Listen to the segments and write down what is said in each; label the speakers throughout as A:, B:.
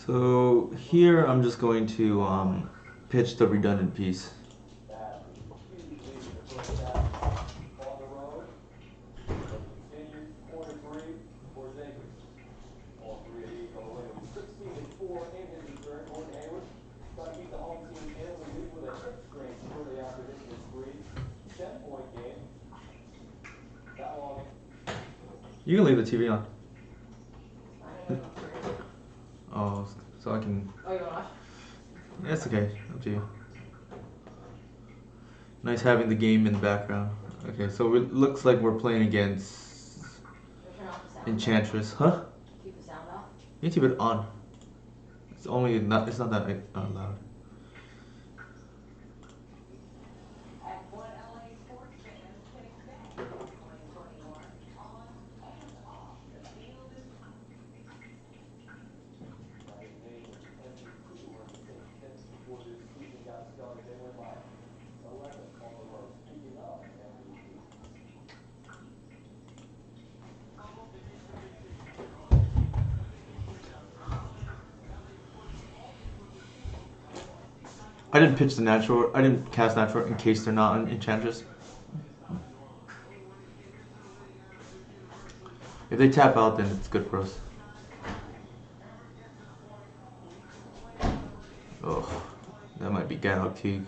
A: So here I'm just going to pitch the redundant piece. You can leave the TV on. Oh, so I can. Oh, you wanna watch? Yeah, it's okay. Up to you. Nice having the game in the background. Okay, so it looks like we're playing against Enchantress. Huh? Keep the sound off? You can keep it on. It's only not. It's not that loud. I didn't pitch the natural. I didn't cast natural in case they're not on Enchantress. If they tap out, then it's good for us. Ugh, that might be Gadok Teague.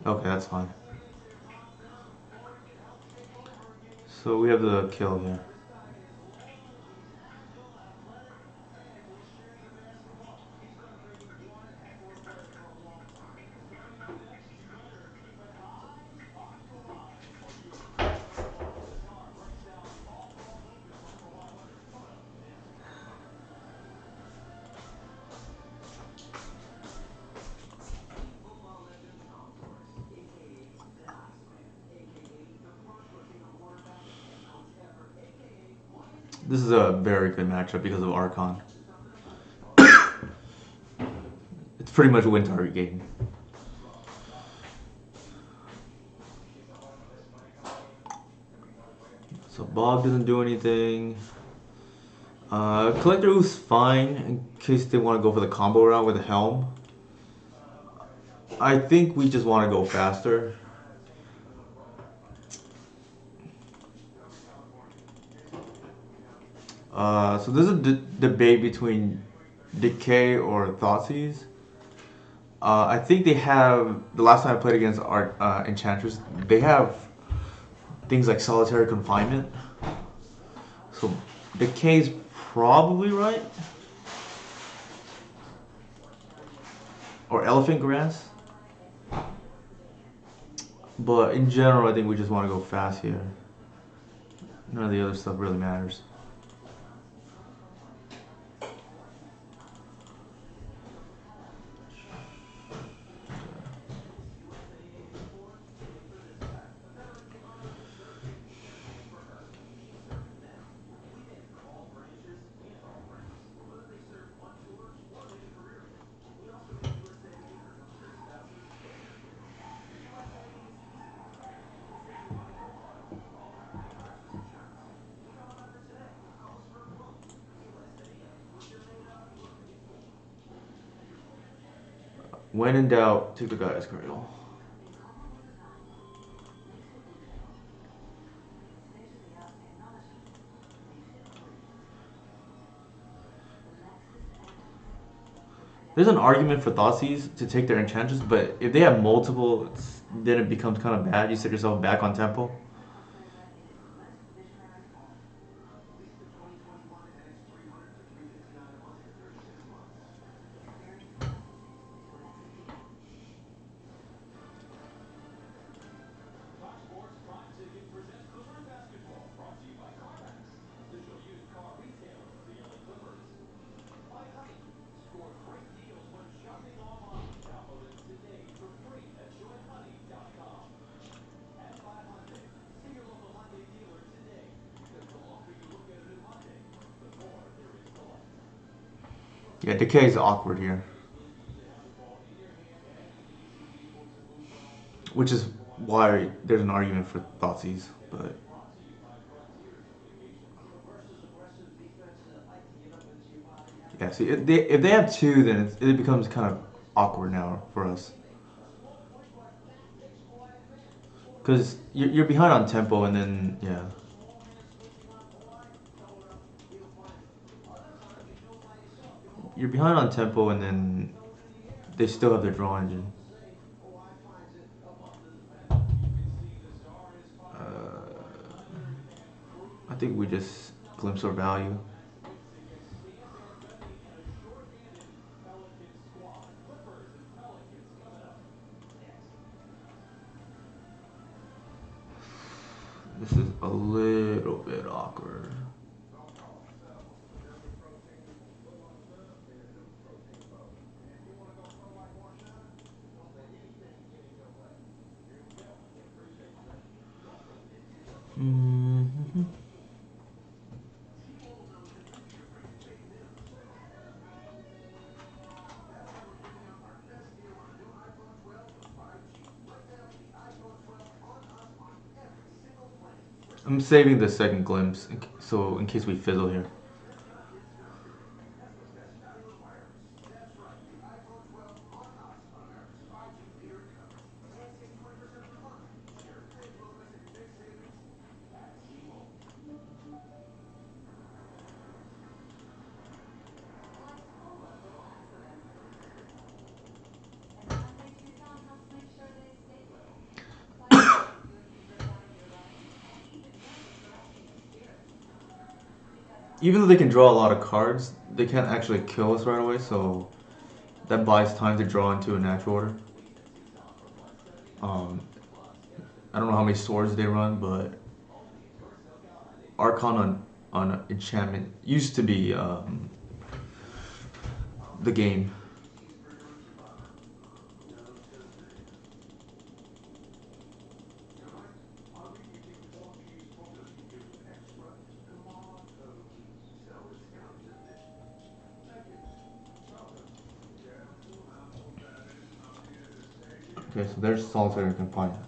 A: Okay, that's fine. So we have the kill here. This is a very good matchup because of Archon. It's pretty much a win target game. So Bob doesn't do anything. Collector Ooze fine in case they want to go for the combo route with the Helm. I think we just want to go faster. So there's a debate between Decay or Thoughtseize. I think they have, the last time I played against Enchantress, they have things like Solitary Confinement. So Decay's probably right. Or Elephant Grass. But in general, I think we just want to go fast here. None of the other stuff really matters. When in doubt, take the Gaea's Cradle. There's an argument for Thoughtseize to take their Enchantress, but if they have multiple, then it becomes kind of bad. You set yourself back on tempo. Yeah, Decay is awkward here, which is why there's an argument for Thoughtseize. But yeah, see, if they have two, then it becomes kind of awkward now for us because you're behind on tempo, and then yeah, you're behind on tempo, and then they still have their draw engine. I think we just glimpse our value. This is a little bit awkward. Mm-hmm. I'm saving the second glimpse, so in case we fizzle here. Even though they can draw a lot of cards, they can't actually kill us right away, so that buys time to draw into a natural order. Um, I don't know how many swords they run, but Archon on enchantment used to be the game. Okay, so there's Solitary Confinement.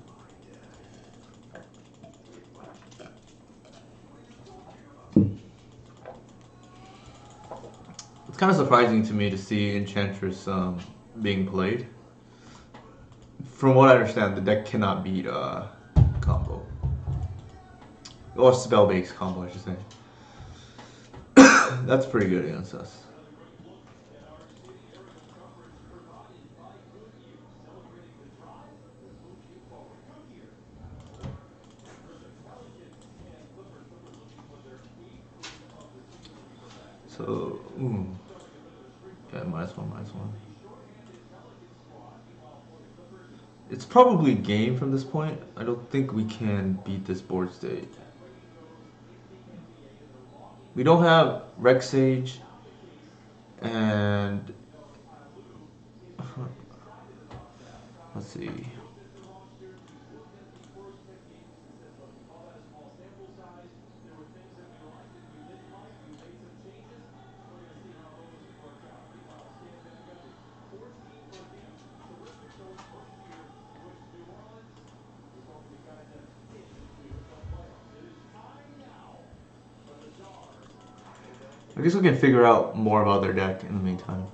A: It's kind of surprising to me to see Enchantress being played. From what I understand, the deck cannot beat combo. Or spell based combo, I should say. That's pretty good against us. So, yeah, -1, -1. It's probably game from this point. I don't think we can beat this board state. We don't have Rex Sage, and let's see. I guess we can figure out more about their deck in the meantime.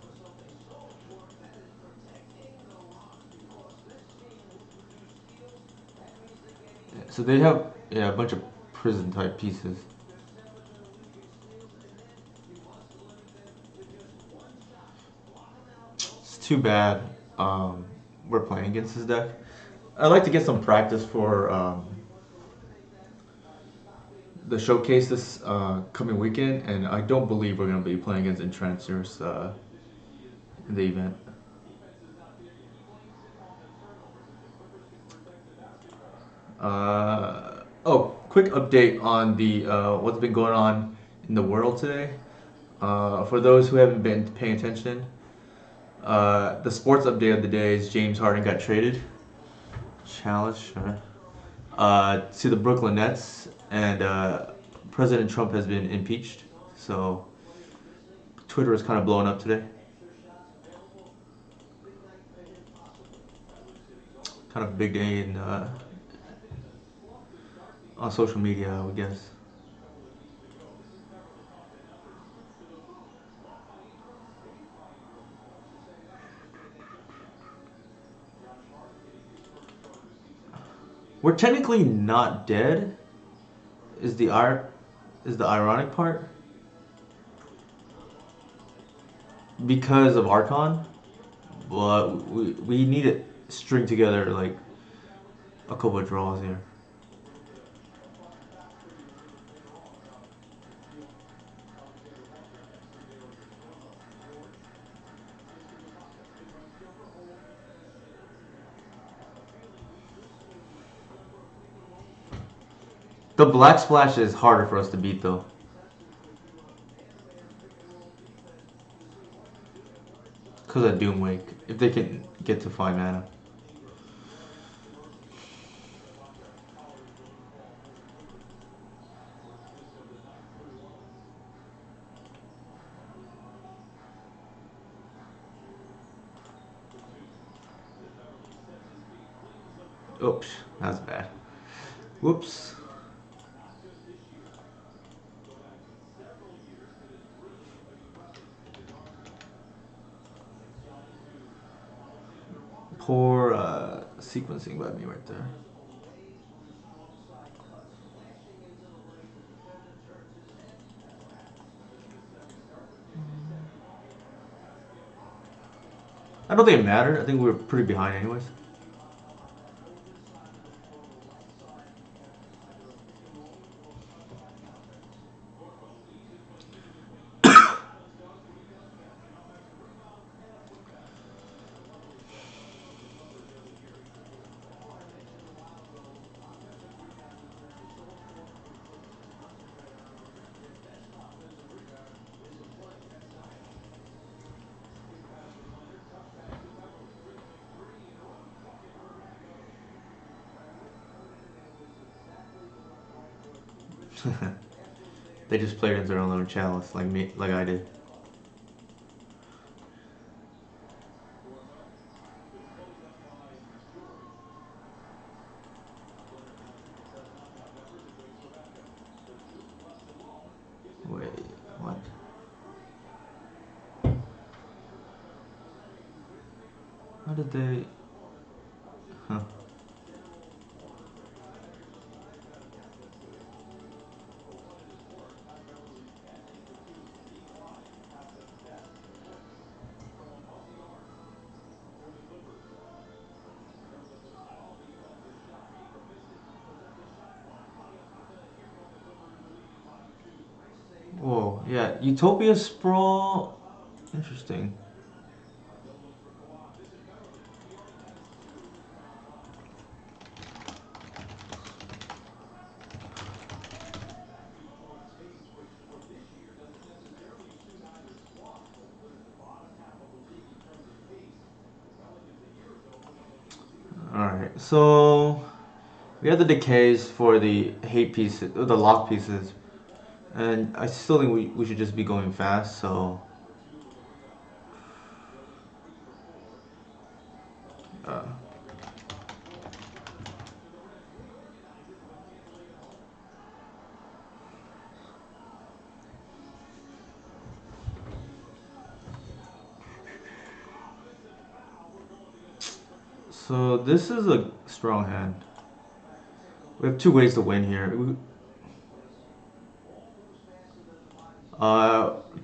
A: So they have a bunch of prison type pieces. too bad we're playing against this deck. I'd like to get some practice for the showcase this coming weekend, and I don't believe we're going to be playing against Entrancers in the event. Quick update on the what's been going on in the world today. For those who haven't been paying attention, the sports update of the day is James Harden got traded, challenge, to the Brooklyn Nets, and President Trump has been impeached. So Twitter is kind of blowing up today. Kind of a big day in on social media, I would guess. We're technically not dead. Is the ironic part because of Archon, but we need to string together like a couple of draws here. The Black Splash is harder for us to beat though. Because of Doomwake. If they can get to 5 mana. Oops, that's bad. Whoops. Poor sequencing by me right there. I don't think it mattered. I think we were pretty behind anyways. They just played into their own little chalice, like me, like I did. Wait, what? How did they? Huh. Whoa, yeah, Utopia Sprawl. Interesting. Alright, so we have the decays for the hate pieces, the lock pieces, and I still think we should just be going fast, so. Uh, so this is a strong hand. We have two ways to win here.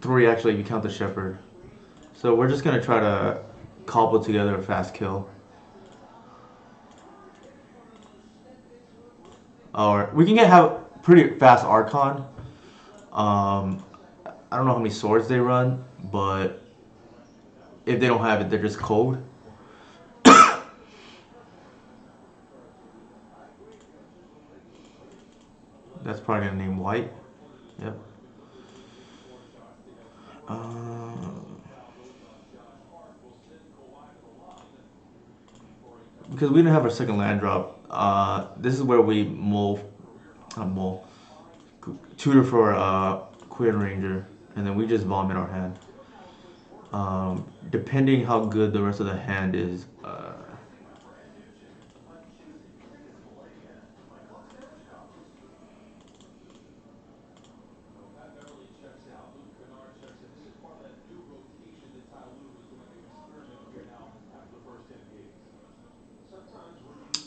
A: Three actually, if you count the Shepherd. So we're just gonna try to cobble together a fast kill. Or we can have pretty fast Archon. I don't know how many swords they run, but if they don't have it, they're just cold. That's probably gonna name White. Yep. Because we didn't have our second land drop, this is where we tutor for Queen Ranger, and then we just vomit our hand. Depending how good the rest of the hand is.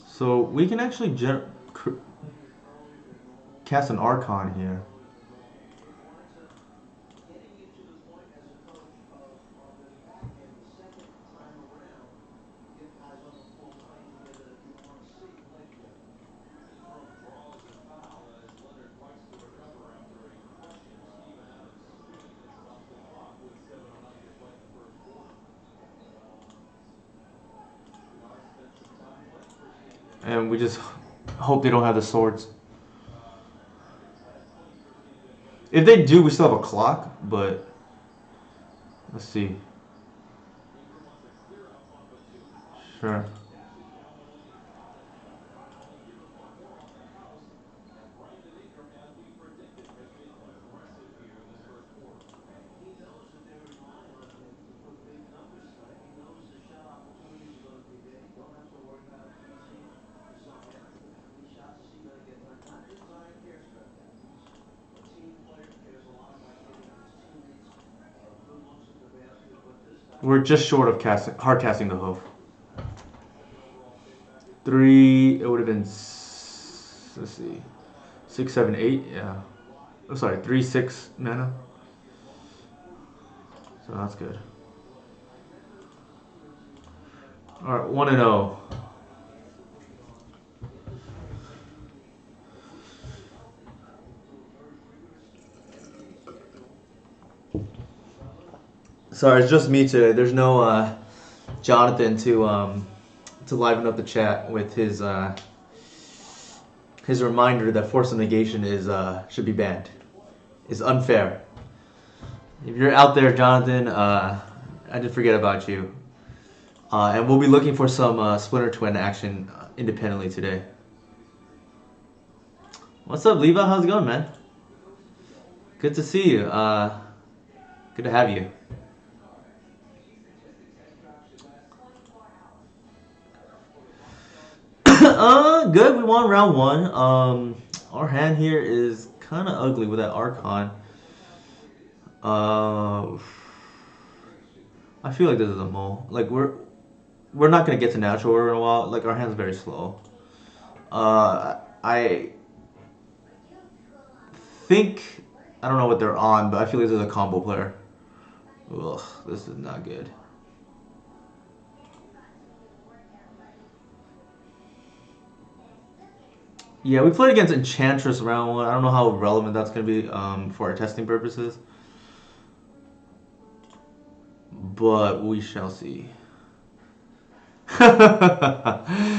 A: So we can actually cast an Archon here. And we just hope they don't have the swords. If they do, we still have a clock, but let's see. Sure. We're just short of hard casting the hoof. 3, it would have been, let's see, 6, 7, 8, yeah. Oh, sorry, 3, 6 mana. So that's good. Alright, 1-0. Sorry, it's just me today. There's no Jonathan to liven up the chat with his reminder that force of negation should be banned. It's unfair. If you're out there, Jonathan, I didn't forget about you. And we'll be looking for some Splinter Twin action independently today. What's up, Levi? How's it going, man? Good to see you. Good to have you. Good. We won round 1. Our hand here is kind of ugly with that Archon. I feel like this is a mole. Like we're not gonna get to natural order in a while. Like our hand's very slow. I think I don't know what they're on, but I feel like this is a combo player. Ugh, this is not good. Yeah, we played against Enchantress round 1. I don't know how relevant that's going to be for our testing purposes. But we shall see. I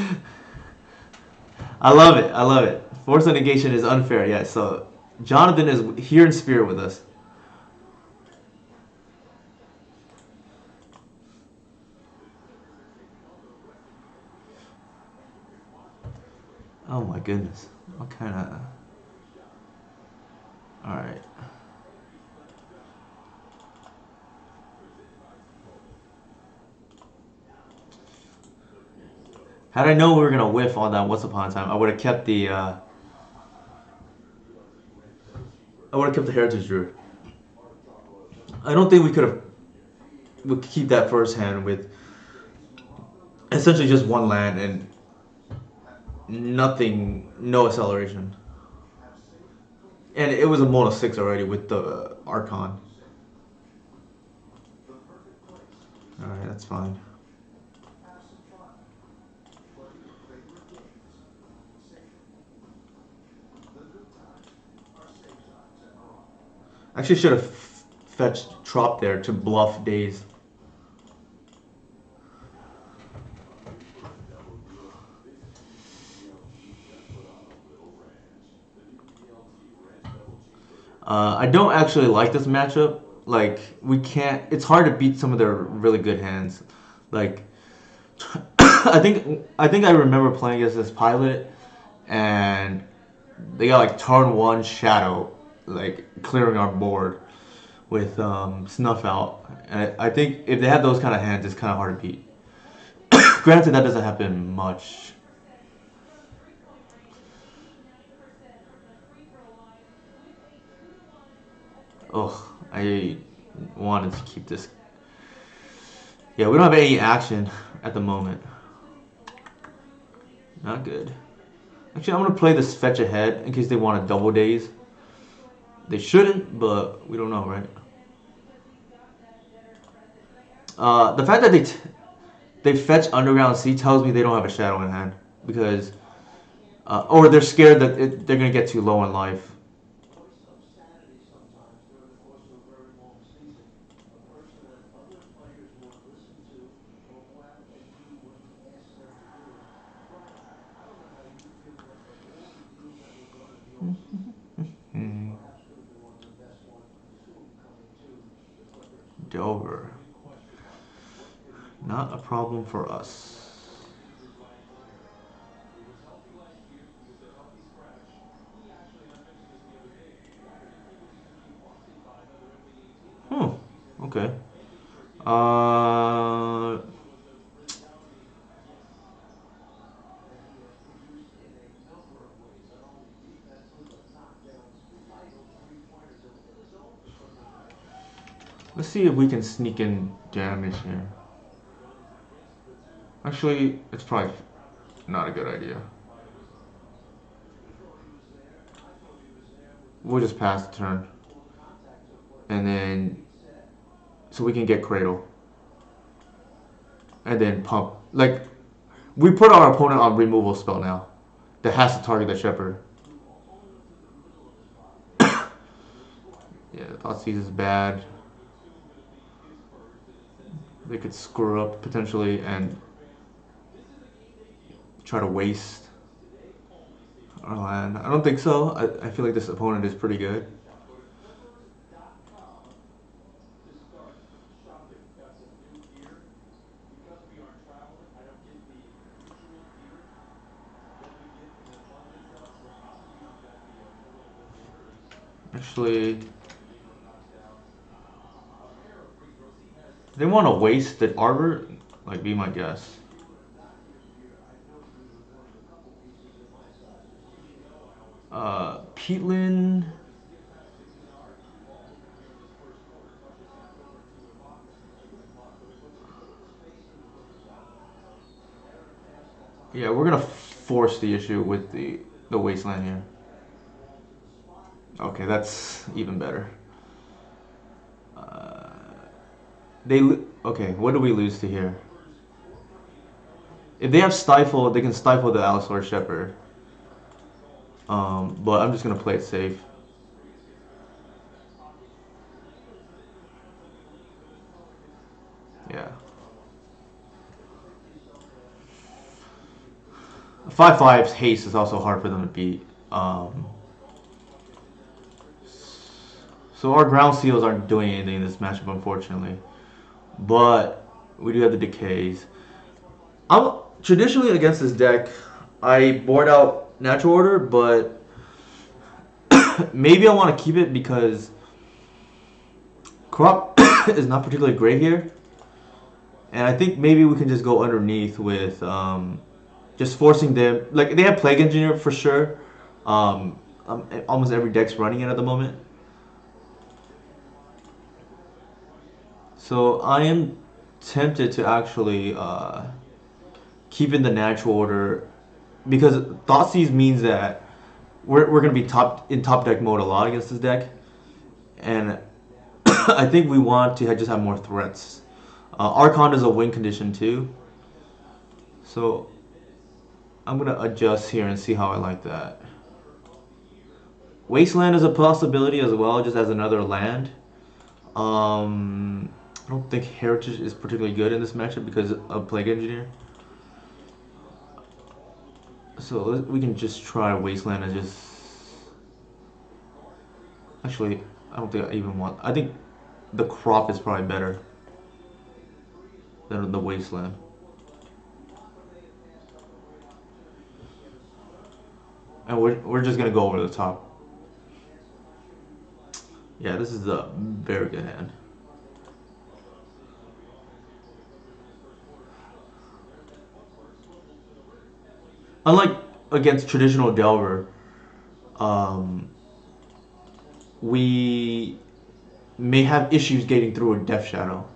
A: love it. I love it. Force of negation is unfair. Yeah, so Jonathan is here in spirit with us. Oh my goodness. What kind of... Alright. Had I known we were going to whiff on that Once Upon a Time, I would have kept the... Heritage Druid. I don't think we could keep that first hand with essentially just one land and nothing, no acceleration. And it was a mono 6 already with the Archon. Alright, that's fine. Actually, should have fetched Trop there to bluff Daze. I don't actually like this matchup. Like we can't. It's hard to beat some of their really good hands. Like I think I remember playing as this pilot, and they got like turn one shadow, like clearing our board with snuff out. And I think if they have those kind of hands, it's kind of hard to beat. Granted, that doesn't happen much. Ugh, I wanted to keep this. Yeah, we don't have any action at the moment. Not good. Actually, I'm gonna play this fetch ahead in case they want a double Daze. They shouldn't, but we don't know, right? The fact that they fetch Underground Sea tells me they don't have a shadow in hand because, or they're scared that they're gonna get too low in life. Hmm. Dover, not a problem for us. Hmm. Okay. Uh, let's see if we can sneak in damage here. Actually, it's probably not a good idea. We'll just pass the turn, and then so we can get Cradle, and then pump. Like we put our opponent on removal spell now that has to target the Shepherd. Yeah, Thoughtseize is bad. They could screw up potentially and try to waste our land. I don't think so. I feel like this opponent is pretty good. Actually, they want to waste the arbor. Like, be my guess. Peatland. Yeah, we're gonna force the issue with the wasteland here. Okay, that's even better. Uh, okay. What do we lose to here? If they have stifle, they can stifle the Allosaur Shepherd. But I'm just gonna play it safe. Yeah. 5/5 haste is also hard for them to beat. So our ground seals aren't doing anything in this matchup, unfortunately. But we do have the decays. I'm traditionally against this deck. I board out natural order, but maybe I want to keep it because crop is not particularly great here, and I think maybe we can just go underneath with just forcing them. Like they have plague engineer for sure. Almost every deck's running it at the moment. So I am tempted to actually keep in the natural order because Thoughtseize means that we're gonna be top deck mode a lot against this deck, and I think we want to just have more threats. Archon is a win condition too, so I'm gonna adjust here and see how I like that. Wasteland is a possibility as well, just as another land. I don't think Heritage is particularly good in this matchup because of Plague Engineer. So we can just try Wasteland and just... Actually, I don't think I even want... I think the Crop is probably better than the Wasteland. And we're just going to go over the top. Yeah, this is a very good hand. Unlike against traditional Delver, we may have issues getting through a Death Shadow.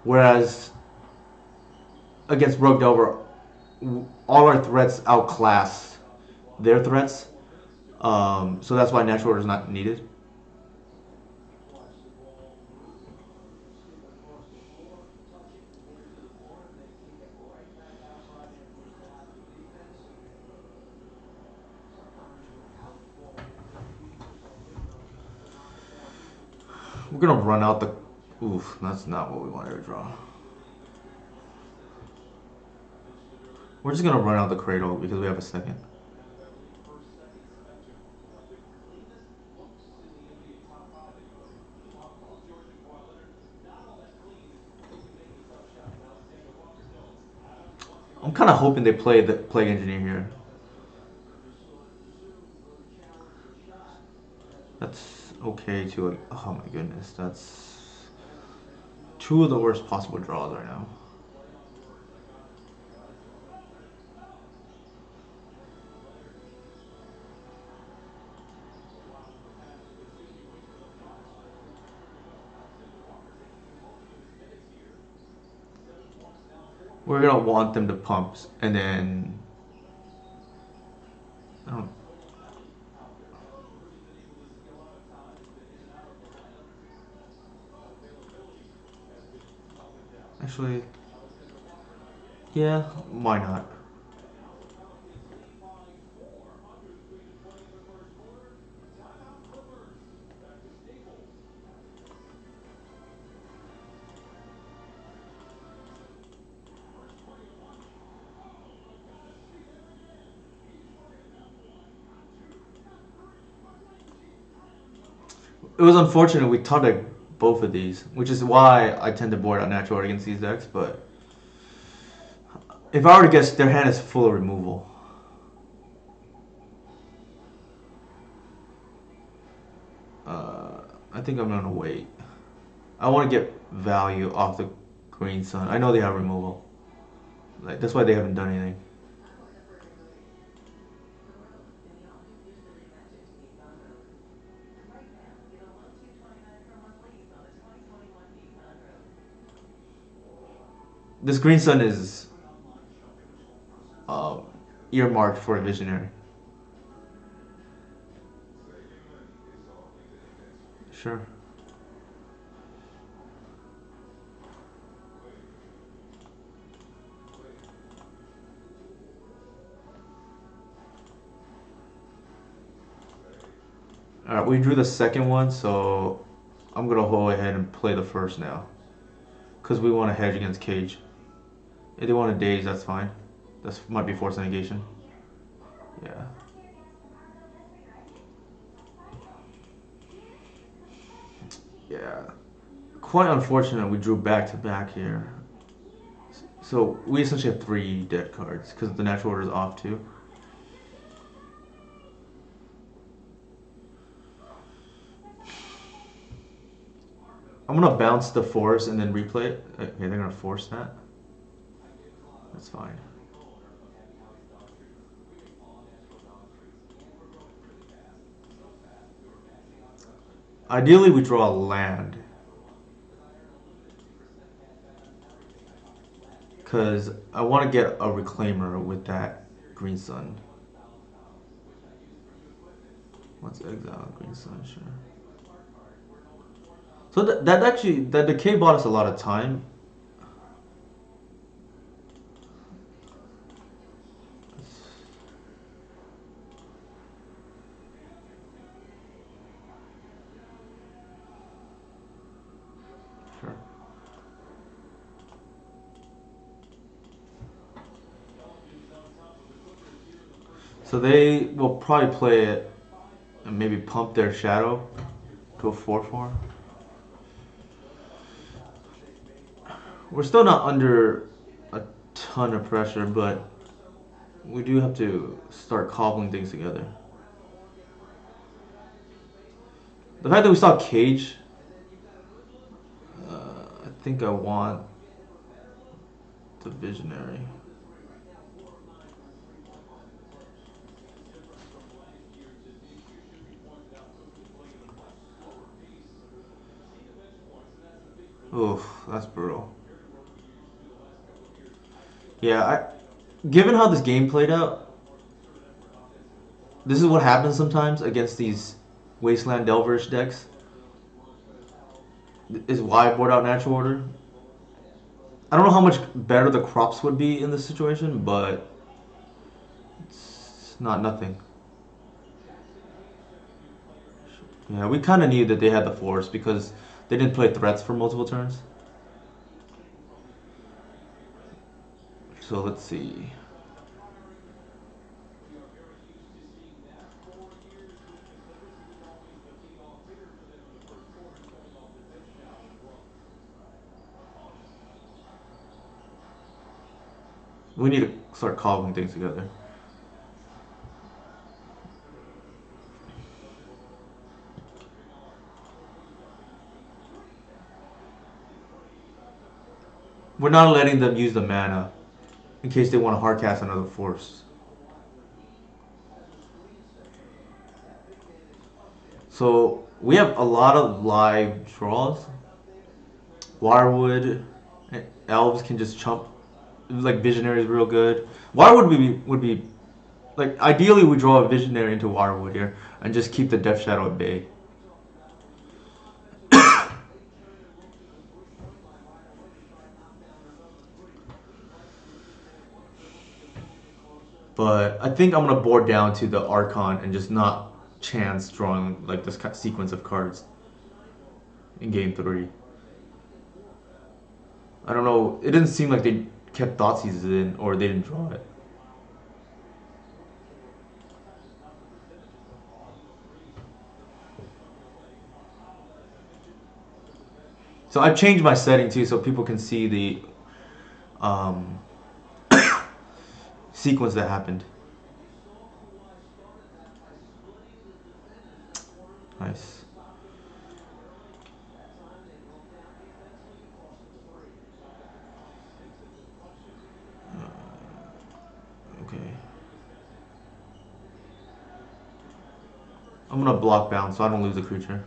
A: Whereas against Rogue Delver, all our threats outclass their threats. So that's why Natural Order is not needed. We're gonna run out the... Oof, that's not what we wanted to draw. We're just gonna run out the Cradle because we have a second. I'm kind of hoping they play the Plague Engineer here. That's okay too. Like, oh my goodness, that's two of the worst possible draws right now. We're gonna want them to pump, and then I don't. Actually, yeah, why not? It was unfortunate we taught both of these, which is why I tend to board out Natural Order against these decks. But if I were to guess, their hand is full of removal. I think I'm gonna wait. I want to get value off the Green Sun. I know they have removal. Like that's why they haven't done anything. This Green Sun is um, earmarked for a Visionary. Sure. Alright, we drew the second one, so I'm gonna go ahead and play the first now. Because we want to hedge against Cage. If they want to daze, that's fine. That might be force negation. Yeah. Yeah. Quite unfortunate we drew back to back here. So we essentially have 3 dead cards because the Natural Order is off too. I'm gonna bounce the force and then replay it. Okay, they're gonna force that. That's fine. Ideally, we draw a land. Because I want to get a Reclaimer with that Green Sun. Let's exile Green Sun, sure. So that actually, that decay bought us a lot of time. So they will probably play it and maybe pump their shadow to a 4/4. We're still not under a ton of pressure, but we do have to start cobbling things together. The fact that we saw Cage, I think I want the Visionary. Oof, that's brutal. Yeah, given how this game played out, this is what happens sometimes against these Wasteland Delverish decks. Is why I board out Natural Order. I don't know how much better the crops would be in this situation, but it's not nothing. Yeah, we kind of knew that they had the force because they didn't play threats for multiple turns. So let's see. We need to start cobbling things together. We're not letting them use the mana in case they want to hardcast another force. So we have a lot of live draws. Wirewood, elves can just chump. Like Visionary is real good. Wirewood would be like ideally we draw a Visionary into Wirewood here and just keep the Death Shadow at bay. But I think I'm gonna board down to the Archon and just not chance drawing like this sequence of cards in game 3. I don't know. It didn't seem like they kept Thoughtseize in or they didn't draw it. So I've changed my setting too so people can see the um, sequence that happened. Nice. Okay. I'm gonna block bounce so I don't lose a creature.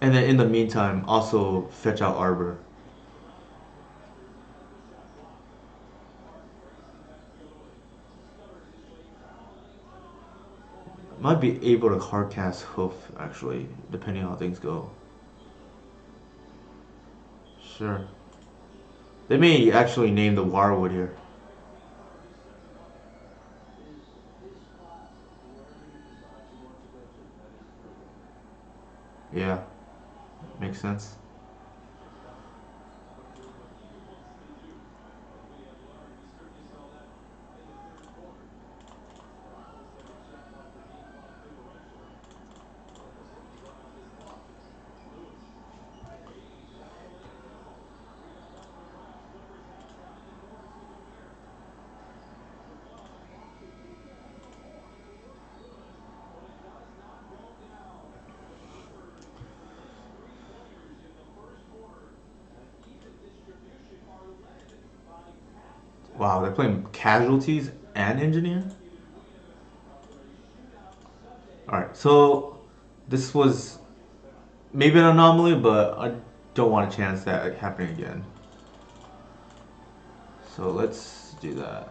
A: And then in the meantime, also fetch out Arbor. Might be able to hardcast Hoof actually, depending on how things go. Sure. They may actually name the Wirewood here. Yeah, makes sense. Wow, they're playing Casualties and Engineer? Alright, so this was maybe an anomaly, but I don't want a chance that happening again. So let's do that.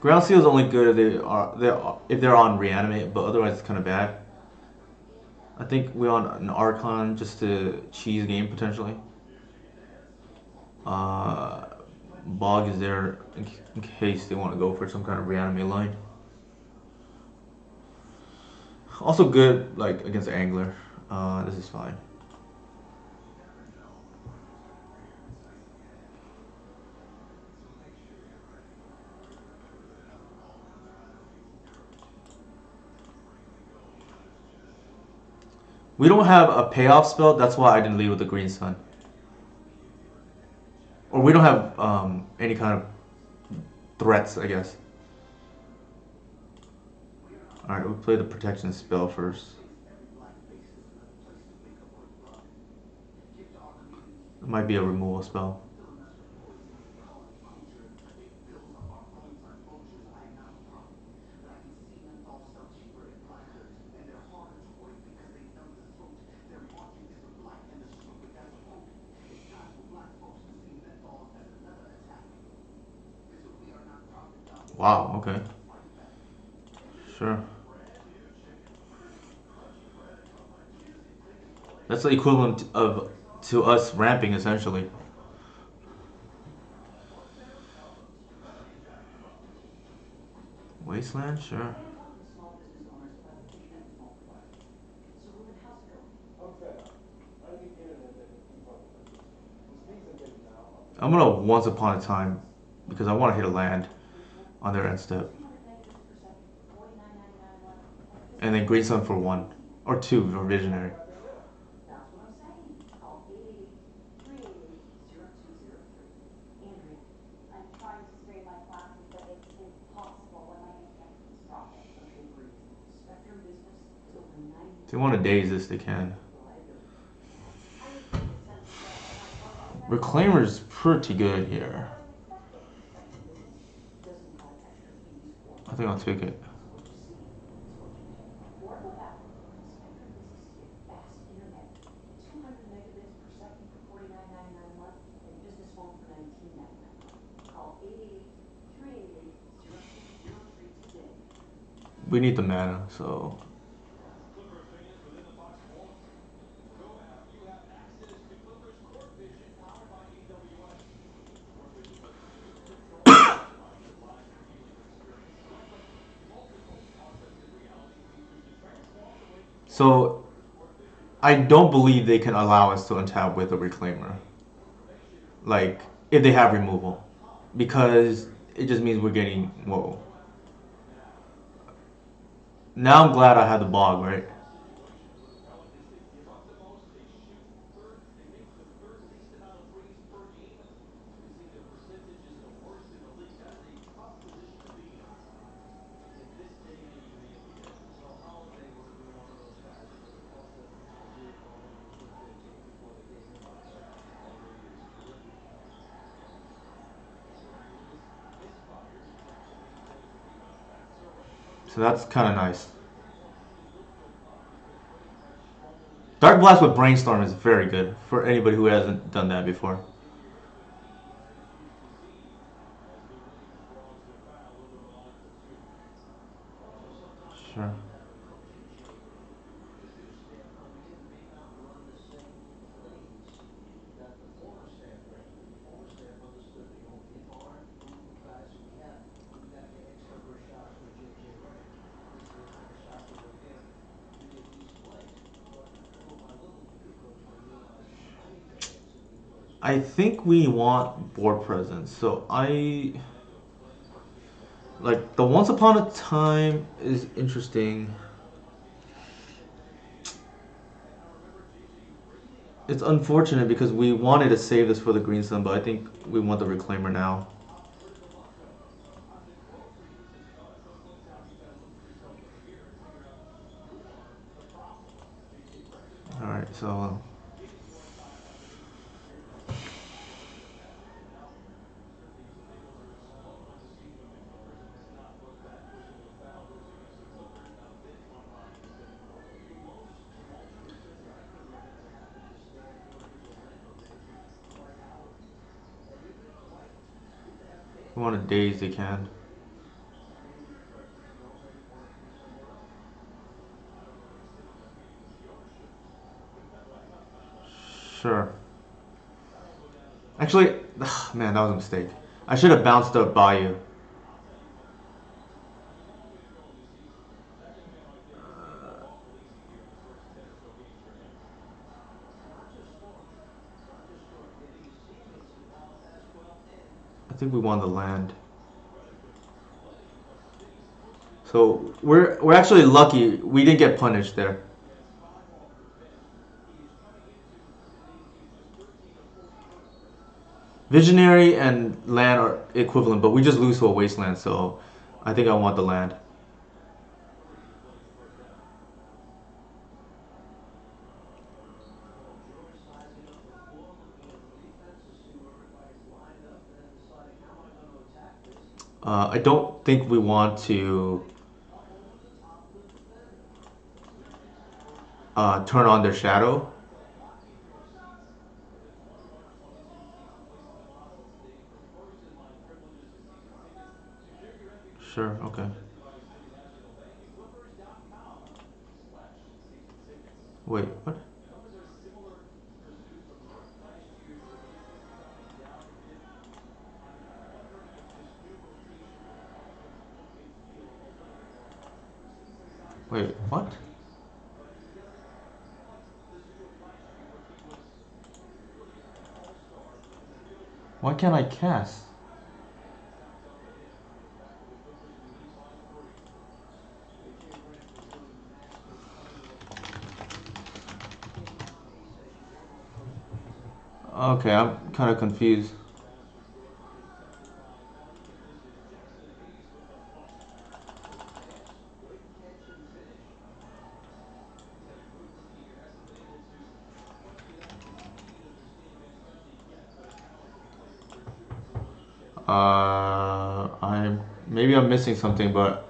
A: Ground Seal is only good if they're on Reanimate, but otherwise it's kind of bad. I think we on an Archon just to cheese game potentially. Uh, Bog is there in case they want to go for some kind of Reanimate line. Also good like against Angler. This is fine. We don't have a payoff spell. That's why I didn't lead with the Green Sun. Or we don't have any kind of threats, I guess. Alright, we'll play the protection spell first. It might be a removal spell. Wow, okay. Sure. That's the equivalent of to us ramping essentially. Wasteland, sure. I'm gonna once upon a time because I want to hit a land on their end step. And then Green Sun for one. Or two for Visionary. If they want to daze this, they can. Reclaimer's pretty good here. I think I'll take it. We need the mana, so so I don't believe they can allow us to untap with a Reclaimer. Like if they have removal, because it just means we're getting whoa. Now I'm glad I had the bog, right? So that's kind of nice. Dark Blast with Brainstorm is very good for anybody who hasn't done that before. Sure. I think we want board presence. So I like the Once Upon a Time is interesting. It's unfortunate because we wanted to save this for the Green Sun, but I think we want the Reclaimer now. Alright, so we want to daze they can. Sure. Actually, ugh, man, that was a mistake. I should have bounced up Bayou. I think we won the land. So we're actually lucky we didn't get punished there. Visionary and land are equivalent, but we just lose to a wasteland, so I think I want the land. I don't think we want to turn on their shadow. Sure, okay. Wait, what? Wait, what? Why can't I cast? Okay, I'm kind of confused. I'm maybe I'm missing something, but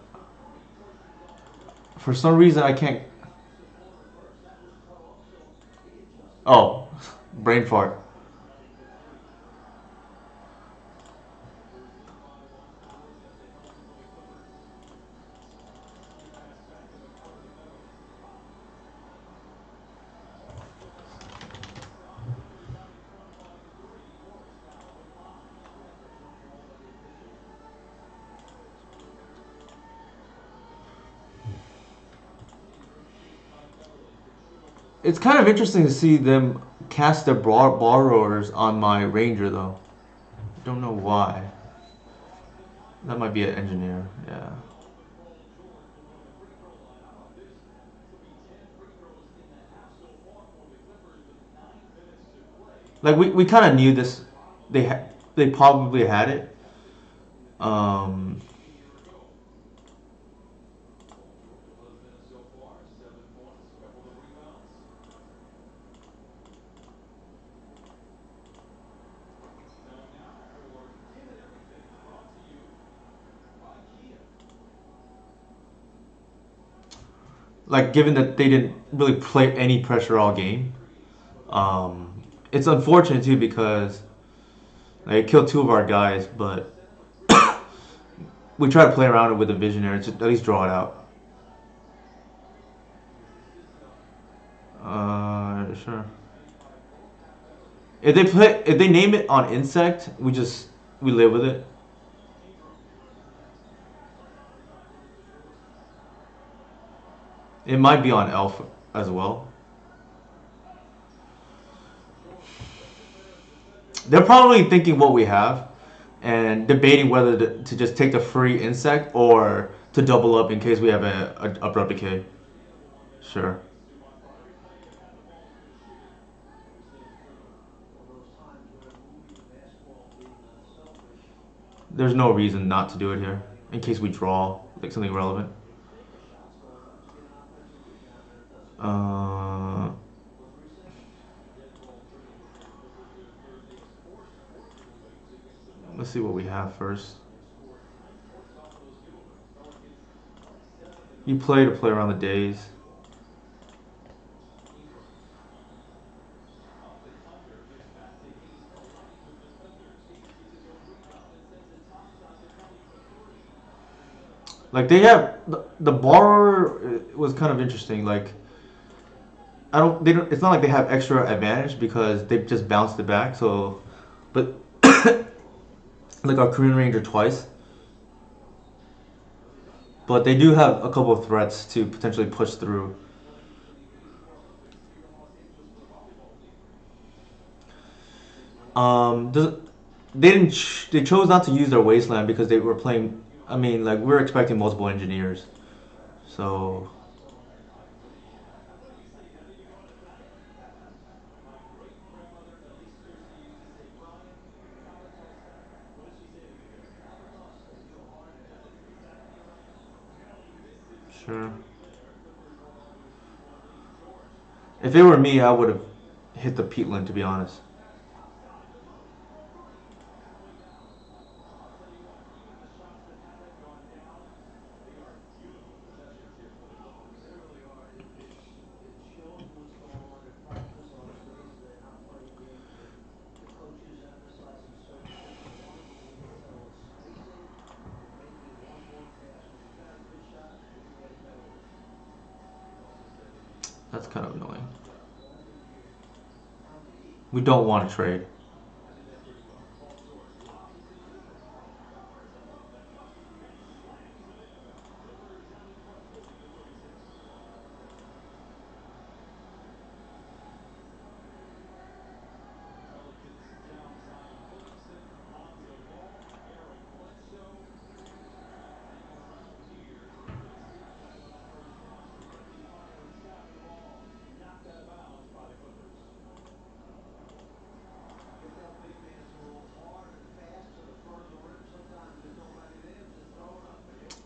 A: for some reason I can't. Oh, brain fart. It's kind of interesting to see them cast their borrowers on my ranger, though. Don't know why. That might be an engineer. Yeah. Like we kind of knew this. They probably had it. Um, like given that they didn't really play any pressure all game. It's unfortunate too because they killed two of our guys, but we try to play around it with a visionary to at least draw it out. Sure. If they name it on insect, we live with it. It might be on elf as well. They're probably thinking what we have and debating whether to just take the free insect or to double up in case we have a abrupt decay. Sure. There's no reason not to do it here in case we draw like something relevant. Uh, let's see what we have first. You play to play around the days. Like they have the borrower was kind of interesting. Like I don't they don't. It's not like they have extra advantage because they just bounced it back. So, but like our Korean Ranger twice. But they do have a couple of threats to potentially push through. Does, they didn't. They chose not to use their wasteland because they were playing. I mean, like we're expecting multiple engineers, so Sure. If it were me, I would have hit the peatland, to be honest. That's kind of annoying. We don't want to trade.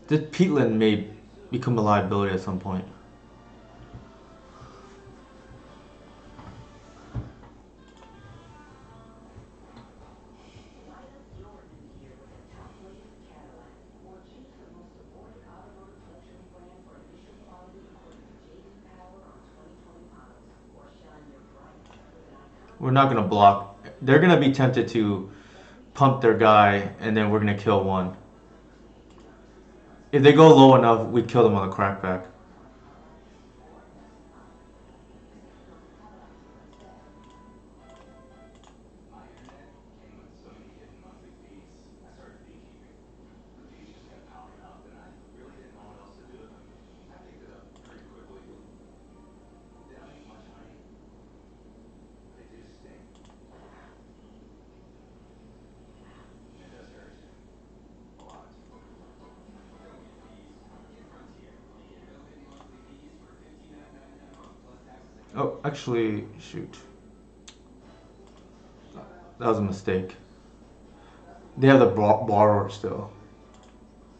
A: This peatland may become a liability at some point. We're not gonna block. They're gonna be tempted to pump their guy, and then we're gonna kill one. If they go low enough, we kill them on the crackback. Oh, actually, shoot. That was a mistake. They have the borrower still.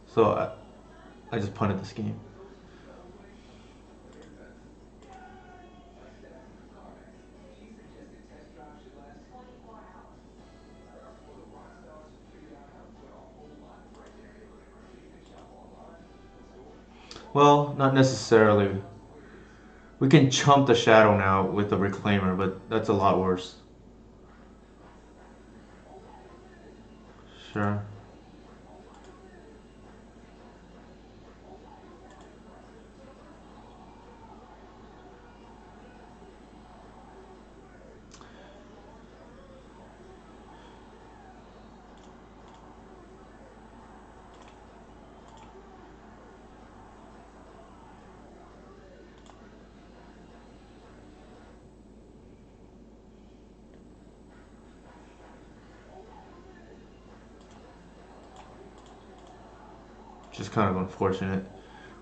A: So I just punted this game. Well, not necessarily. We can chump the shadow now with the reclaimer, but that's a lot worse. Sure. Just kind of unfortunate.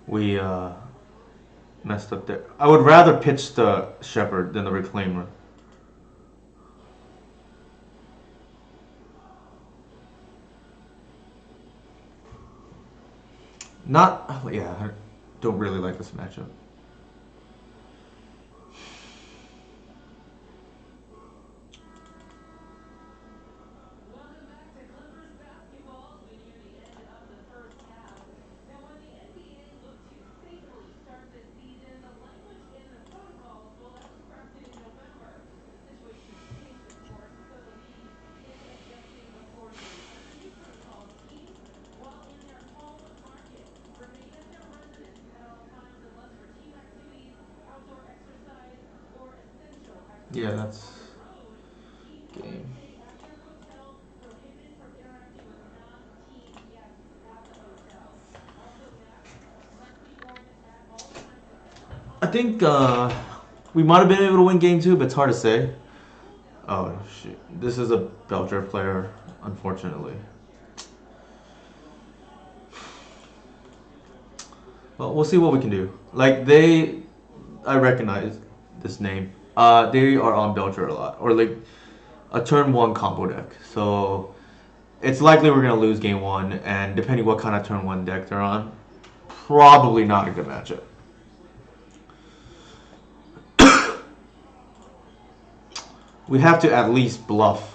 A: We messed up there. I would rather pitch the Shepherd than the Reclaimer. Not, yeah, I don't really like this matchup. Yeah, that's game. I think we might have been able to win game two, but it's hard to say. Oh shit! This is a Belcher player, unfortunately. Well, we'll see what we can do. Like I recognize this name. They are on Belcher a lot, or like a turn one combo deck. So it's likely we're gonna lose game one, and depending what kind of turn one deck they're on, probably not a good matchup. We have to at least bluff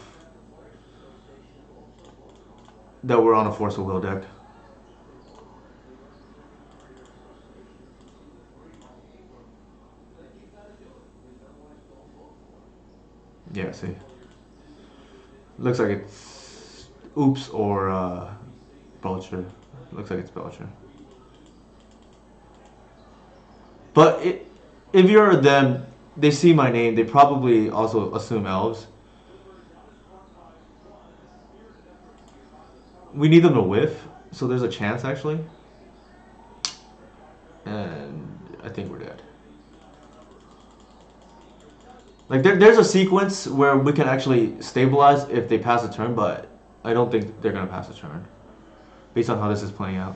A: that we're on a Force of Will deck. Yeah, see. Looks like it's Oops or Belcher. Looks like it's Belcher. But if you're them, they see my name, they probably also assume elves. We need them to whiff, so there's a chance actually. And I think we're dead. Like there's a sequence where we can actually stabilize if they pass a turn, but I don't think they're gonna pass a turn based on how this is playing out.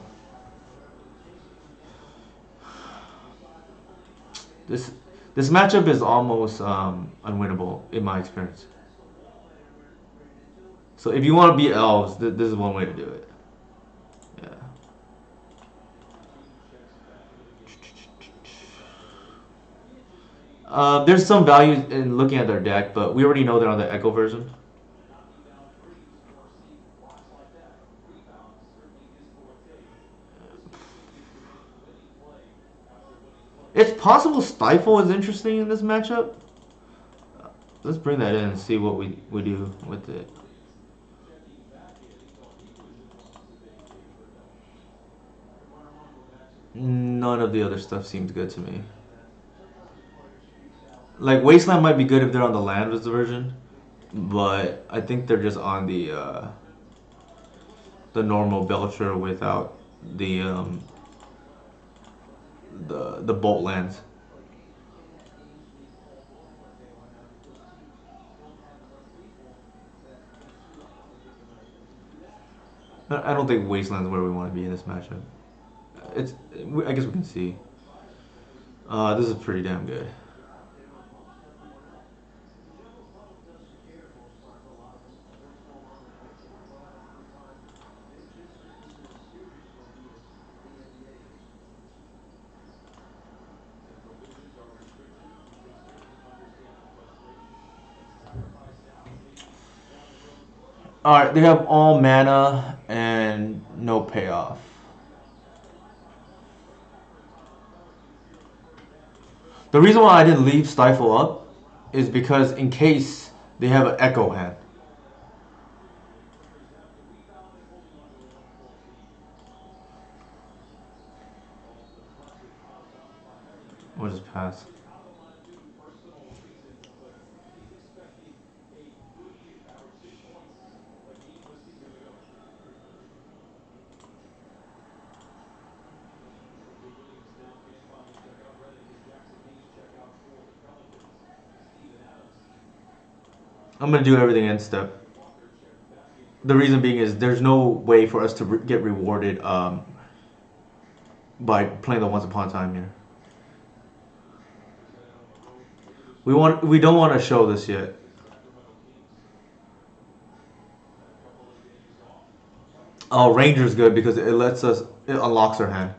A: This this matchup is almost unwinnable in my experience. So if you want to beat elves, this is one way to do it. Yeah. There's some value in looking at their deck, but we already know they're on the Echo version. It's possible Stifle is interesting in this matchup. Let's bring that in and see what we do with it. None of the other stuff seems good to me. Like Wasteland might be good if they're on the land version, but I think they're just on the normal Belcher without the bolt lands. I don't think Wasteland's where we want to be in this matchup. It's I guess we can see. This is pretty damn good. Alright, they have all mana and no payoff. The reason why I didn't leave Stifle up is because in case they have an Echo hand. We'll just pass. I'm gonna do everything in step. The reason being is there's no way for us to get rewarded by playing the Once Upon a Time here. We don't want to show this yet. Oh, Ranger's good because it unlocks our hand.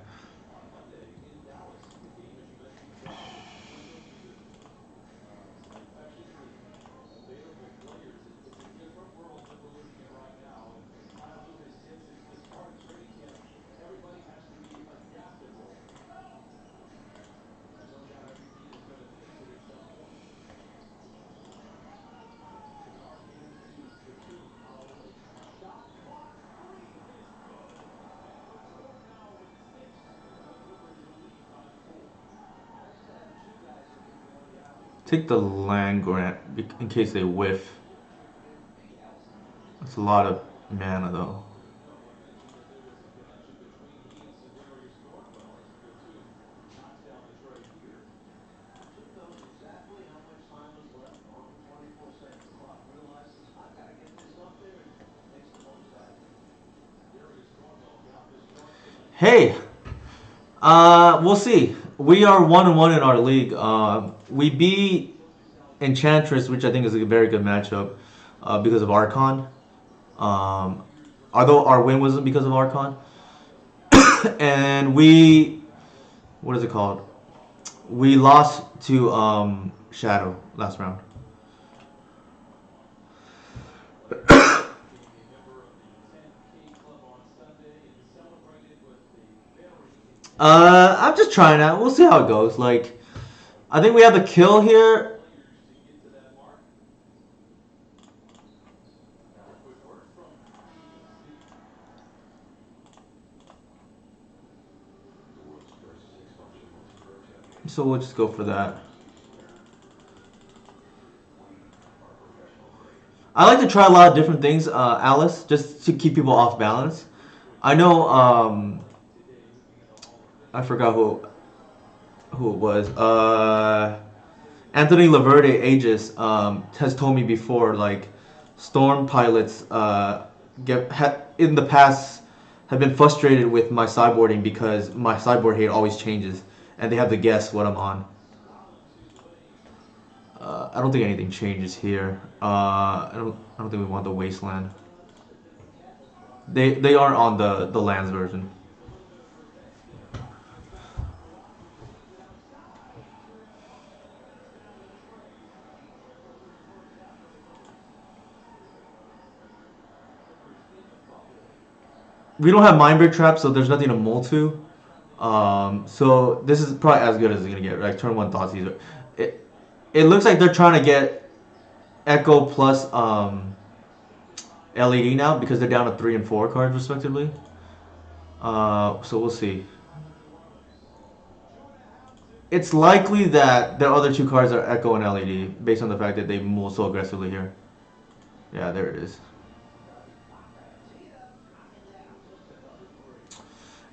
A: Take the land grant in case they whiff. That's a lot of mana though. Hey, we'll see. We are 1-1 in our league. We beat Enchantress, which I think is a very good matchup because of Archon. Although our win wasn't because of Archon. And we, what is it called? We lost to Shadow last round. I'm just trying out. We'll see how it goes. Like, I think we have the kill here. So we'll just go for that. I like to try a lot of different things, Alice, just to keep people off balance. I know, I forgot who it was. Anthony Laverde Aegis has told me before, like, storm pilots in the past have been frustrated with my sideboarding because my sideboard hate always changes, and they have to guess what I'm on. I don't think anything changes here. I don't think we want the wasteland. They are on the lands version. We don't have mind break traps, so there's nothing to mold to. So this is probably as good as it's gonna get. Like turn one Thoughtseize. It looks like they're trying to get Echo plus LED now because they're down to 3 and 4 cards respectively. So we'll see. It's likely that the other two cards are Echo and LED based on the fact that they move so aggressively here. Yeah, there it is.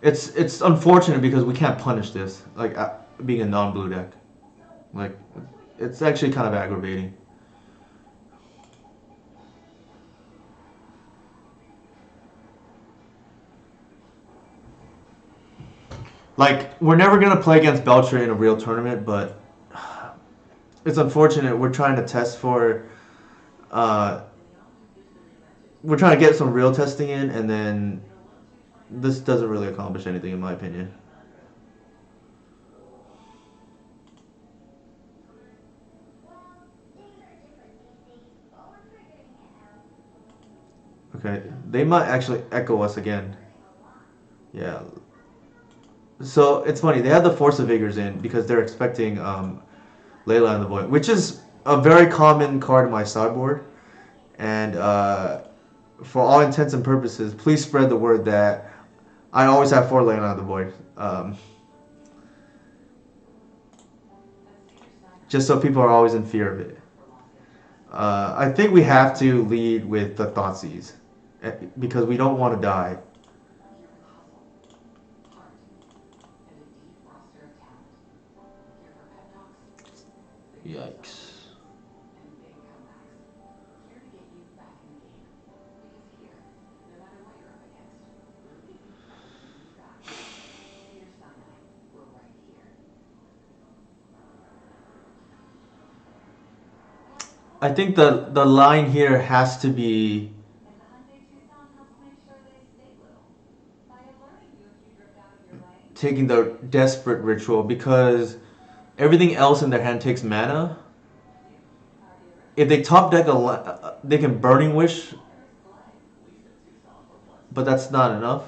A: It's unfortunate because we can't punish this like being a non-blue deck. Like it's actually kind of aggravating. Like we're never gonna play against Belcher in a real tournament, but it's unfortunate. We're trying to test for. Uh, we're trying to get some real testing in, and then this doesn't really accomplish anything, in my opinion. Okay, they might actually echo us again. Yeah. So it's funny. They had the Force of Vigors in because they're expecting Layla and the Void, which is a very common card in my sideboard. And for all intents and purposes, please spread the word that I always have 4 Layla and the Void. Just so people are always in fear of it. I think we have to lead with the Thoughtseize because we don't want to die. Yikes. I think the line here has to be taking the desperate ritual because everything else in their hand takes mana. If they top deck they can Burning Wish, but that's not enough.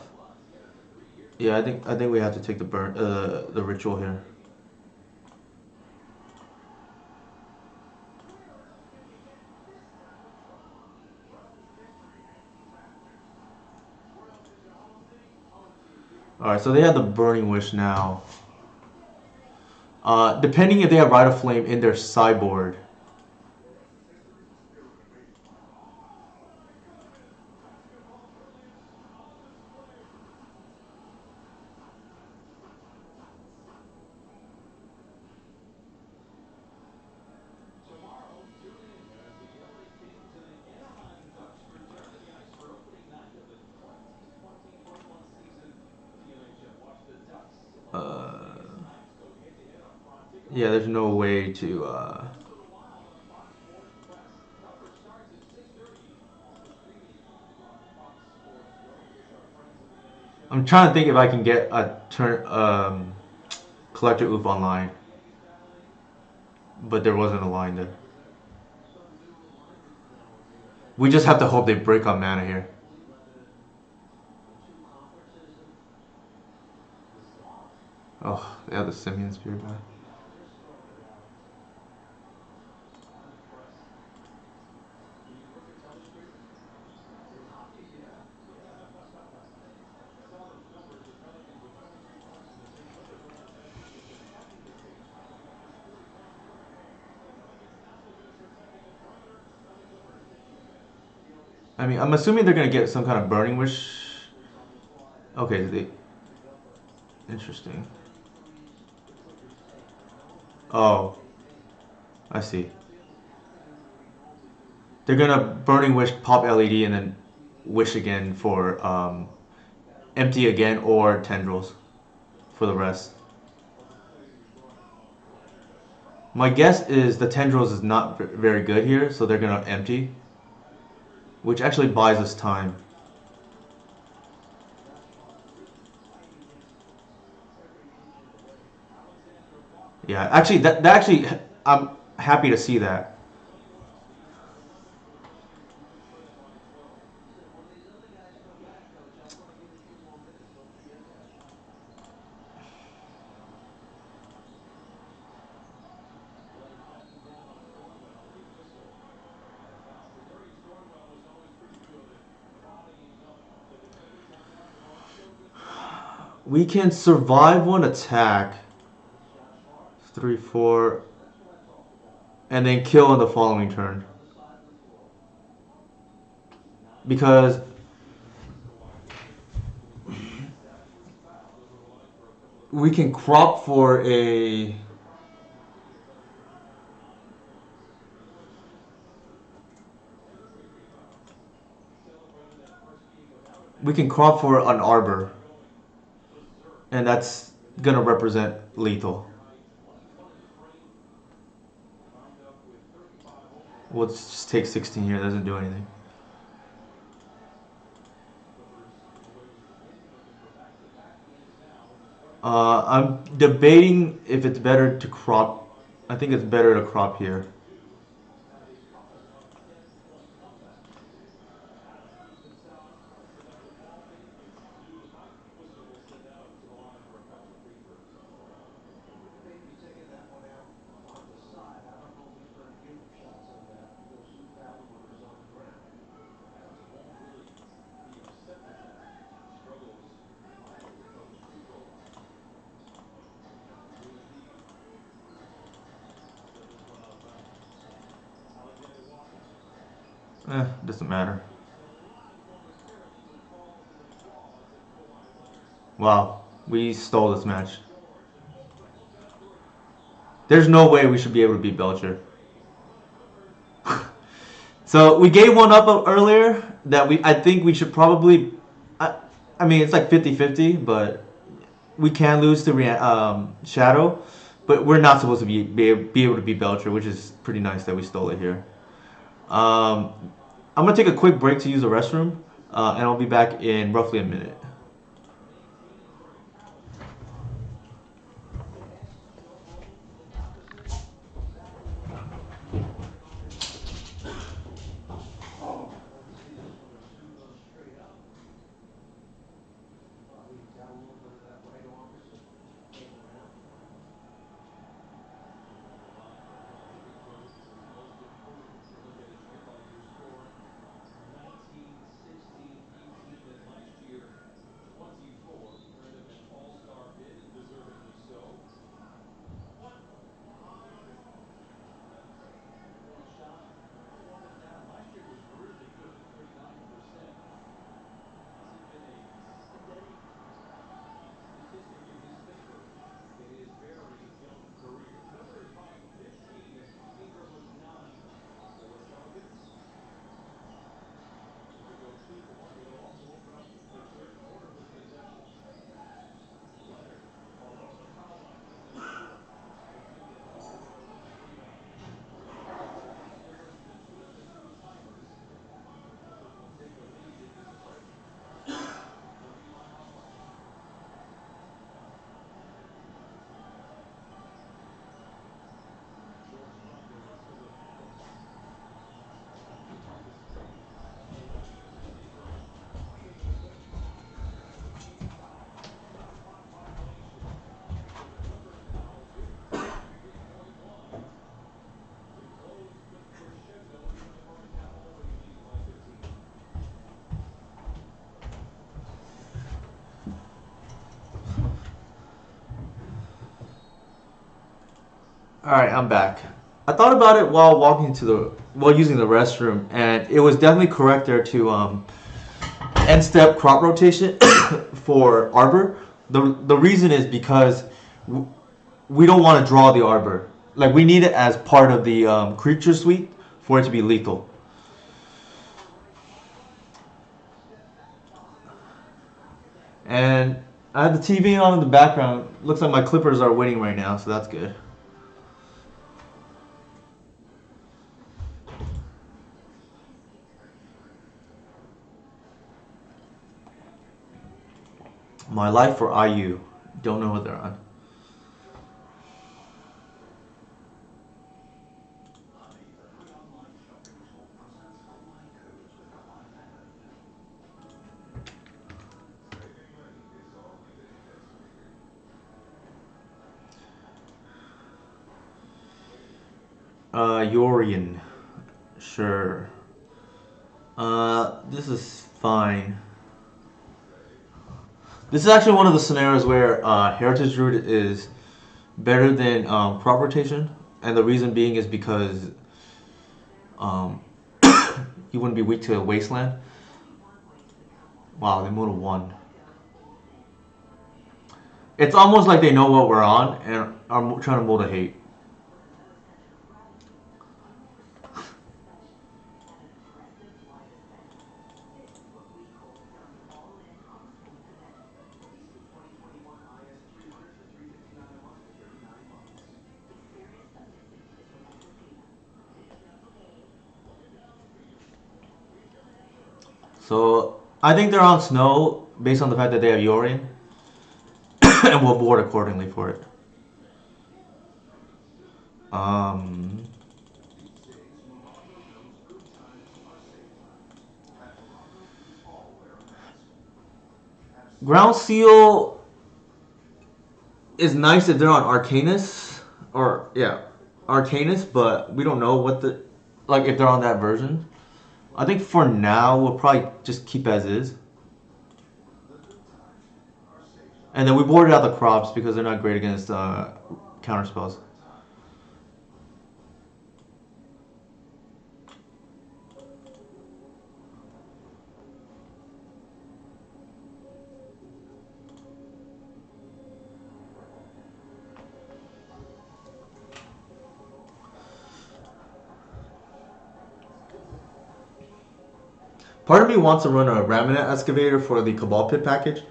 A: Yeah, I think we have to take the ritual here. All right, so they have the Burning Wish now. Depending if they have Rite of Flame in their sideboard. Uh, yeah, there's no way to. I'm trying to think if I can get a turn collector oof online, but there wasn't a line there. We just have to hope they break on mana here. Oh, they have the Simian Spear back. I mean, I'm assuming they're gonna get some kind of Burning Wish. Okay, they. Interesting. Oh, I see. They're gonna Burning Wish, pop LED, and then wish again for empty again or tendrils for the rest. My guess is the tendrils is not very good here, so they're gonna empty, which actually buys us time. Yeah, actually, that actually, I'm happy to see that. We can survive one attack, 3, 4, and then kill on the following turn. Because we can crop for a. We can crop for an arbor, and that's gonna represent lethal. We'll just take 16 here. Doesn't do anything. I'm debating if it's better to crop. I think it's better to crop here. Doesn't matter. Wow, we stole this match. There's no way we should be able to beat Belcher. So we gave one up earlier that I think we should probably. I, I mean, it's like 50-50, but we can lose to Shadow, but we're not supposed to be able to beat Belcher, which is pretty nice that we stole it here. Um, I'm gonna take a quick break to use the restroom, and I'll be back in roughly a minute. All right, I'm back. I thought about it while walking to the while using the restroom, and it was definitely correct there to end step crop rotation for arbor. The reason is because we don't want to draw the arbor. Like we need it as part of the creature suite for it to be lethal. And I have the TV on in the background. Looks like my Clippers are winning right now, so that's good. My life for IU. Don't know what they're on. Yorian. Sure. This is fine. This is actually one of the scenarios where Heritage Root is better than crop rotation, and the reason being is because um, you wouldn't be weak to a wasteland. Wow, they moved to one. It's almost like they know what we're on and are trying to mold a hate. So I think they're on snow based on the fact that they have Yorian, and we'll board accordingly for it. Um, Ground Seal is nice if they're on Arcanus, or yeah, Arcanus, but we don't know what the like if they're on that version. I think for now we'll probably just keep as is, and then we boarded out the crops because they're not great against counter spells. Part of me wants to run a Raminette excavator for the Cabal Pit package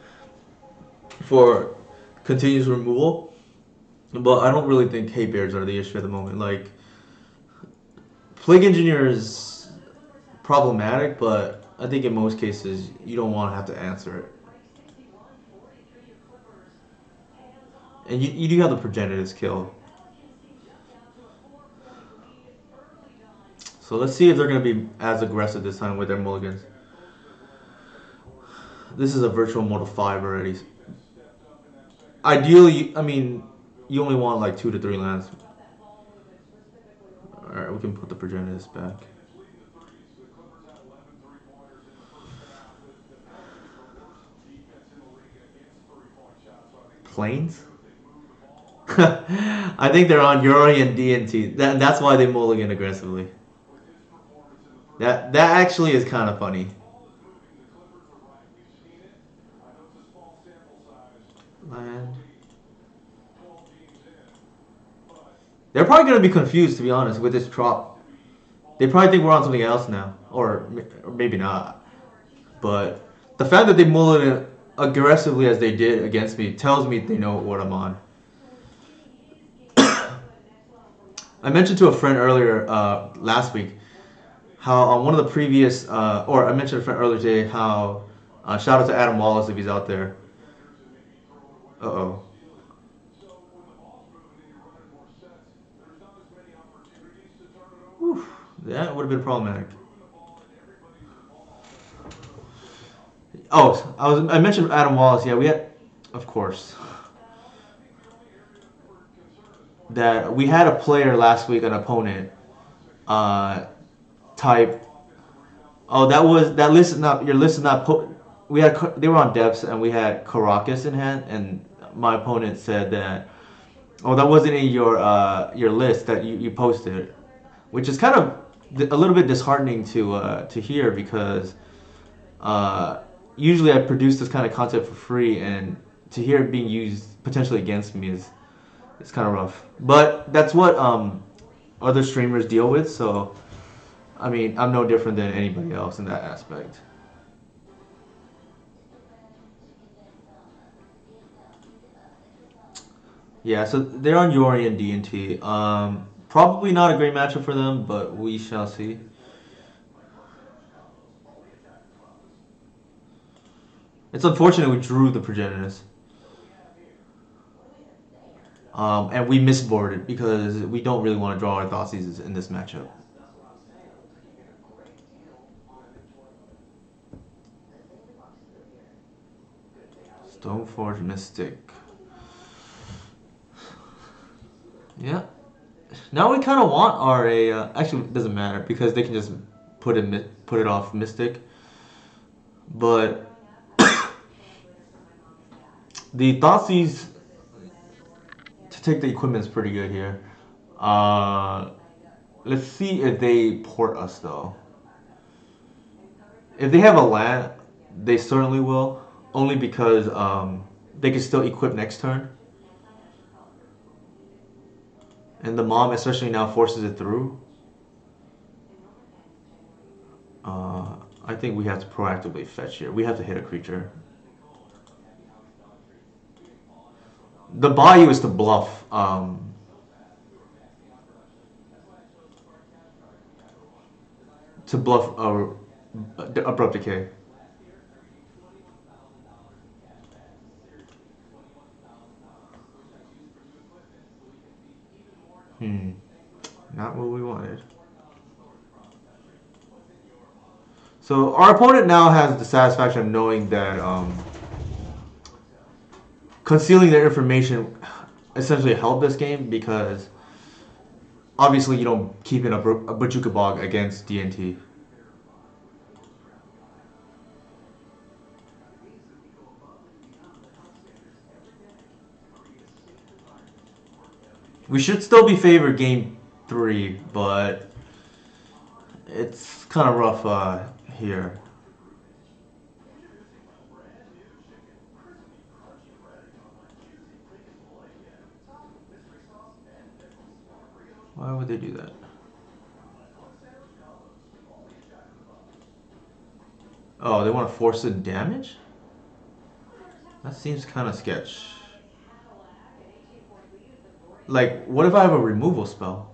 A: for continuous removal, but I don't really think hay bears are the issue at the moment. Like Plague Engineer is problematic, but I think in most cases you don't want to have to answer it. And you do have the Progenitus kill. So let's see if they're going to be as aggressive this time with their mulligans. This is a virtual mode of 5 already. Ideally, I mean, you only want like 2 to 3 lands. Alright, we can put the Progenitus back. Planes? I think they're on Yuri and D&T. That's why they mulligan aggressively. That actually is kind of funny. Land. They're probably going to be confused, to be honest, with this drop. They probably think we're on something else now. Or maybe not. But the fact that they mulligan aggressively as they did against me tells me they know what I'm on. I mentioned to a friend earlier last week how on one of the previous, or I mentioned to a friend earlier today how, shout out to Adam Wallace if he's out there. Uh-oh. Whew, that would have been problematic. Oh, I mentioned Adam Wallace. Yeah, we had, of course, that we had a player last week, an opponent, uh, type. Oh, that list is not your list is not put. We had they were on depths and we had Caracas in hand, and my opponent said that Oh, that wasn't in your list that you posted, which is kind of a little bit disheartening to hear because uh, usually I produce this kind of content for free, and to hear it being used potentially against me is it's kind of rough. But that's what other streamers deal with, so I mean I'm no different than anybody else in that aspect. Yeah, so they're on Yori and D&T. Probably not a great matchup for them, but we shall see. It's unfortunate we drew the Progenitus. And we misboarded because we don't really want to draw our Thoughtseize in this matchup. Stoneforge Mystic. Yeah. Now we kind of want our actually it doesn't matter because they can just put it off Mystic. But the Thoughtseize to take the equipment is pretty good here. Uh, let's see if they port us though. If they have a land, they certainly will. Only because they can still equip next turn, and the mom especially now forces it through. Uh, I think we have to proactively fetch here. We have to hit a creature. The Bayou is to bluff. To bluff abrupt decay. Hmm. Not what we wanted. So our opponent now has the satisfaction of knowing that concealing their information essentially helped this game because obviously you don't keep in a Bojuka Bog against D&T. We should still be favored game three, but it's kind of rough here. Why would they do that? Oh, they want to force the damage? That seems kind of sketch. Like, what if I have a removal spell?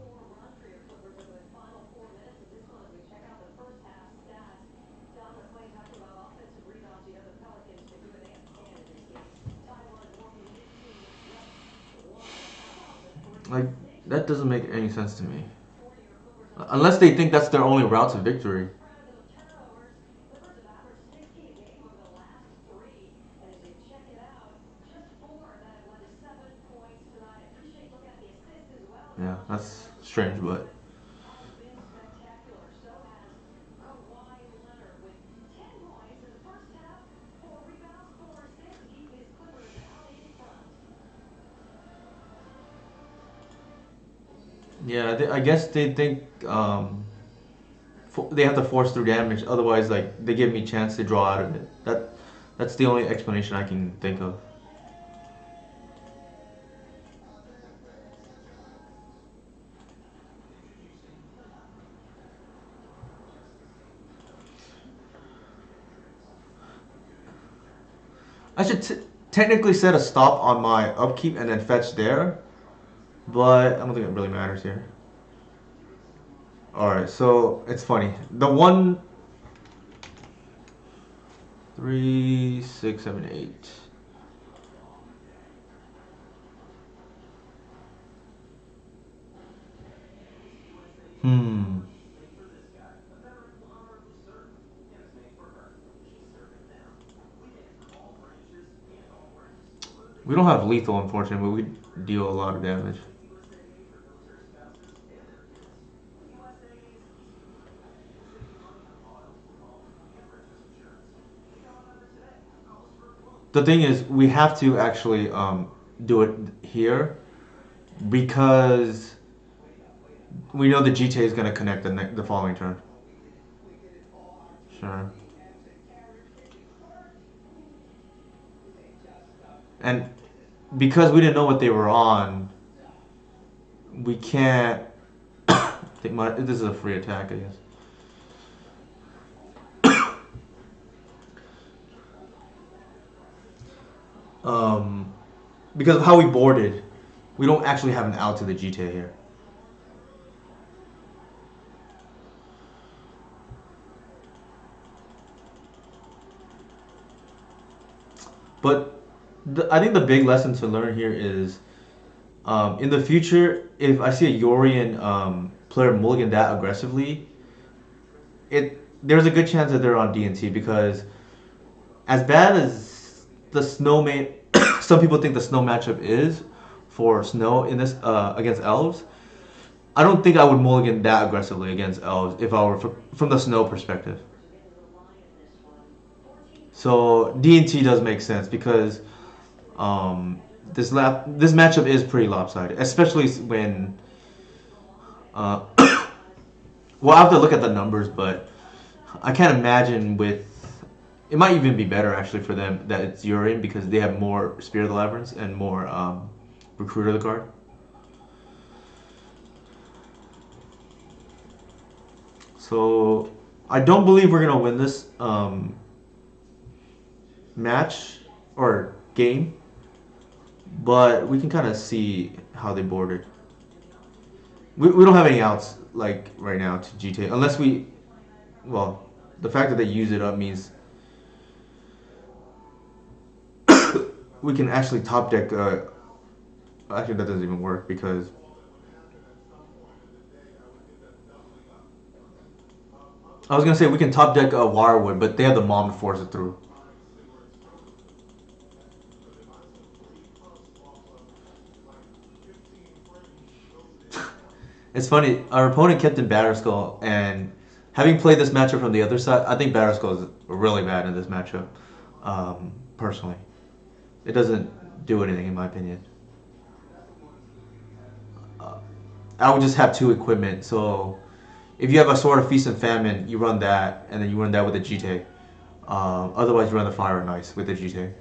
A: Like, that doesn't make any sense to me. Unless they think that's their only route to victory. Yeah, that's strange, but yeah, I guess they think they have to force through damage. Otherwise, like they give me a chance to draw out of it. That's the only explanation I can think of. I should technically set a stop on my upkeep and then fetch there, but I don't think it really matters here. All right, so it's funny. The one, three, six, seven, eight. Hmm. We don't have lethal, unfortunately, but we deal a lot of damage. The thing is, we have to actually do it here because we know the GTA is going to connect the following turn. Sure. And because we didn't know what they were on, we can't. Think this is a free attack, I guess. Um, because of how we boarded, we don't actually have an out to the GTA here. But I think the big lesson to learn here is in the future, if I see a Yorian player mulligan that aggressively, there's a good chance that they're on DNT because as bad as the snow may, some people think the snow matchup is for snow in this against elves. I don't think I would mulligan that aggressively against elves if I were from the snow perspective. So DNT does make sense because this matchup is pretty lopsided, especially when uh, well I have to look at the numbers, but I can't imagine with it might even be better actually for them that it's Urian because they have more Spear of the Labyrinths and more Recruiter of the Guard. So I don't believe we're gonna win this match or game, but we can kind of see how they boarded. We don't have any outs like right now to GTA unless we well the fact that they use it up means we can actually top deck. Actually, that doesn't even work because I was gonna say we can top deck Wirewood, but they have the mom to force it through. It's funny. Our opponent kept in Batterskull, and having played this matchup from the other side, I think Batterskull is really bad in this matchup. Personally, it doesn't do anything in my opinion. Uh, I would just have two equipment. So if you have a Sword of Feast and Famine, you run that, and then you run that with a GT. Otherwise, you run the Fire and Ice with the GT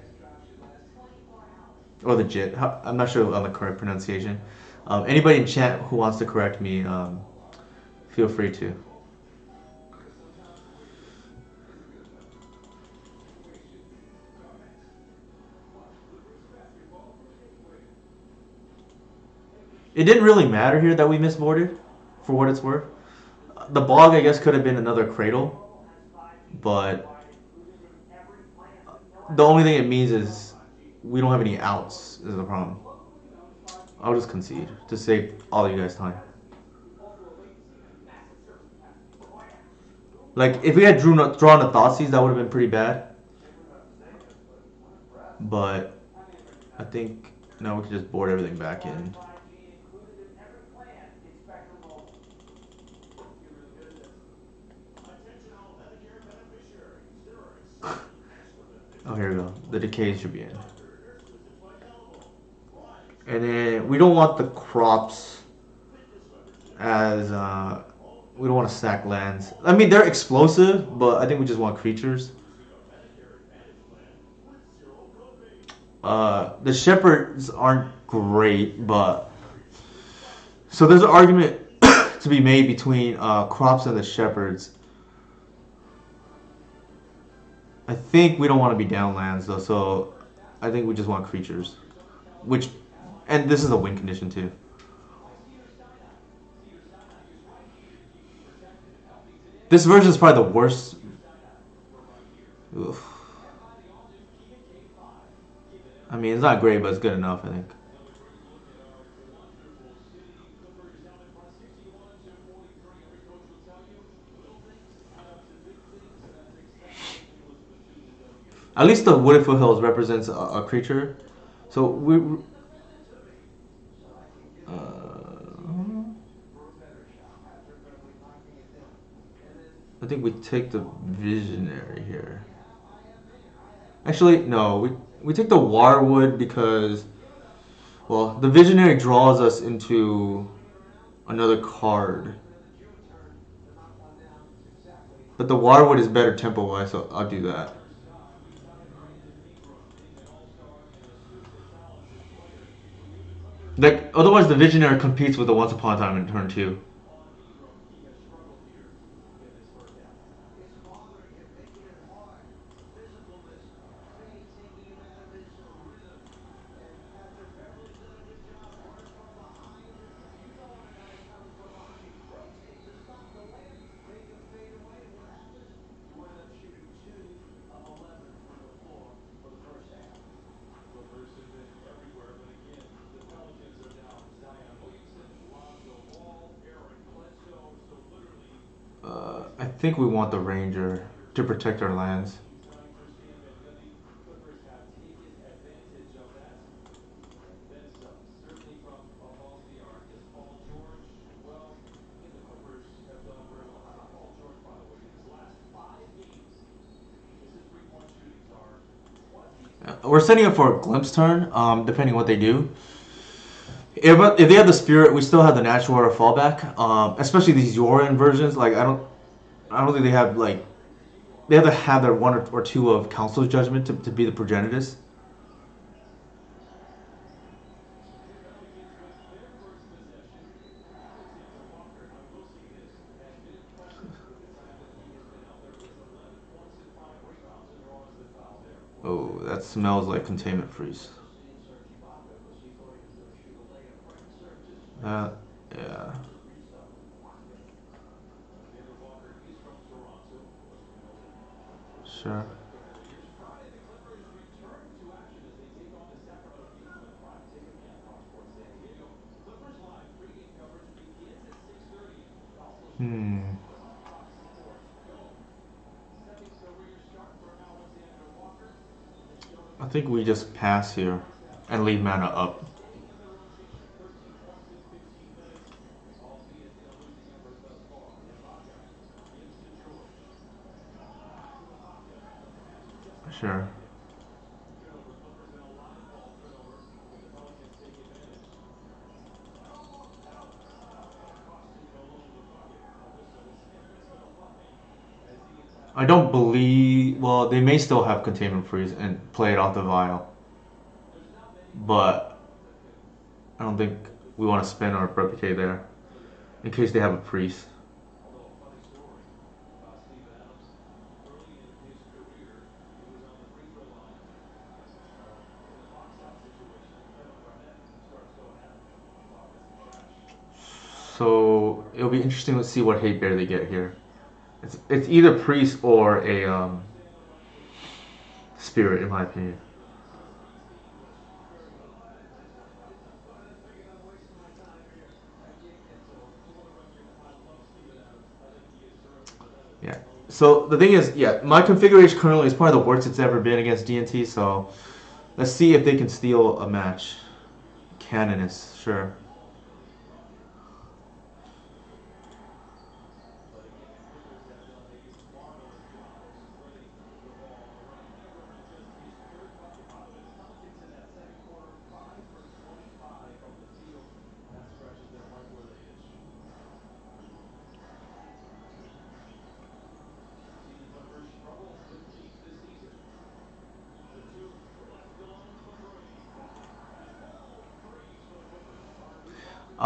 A: or the JIT. I'm not sure on the correct pronunciation. Anybody in chat who wants to correct me, feel free to. It didn't really matter here that we misboarded, for what it's worth. The bog, I guess, could have been another cradle, but the only thing it means is we don't have any outs. Is the problem. I'll just concede to save all you guys time. Like if we had drawn a Thoughtseize, that would have been pretty bad. But I think now we can just board everything back in. Oh, here we go. The decay should be in. And then we don't want the crops as we don't want to stack lands. I mean, they're explosive, but I think we just want creatures. The shepherds aren't great, but so there's an argument to be made between crops and the shepherds. I think we don't want to be down lands though, so I think we just want creatures, which, and this is a win condition too. This version is probably the worst. Oof. I mean, it's not great, but it's good enough, I think. At least the Wooded Foothills represents a creature. So we. I think we take the Visionary here. Actually, no. We take the Warwood because Well, the Visionary draws us into another card. But the Waterwood is better tempo wise, so I'll do that. Like otherwise, the Visionary competes with the Once Upon a Time in turn two. I think we want the Ranger to protect our lands. We're setting up for a glimpse turn, depending what they do. If they have the spirit, we still have the natural order fallback. Especially these Yoran versions. Like I don't think they have like they have to have their one or two of Council's Judgment to be the progenitus. Oh, that smells like containment freeze. That, yeah, sure. Hmm. I think we just pass here and leave mana up. Sure. I don't believe. Well, they may still have containment freeze and play it off the vial, but I don't think we want to spend our replicate there in case they have a priest. So it'll be interesting to see what hate bear they get here. It's either priest or a spirit, in my opinion. Yeah. So the thing is, yeah, my configuration currently is probably the worst it's ever been against DNT. So let's see if they can steal a match. Canonist, sure.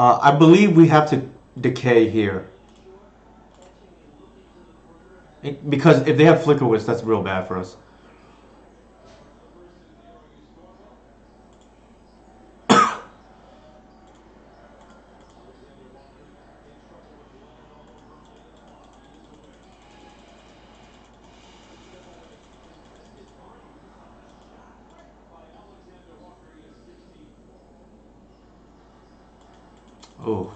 A: I believe we have to decay here because if they have flicker wits, that's real bad for us. Oh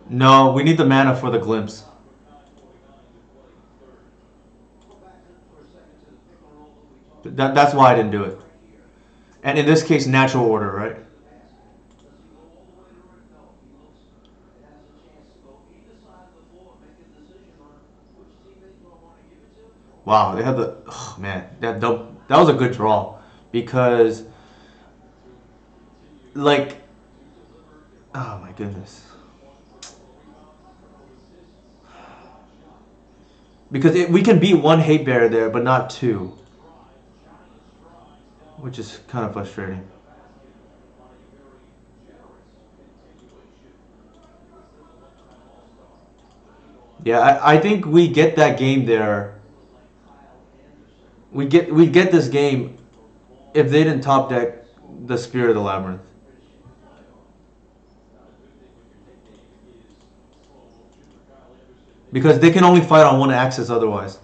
A: no, we need the mana for the glimpse. That's why I didn't do it. And in this case, natural order, right? Wow, they had the oh, man that was a good draw because like oh my goodness because we can beat one hate bear there but not two, which is kind of frustrating. Yeah, I think we get that game there. We get this game if they didn't top deck the Spirit of the Labyrinth because they can only fight on one axis otherwise.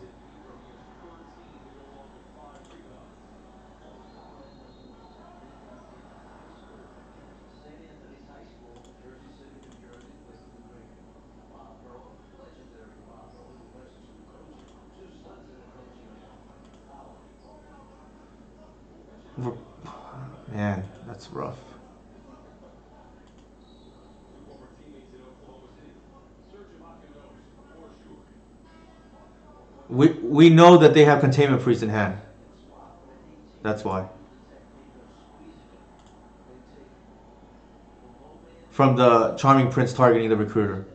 A: Man, that's rough. We know that they have Containment Priest in hand. That's why. From the Charming Prince targeting the Recruiter.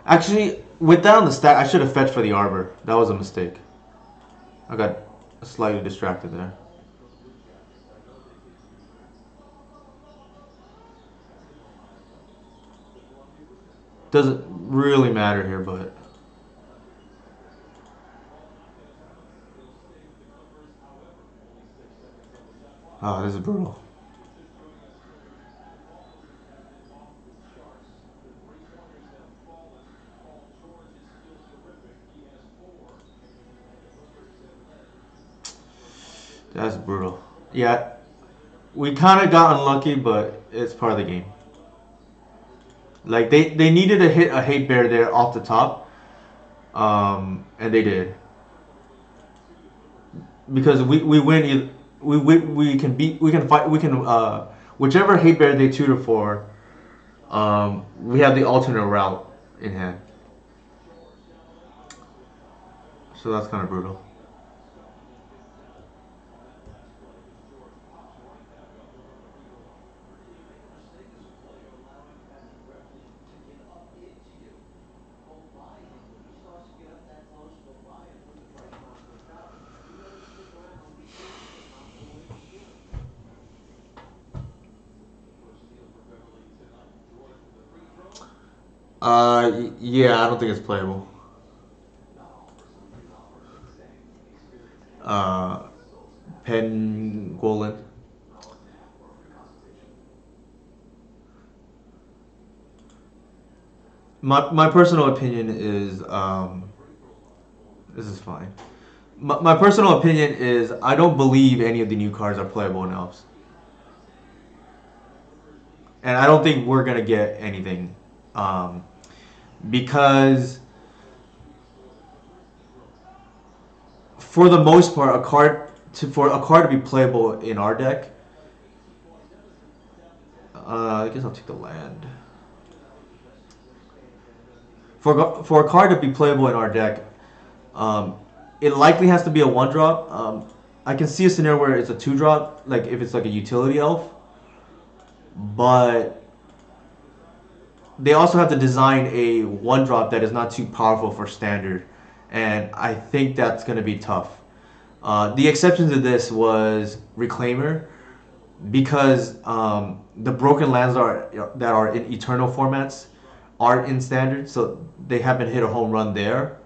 A: Actually, with that on the stack, I should have fetched for the Arbor. That was a mistake. I got slightly distracted there. Doesn't really matter here, but oh, this is brutal. That's brutal. Yeah, we kind of got unlucky, but it's part of the game. Like they needed to hit a hate bear there off the top, and they did because we win. We can beat. We can fight. We can whichever hate bear they tutor for. We have the alternate route in hand, so that's kind of brutal. Yeah, I don't think it's playable. Uh, Pangolin. My personal opinion is this is fine. My personal opinion is I don't believe any of the new cards are playable in Elves, and I don't think we're gonna get anything, um, because for the most part, for a card to be playable in our deck, I guess I'll take the land. For a card to be playable in our deck, um, it likely has to be a one drop. I can see a scenario where it's a two drop, like if it's like a utility elf, but they also have to design a one drop that is not too powerful for standard, and I think that's going to be tough. The exception to this was Reclaimer, because the broken lands that are in eternal formats aren't in standard, so they haven't hit a home run there.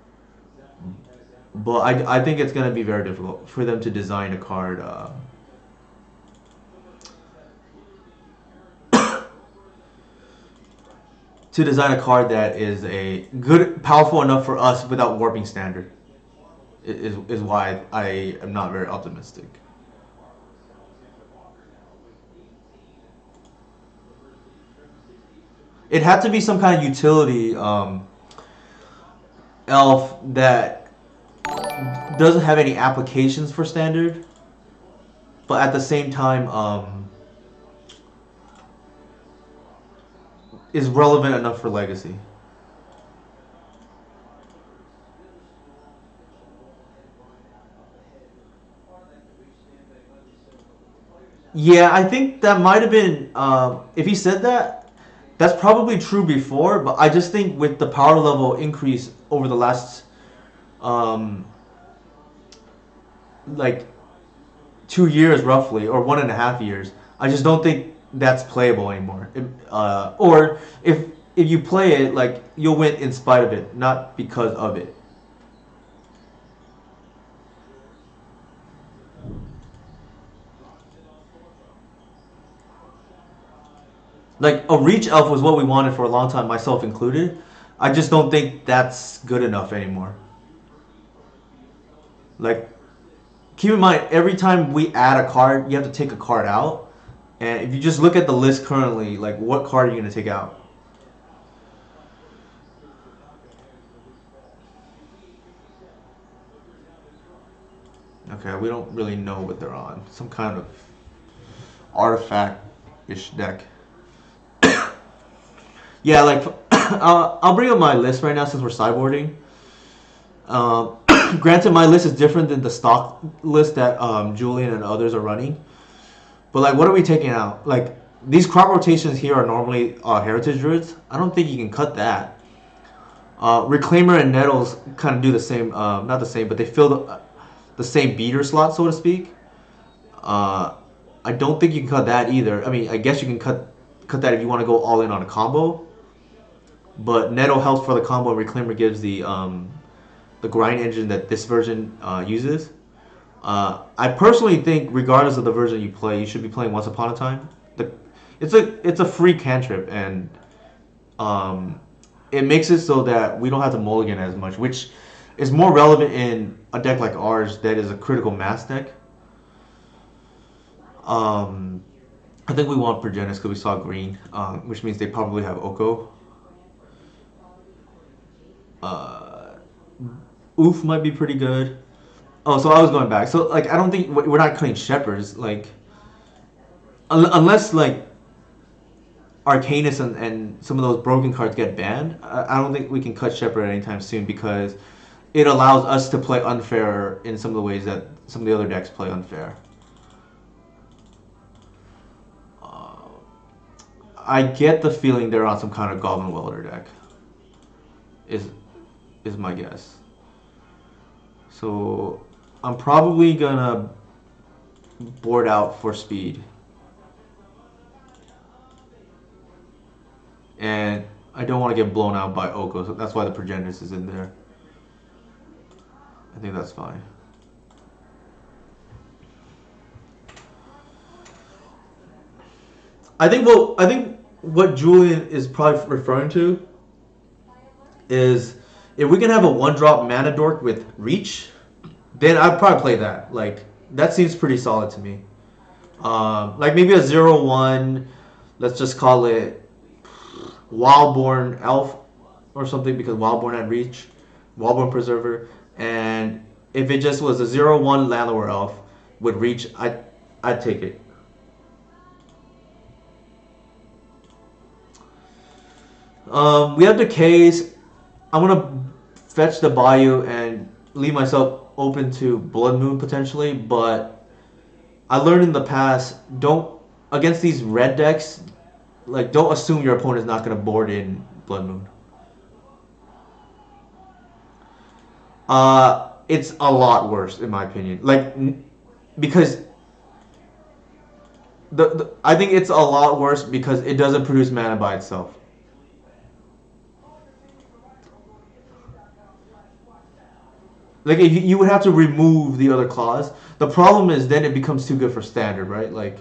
A: But I think it's going to be very difficult for them to design a card. To design a card that is a good, powerful enough for us without warping standard is why I am not very optimistic. It had to be some kind of utility elf that doesn't have any applications for standard, but at the same time is relevant enough for legacy. Yeah, I think that might have been. If he said that, that's probably true before. But I just think with the power level increase over the last, um, like 2 years roughly, or 1.5 years, I just don't think that's playable anymore. Or if you play it, like you'll win in spite of it, not because of it. Like a reach elf was what we wanted for a long time, myself included. I just don't think that's good enough anymore. Like, keep in mind, every time we add a card, you have to take a card out. And if you just look at the list currently, like, what card are you going to take out? Okay, we don't really know what they're on. Some kind of artifact-ish deck. Yeah, like, I'll bring up my list right now since we're sideboarding. Um, Granted, my list is different than the stock list that Julian and others are running. But like, what are we taking out? Like, these crop rotations here are normally heritage druids. I don't think you can cut that. Reclaimer and Nettles kind of do the same, not the same, but they fill the same beater slot, so to speak. Uh, I don't think you can cut that either. I mean, I guess you can cut that if you want to go all in on a combo. But Nettle helps for the combo, and Reclaimer gives the grind engine that this version uses. I personally think, regardless of the version you play, you should be playing Once Upon a Time. It's a free cantrip, and um, it makes it so that we don't have to mulligan as much, which is more relevant in a deck like ours that is a critical mass deck. Um, I think we want Progenitus because we saw green, which means they probably have Oko. Uh, Oof might be pretty good. Oh, so I was going back. So like, I don't think we're not cutting shepherds. Like, unless like Arcanus and some of those broken cards get banned, I don't think we can cut shepherd anytime soon because it allows us to play unfair in some of the ways that some of the other decks play unfair. Uh, I get the feeling they're on some kind of Goblin Welder deck. Is is my guess. So I'm probably gonna board out for speed. And I don't want to get blown out by Oko, so that's why the Progenitus is in there. I think that's fine. I think what Julian is probably referring to is if we can have a one drop mana dork with reach, then I'd probably play that. Like, that seems pretty solid to me. Like maybe a 0/1, let's just call it Wildborn Elf or something because Wildborn had reach, Wildborn Preserver, and if it just was a 0/1 Llanowar Elf with reach, I'd take it. We have the case. I'm gonna fetch the Bayou and leave myself open to Blood Moon potentially, but I learned in the past, don't against these red decks, like don't assume your opponent's not gonna board in Blood Moon. It's a lot worse in my opinion. Like because I think it's a lot worse because it doesn't produce mana by itself. Like if you would have to remove the other clause. The problem is then it becomes too good for standard, right? Like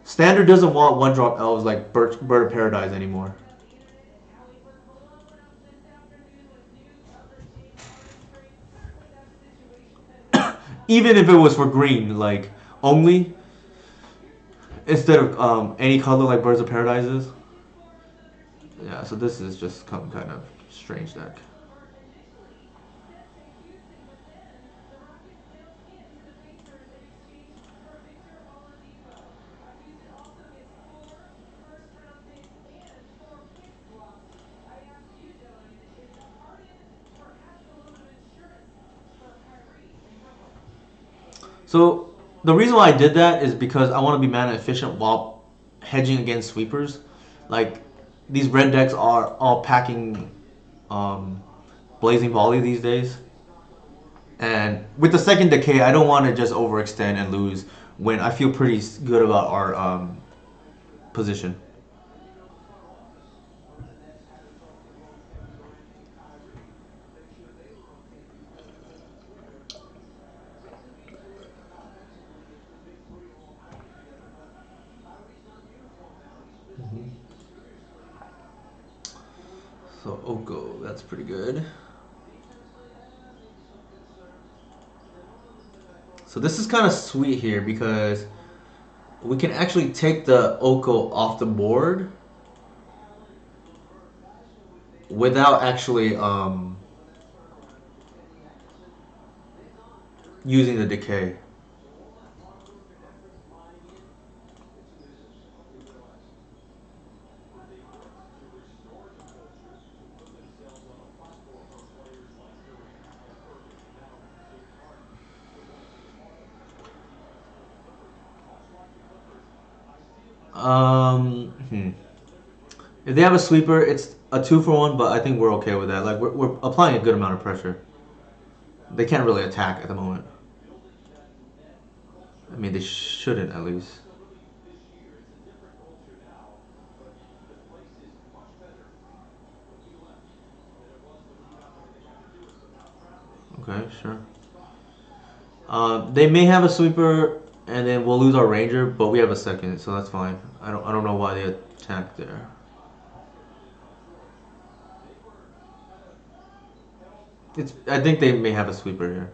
A: standard doesn't want one drop elves like Bird of Paradise anymore. Even if it was for green, like only instead of any color like Birds of Paradise is. Yeah, so this is just kind of strange deck. So the reason why I did that is because I want to be mana efficient while hedging against sweepers. Like these red decks are all packing um, blazing volley these days, and with the second decay, I don't want to just overextend and lose when I feel pretty good about our position. So Oko, that's pretty good. So this is kind of sweet here because we can actually take the Oko off the board without actually using the decay. Hmm. If they have a sweeper, it's a 2 for 1, but I think we're okay with that. Like we're applying a good amount of pressure. They can't really attack at the moment. I mean, they shouldn't at least. Okay, sure. They may have a sweeper, and then we'll lose our ranger, but we have a second, so that's fine. I don't know why they attacked there. It's I think they may have a sweeper here.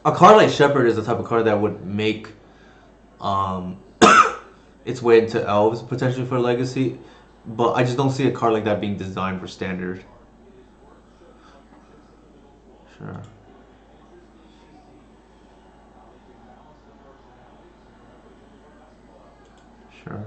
A: A card like Shepherd is the type of card that would make um, its way into Elves potentially for Legacy, but I just don't see a card like that being designed for Standard. Sure, sure.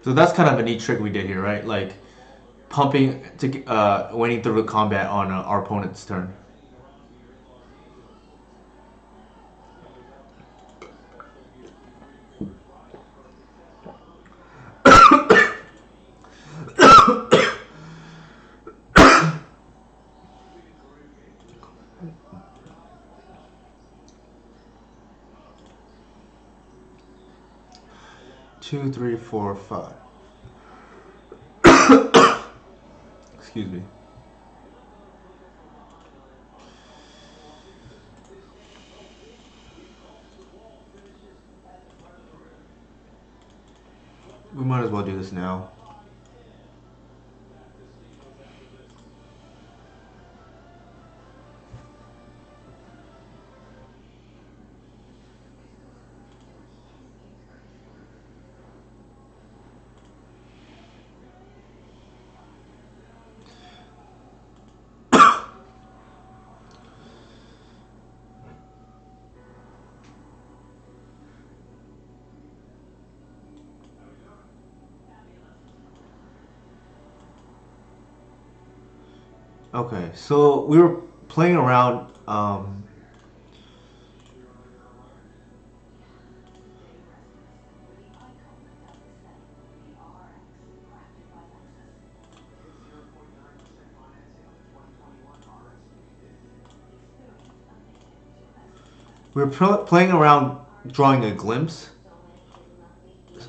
A: So that's kind of a neat trick we did here, right? Like pumping to winning through the combat on our opponent's turn. 2, 3, 4, 5. Excuse me. We might as well do this now. Okay, so we were playing around. We were playing around drawing a glimpse,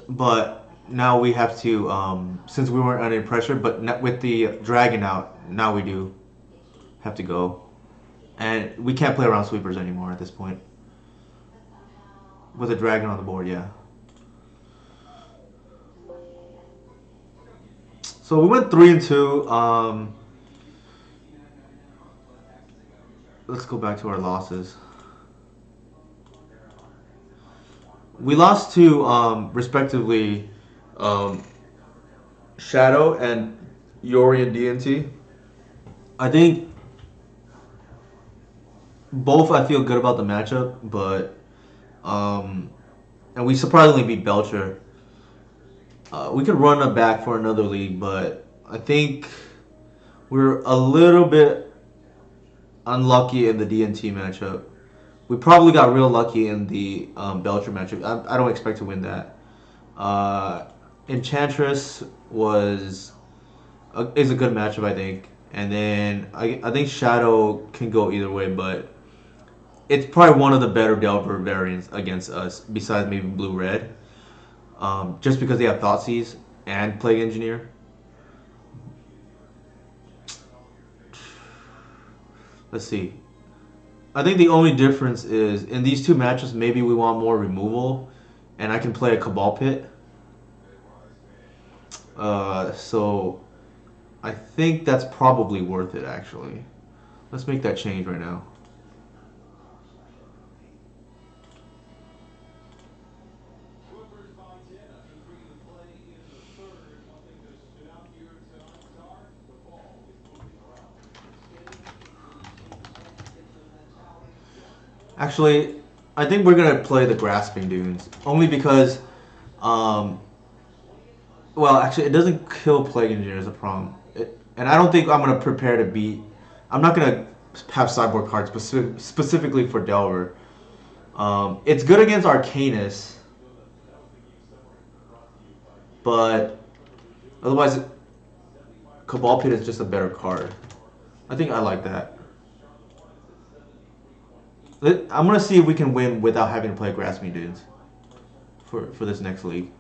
A: but now we have to, since we weren't under pressure, but with the dragon out, now we do have to go. And we can't play around sweepers anymore at this point. With a dragon on the board, yeah. So we went 3-2. Let's go back to our losses. We lost to, respectively, um, Shadow and Yori and DNT. I think both I feel good about the matchup, but and we surprisingly beat Belcher. We could run it back for another league, but I think we're a little bit unlucky in the DNT matchup. We probably got real lucky in the Belcher matchup. I don't expect to win that. Uh, Enchantress is a good matchup, I think. And then I think Shadow can go either way, but it's probably one of the better Delver variants against us, besides maybe Blue Red. Just because they have Thoughtseize and Plague Engineer. Let's see. I think the only difference is in these two matches, maybe we want more removal, and I can play a Cabal Pit. So I think that's probably worth it, actually. Let's make that change right now. Actually, I think we're gonna play the Grasping Dunes only because, um, well, actually, it doesn't kill Plague Engineer as a problem, and I don't think I'm gonna prepare to beat. I'm not gonna have sideboard cards specifically for Delver. It's good against Arcanus, but otherwise, Cabal Pit is just a better card. I think I like that. I'm gonna see if we can win without having to play Grasping Dunes for this next league.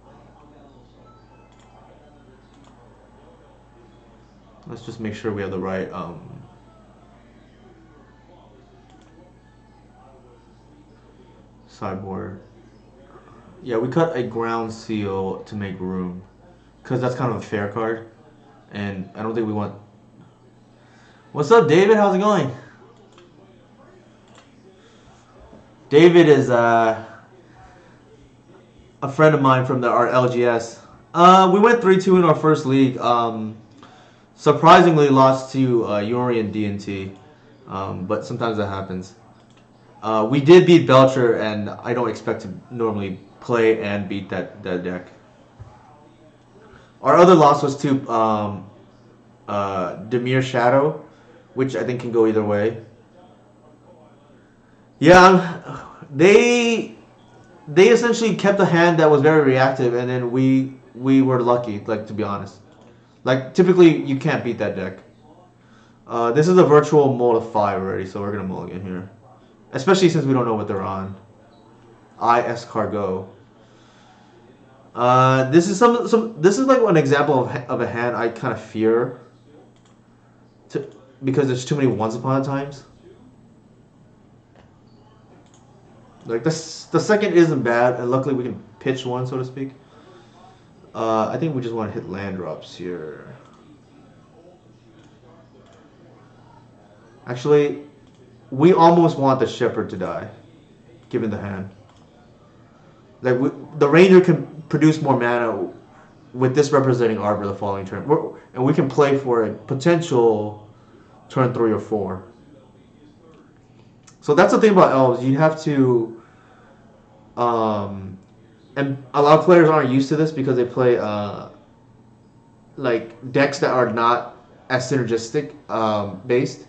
A: Let's just make sure we have the right sideboard. Yeah, we cut a Ground Seal to make room because that's kind of a fair card, and I don't think we want. What's up, David? How's it going? David is a friend of mine from our LGS. We went 3-2 in our first league. Surprisingly lost to Yori and DNT, but sometimes that happens. We did beat Belcher, and I don't expect to normally play and beat that deck. Our other loss was to Demir Shadow, which I think can go either way. Yeah, they essentially kept a hand that was very reactive, and then we were lucky. Like, to be honest, like typically you can't beat that deck. This is a virtual mode of 5 already, so we're gonna mulligan here, especially since we don't know what they're on. IS Cargo. This is some. This is like an example of a hand I kind of fear. Because there's too many once upon a times. Like this, the second isn't bad, and luckily we can pitch one, so to speak. I think we just want to hit land drops here. Actually, we almost want the shepherd to die, given the hand. Like the ranger can produce more mana with this representing Arbor the following turn, and we can play for a potential turn 3 or 4. So that's the thing about elves. You have to, and a lot of players aren't used to this because they play like decks that are not as synergistic based.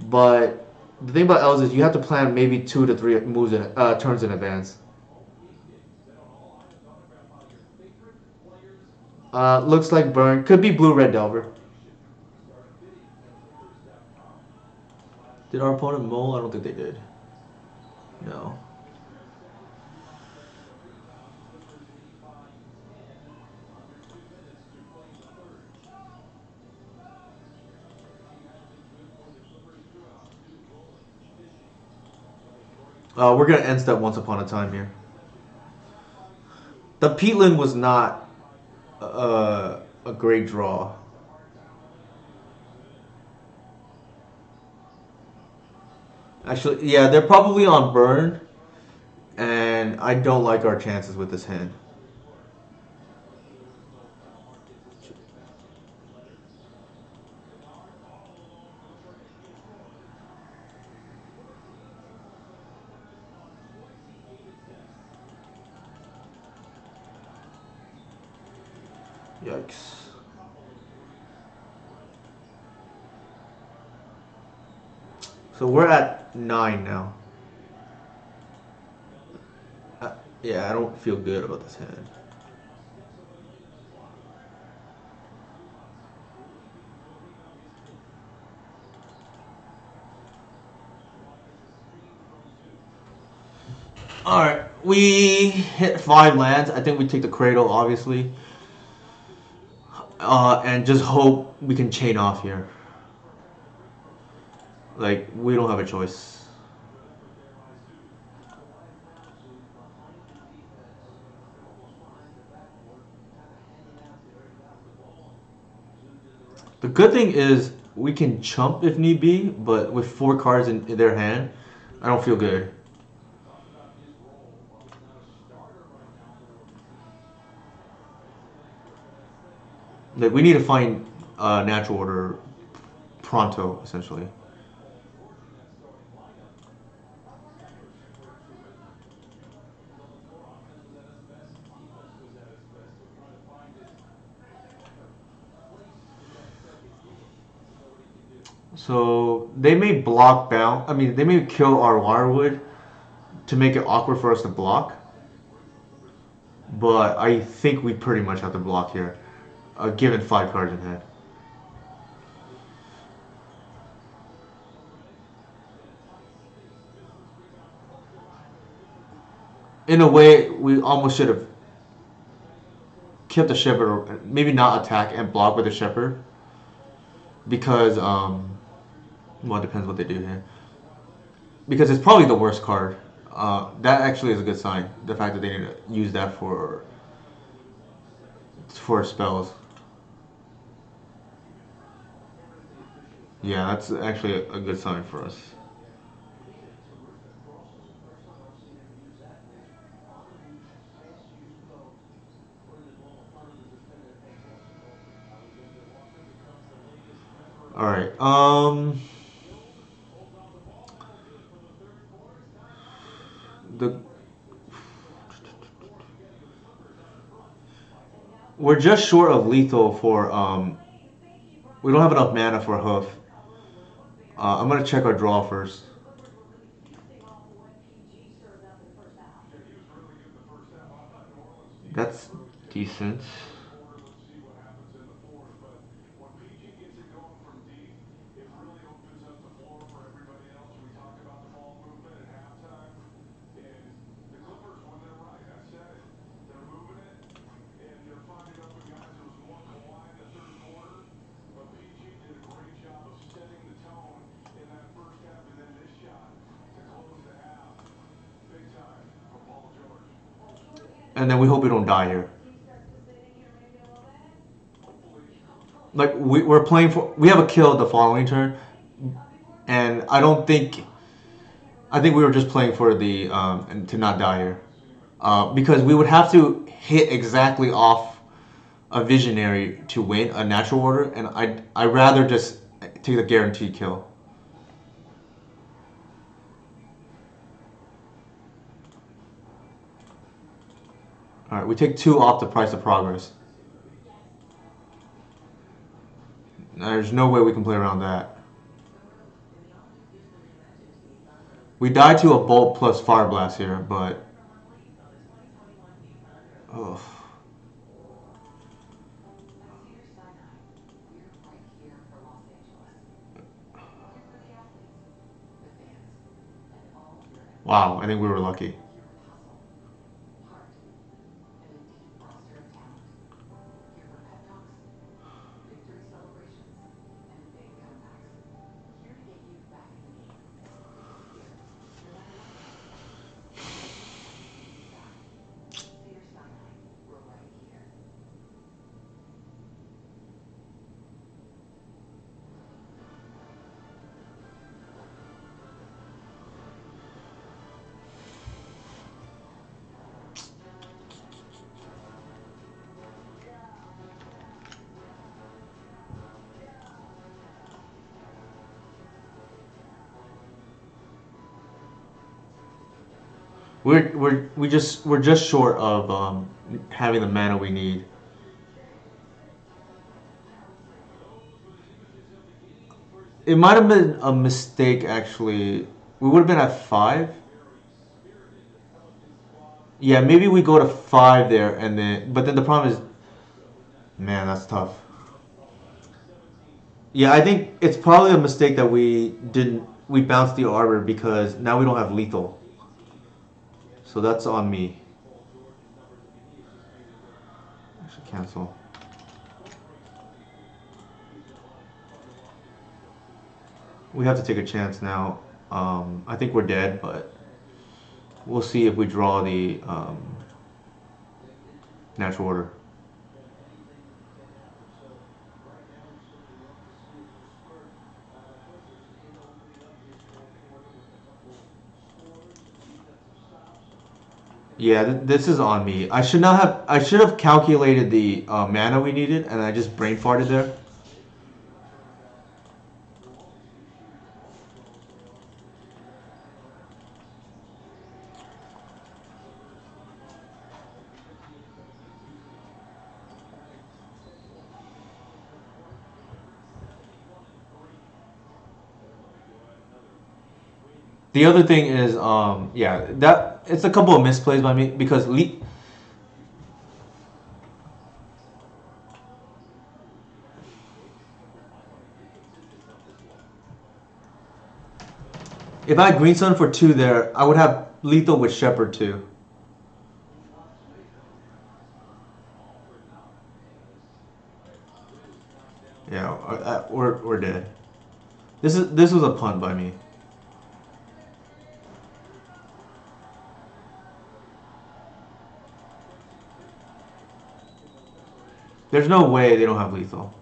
A: But the thing about L's is you have to plan maybe 2 to 3 moves in turns in advance. Looks like burn. Could be blue red delver. Did our opponent mull? I don't think they did. No. We're gonna end step once upon a time here. The Peatland was not a great draw. Actually, yeah, they're probably on burn, and I don't like our chances with this hand. Yikes. So we're at 9 now. Yeah, I don't feel good about this hand. All right, we hit 5 lands. I think we take the cradle, obviously, and just hope we can chain off here. Like we don't have a choice. The good thing is we can chump if need be, but with 4 cards in their hand, I don't feel good. Like we need to find natural order pronto, essentially. So they may block bound. I mean, they may kill our wirewood to make it awkward for us to block. But I think we pretty much have to block here, given 5 cards in hand. In a way, we almost should have kept the shepherd, or maybe not attack and block with the shepherd, because well, it depends what they do here. Because it's probably the worst card. That actually is a good sign. The fact that they need to use that for spells. Yeah, that's actually a good sign for us. All right. The we're just short of lethal for we don't have enough mana for hoof. I'm gonna check our draw first. That's decent. And then we hope we don't die here. Like we're playing for, we have a kill the following turn, and I think we were just playing for the and to not die here, because we would have to hit exactly off a visionary to win a natural order, and I rather just take the guaranteed kill. All right, we take 2 off the price of progress. There's no way we can play around that. We died to a Bolt plus Fire Blast here, but... Ugh. Wow, I think we were lucky. We're just short of having the mana we need. It might have been a mistake actually. We would have been at 5. Yeah, maybe we go to 5 there and then but then the problem is, man, that's tough. Yeah, I think it's probably a mistake that we bounced the arbor because now we don't have lethal. So that's on me. I should cancel. We have to take a chance now. I think we're dead, but we'll see if we draw the natural order. Yeah, this is on me. I should not have. I should have calculated the mana we needed, and I just brain farted there. The other thing is, yeah, that it's a couple of misplays by me because if I had Green Sun for 2 there, I would have lethal with Shepherd too. Yeah, we're dead. This was a punt by me. There's no way they don't have lethal.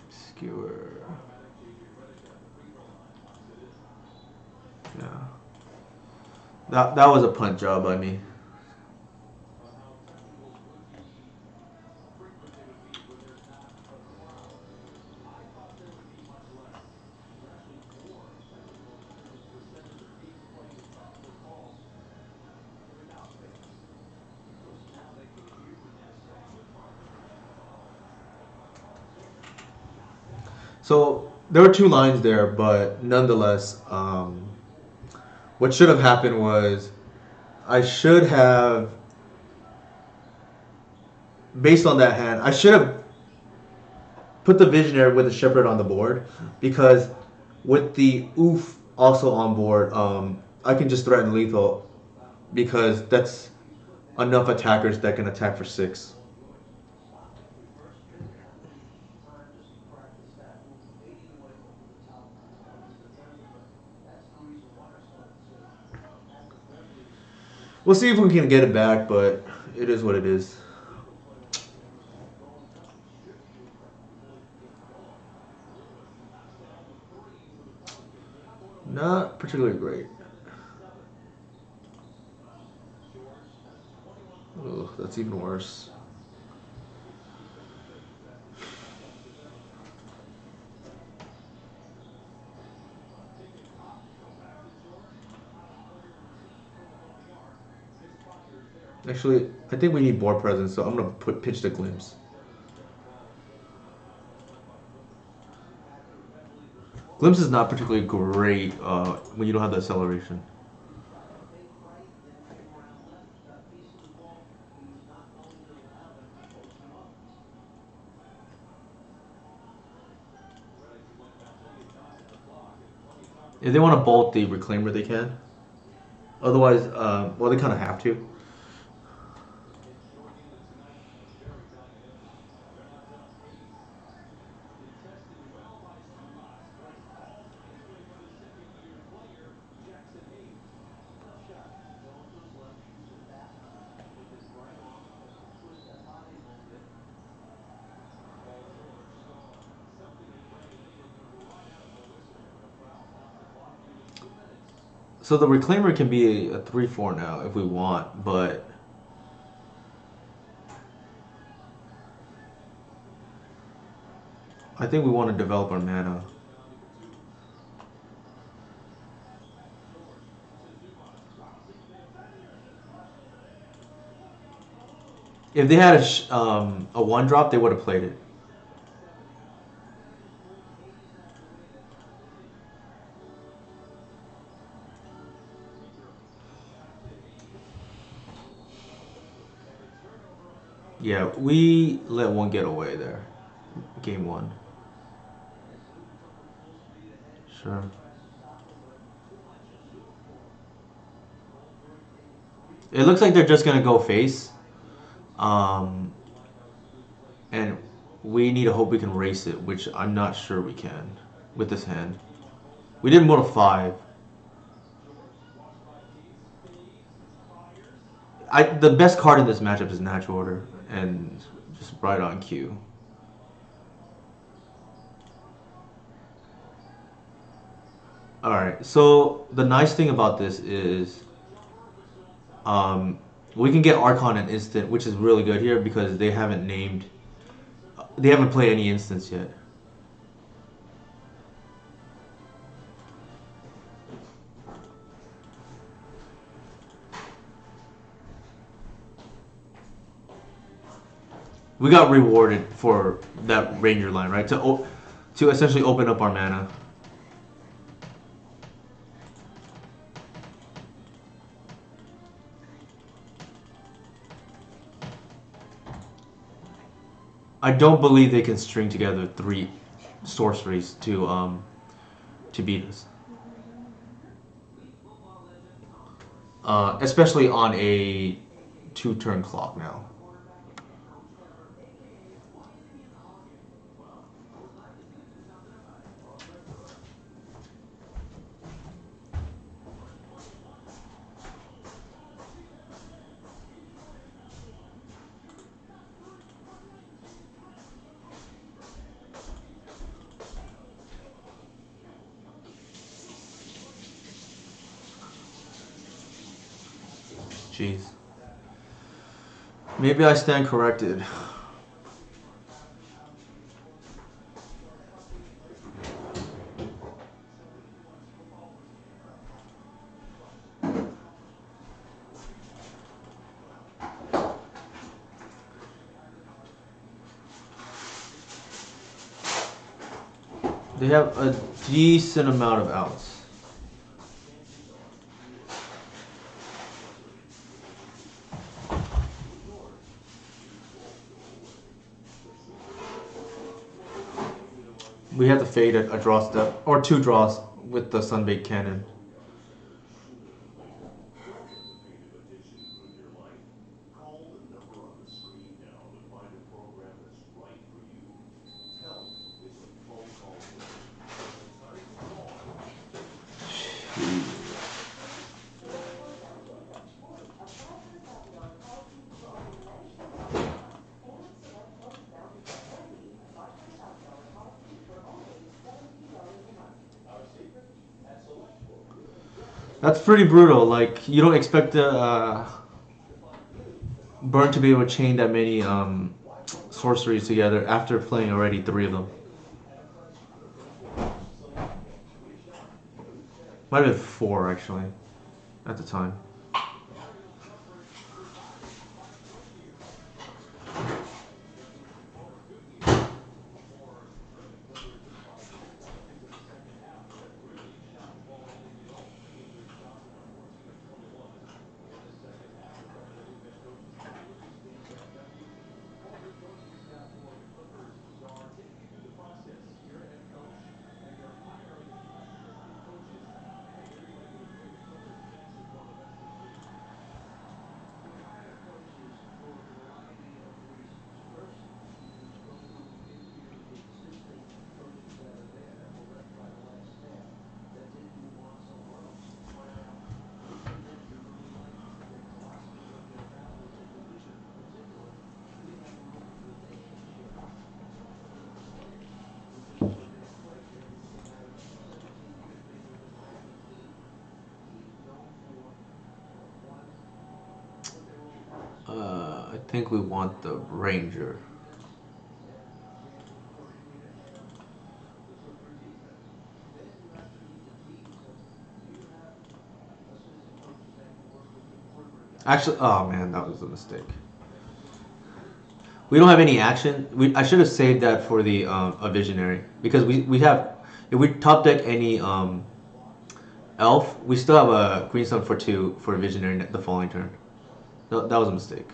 A: Skewer. Yeah. That was a punt job by me. So there were 2 lines there, but nonetheless, what should have happened was I should have, based on that hand, I should have put the Visionary with the Shepherd on the board because with the Oof also on board, I can just threaten lethal because that's enough attackers that can attack for 6. We'll see if we can get it back, but it is what it is. Not particularly great. Ugh, that's even worse. Actually, I think we need board presence, so I'm gonna pitch the glimpse. Glimpse is not particularly great when you don't have the acceleration. If they want to bolt the reclaimer, they can. Otherwise, well, they kind of have to. So the reclaimer can be a 3/4 now if we want, but I think we want to develop our mana. If they had a 1 drop, they would have played it. Yeah, we let one get away there. Game one. Sure. It looks like they're just gonna go face. Um, and we need to hope we can race it, which I'm not sure we can with this hand. We did more to 5. The best card in this matchup is Natural Order, and just right on cue. All right. So the nice thing about this is, um, we can get Archon and instant, which is really good here because they haven't played any instance yet. We got rewarded for that Ranger line, right? To essentially open up our mana. I don't believe they can string together 3 sorceries to beat us. Especially on a 2-turn clock now. Jeez. Maybe I stand corrected. They have a decent amount of outs. We have to fade a draw step, or 2 draws with the Sunbait Cannon. That's pretty brutal. Like, you don't expect the Burn to be able to chain that many sorceries together after playing already 3 of them. Might have been 4 actually, at the time. think we want the Ranger. Actually, oh man, that was a mistake. We don't have any action. I should have saved that for the a visionary because we have if we top deck any elf, we still have a green stone for 2 for a visionary the following turn. That was a mistake.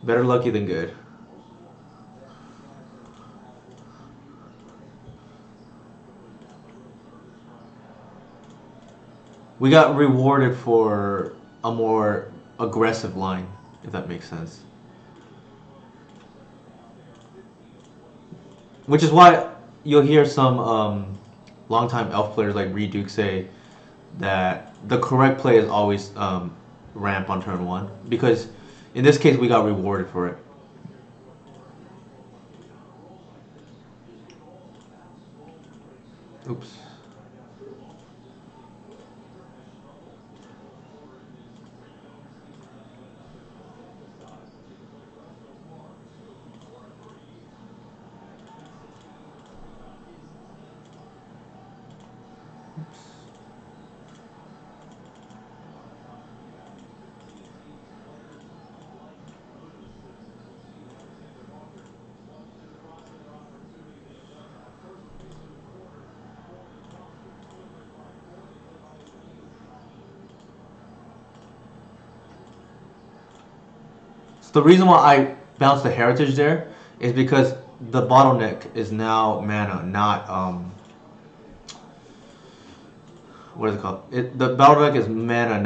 A: Better lucky than good. We got rewarded for a more aggressive line, if that makes sense. Which is why you'll hear some longtime elf players like Reed Duke say that the correct play is always ramp on turn 1 because in this case we got rewarded for it. Oops. So the reason why I bounced the heritage there is because the bottleneck is now mana, not what is it called? The bottleneck is mana,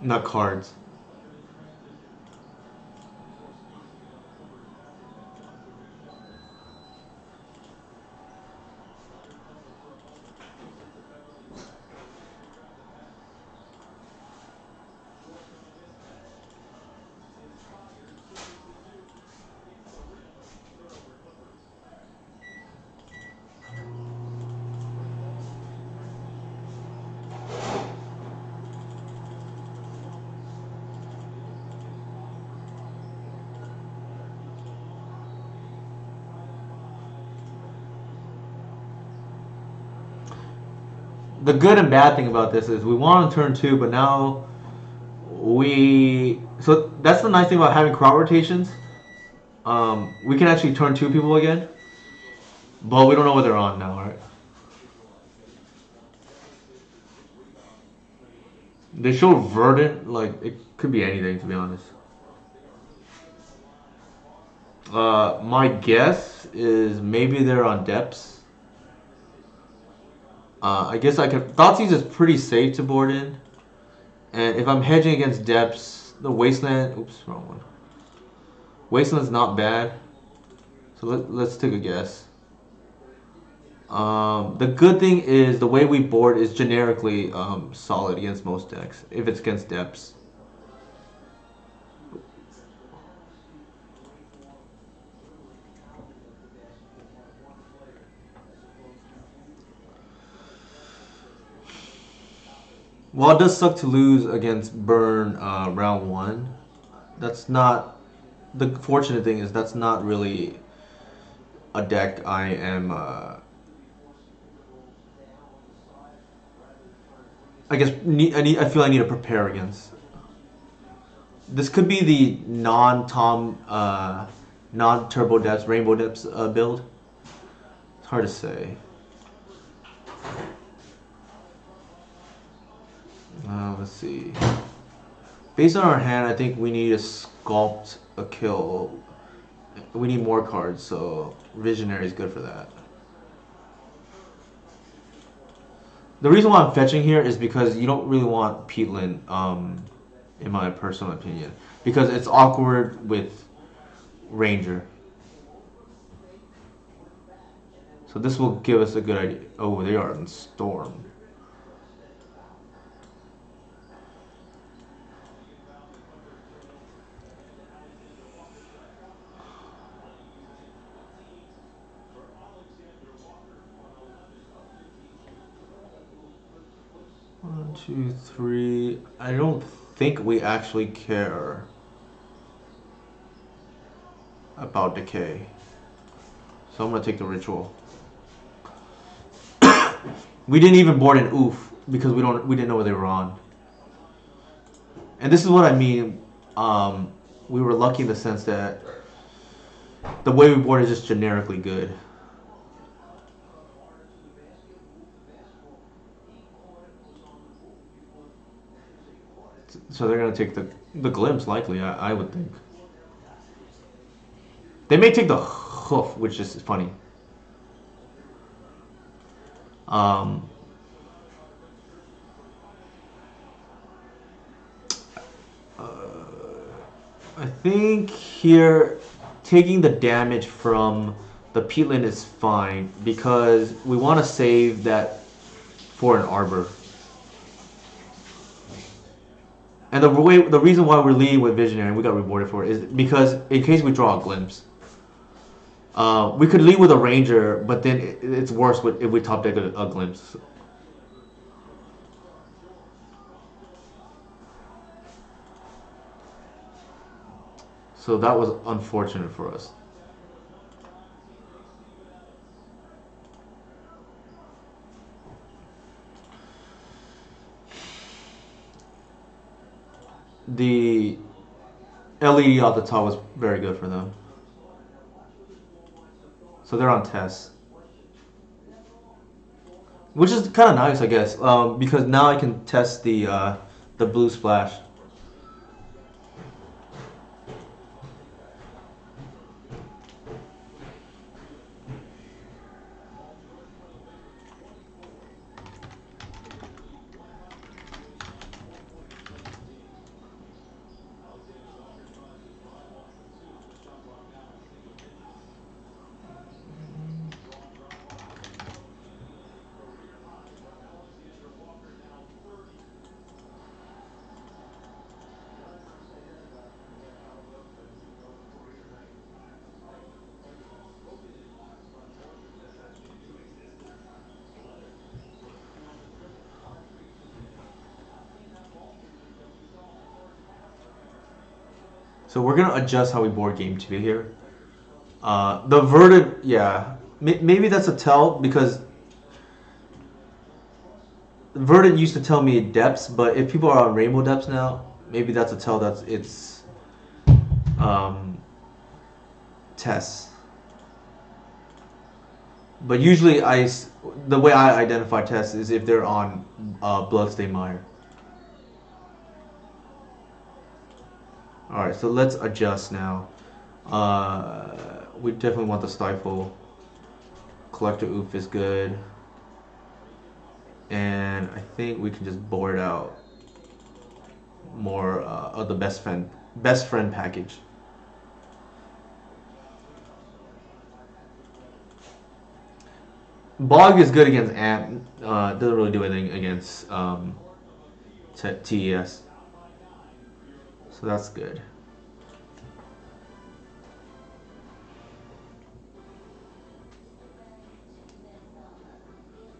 A: not cards. The good and bad thing about this is we won on turn 2, but now so that's the nice thing about having crowd rotations. We can actually turn 2 people again, but we don't know what they're on now, right? They show Verdant, like it could be anything to be honest. My guess is maybe they're on depths. I guess I can. Thoughtseize is pretty safe to board in, and if I'm hedging against depths, the Wasteland. Oops, wrong one. Wasteland's not bad, so let's take a guess. The good thing is the way we board is generically solid against most decks if it's against depths. While it does suck to lose against Burn round 1, that's not the fortunate thing is that's not really a deck I am. I guess I feel I need to prepare against. This could be the non-Tom, non-Turbo Depths, Rainbow Depths build. It's hard to say. Let's see. Based on our hand, I think we need to sculpt a kill. We need more cards, so Visionary is good for that. The reason why I'm fetching here is because you don't really want Peatland, in my personal opinion, because it's awkward with Ranger. So this will give us a good idea. Oh, they are in Storm. Two, three. I don't think we actually care about decay. So I'm gonna take the ritual. We didn't even board an oof because we didn't know where they were on. And this is what I mean. We were lucky in the sense that the way we board is just generically good. So they're gonna take the glimpse likely. I would think. They may take the hoof, which is funny. Um, I think here taking the damage from the peatland is fine because we want to save that for an arbor. And the reason why we're leading with visionary and we got rewarded for it is because in case we draw a glimpse, we could lead with a ranger, but then it's worse if we top deck a glimpse. So that was unfortunate for us. The LED off the top was very good for them. So they're on test. Which is kind of nice, I guess, because now I can test the blue splash. So we're gonna adjust how we board game two here. The Verdant, yeah, maybe that's a tell because Verdant used to tell me depths, but if people are on Rainbow depths now, maybe that's a tell that it's um, tests. But usually, the way I identify tests is if they're on Bloodstained Mire. All right, so let's adjust now. We definitely want the Stifle. Collector Oof is good. And I think we can just board out more of the best friend package. Bog is good against Amp. Doesn't really do anything against TES. So that's good.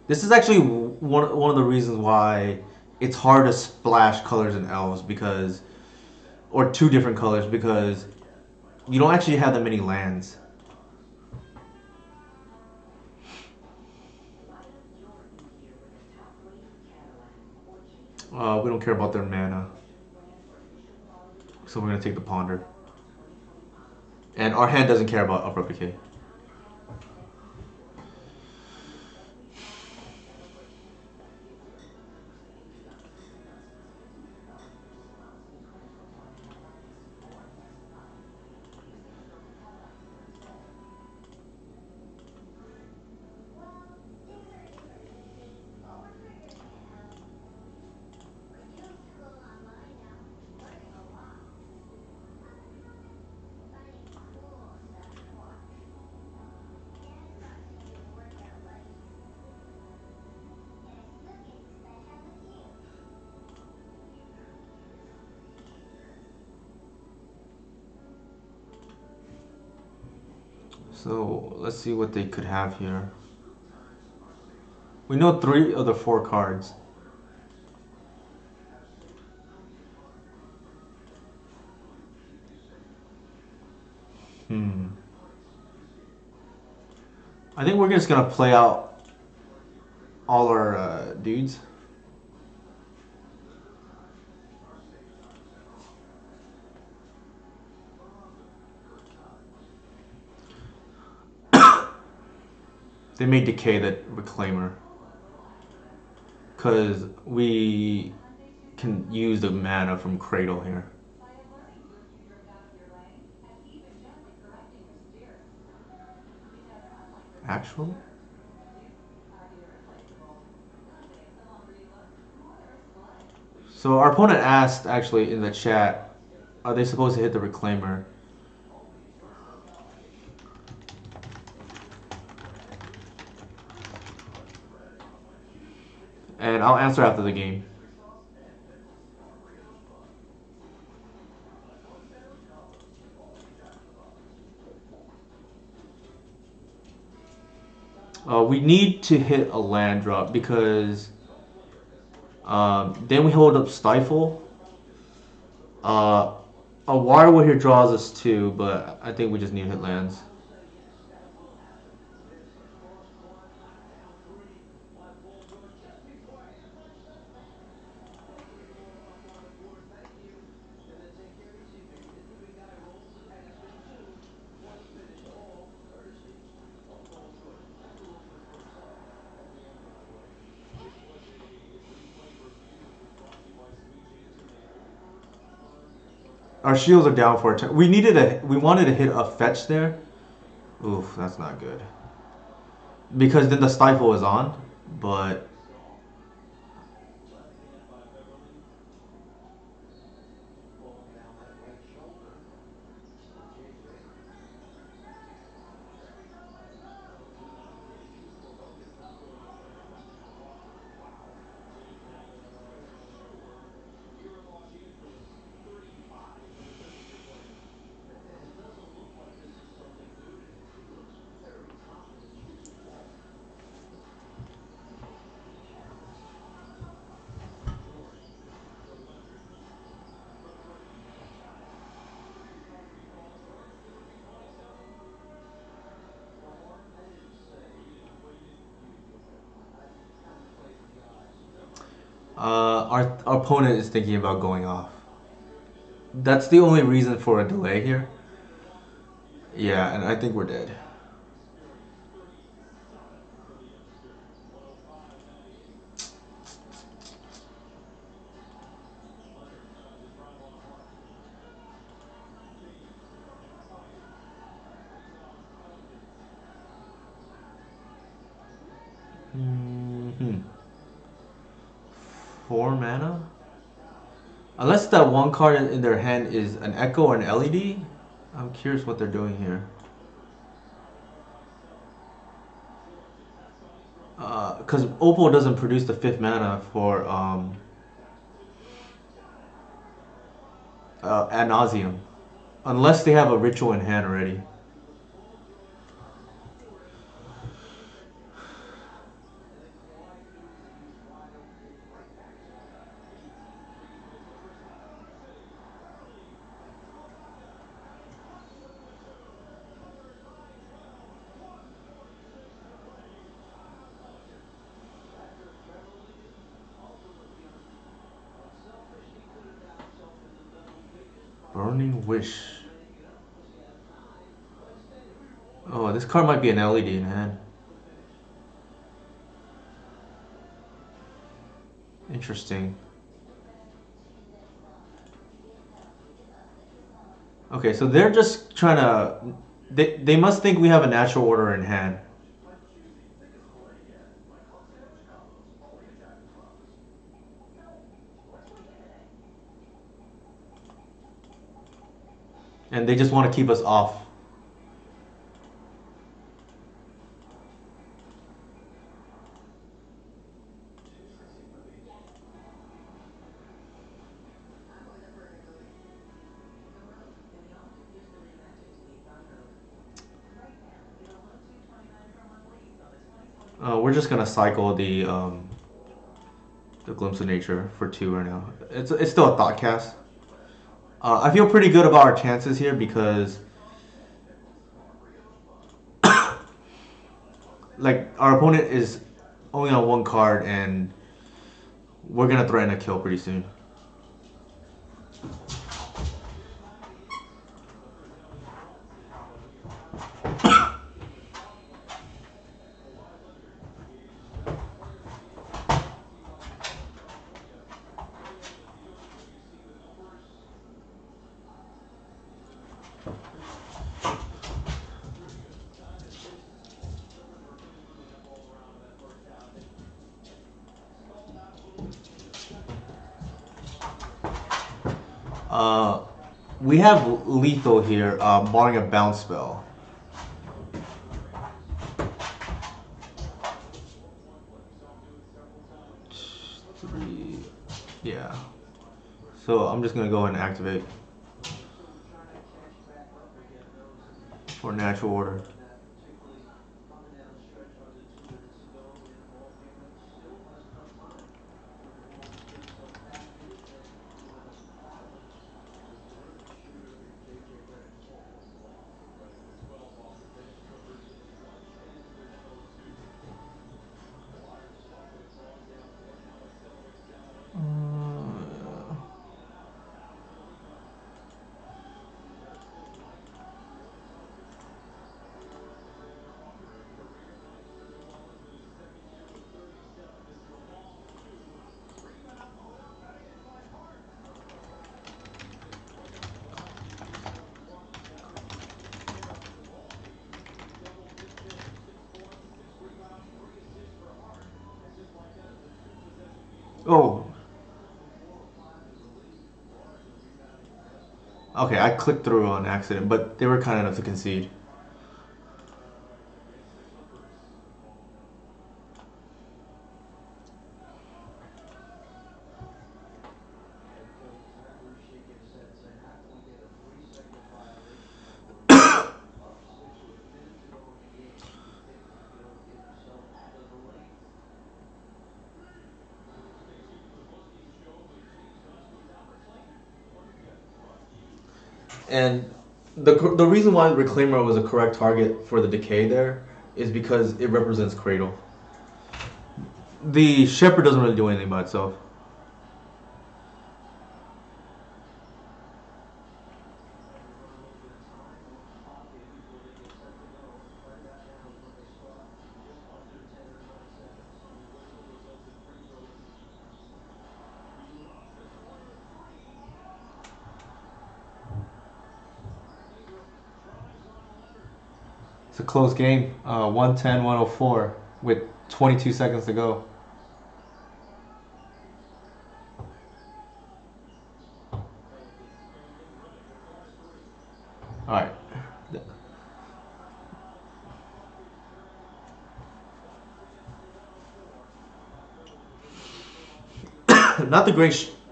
A: This is actually one of the reasons why it's hard to splash colors in elves because, or two different colors because you don't actually have that many lands. We don't care about their mana, so we're gonna take the Ponder. And our hand doesn't care about Abrupt Decay. So let's see what they could have here. We know 3 of the 4 cards. Hmm. I think we're just gonna play out all our dudes. They made Decay the Reclaimer because we can use the mana from Cradle here. Actually, so our opponent asked actually in the chat, are they supposed to hit the Reclaimer? And I'll answer after the game. We need to hit a land drop because then we hold up Stifle. Uh, a Wirewood here draws us two, but I think we just need to hit lands. Our shields are down for a turn. We wanted to hit a fetch there. Oof, that's not good. Because then the Stifle is on, but our opponent is thinking about going off. That's the only reason for a delay here. Yeah, and I think we're dead. Hmm. 4 mana? Unless that one card in their hand is an Echo or an LED, I'm curious what they're doing here. Because Opal doesn't produce the 5th mana for ad nauseum, unless they have a ritual in hand already. Burning Wish. Oh, this card might be an LED in hand. Interesting. Okay, so they're just trying to. They must think we have a natural order in hand. And they just want to keep us off. We're just gonna cycle the Glimpse of Nature for 2 right now. It's still a thought cast. I feel pretty good about our chances here because like our opponent is only on one card, and we're gonna threaten a kill pretty soon. Uh, we have lethal here, barring a bounce spell. Three, yeah. So I'm just gonna go ahead and activate for natural order. Oh, okay. I clicked through on accident, but they were kind enough to concede. And the reason why Reclaimer was a correct target for the decay there is because it represents Cradle. The Shepherd doesn't really do anything by itself. It's a close game. 110-104 with 22 seconds to go. All right. Not the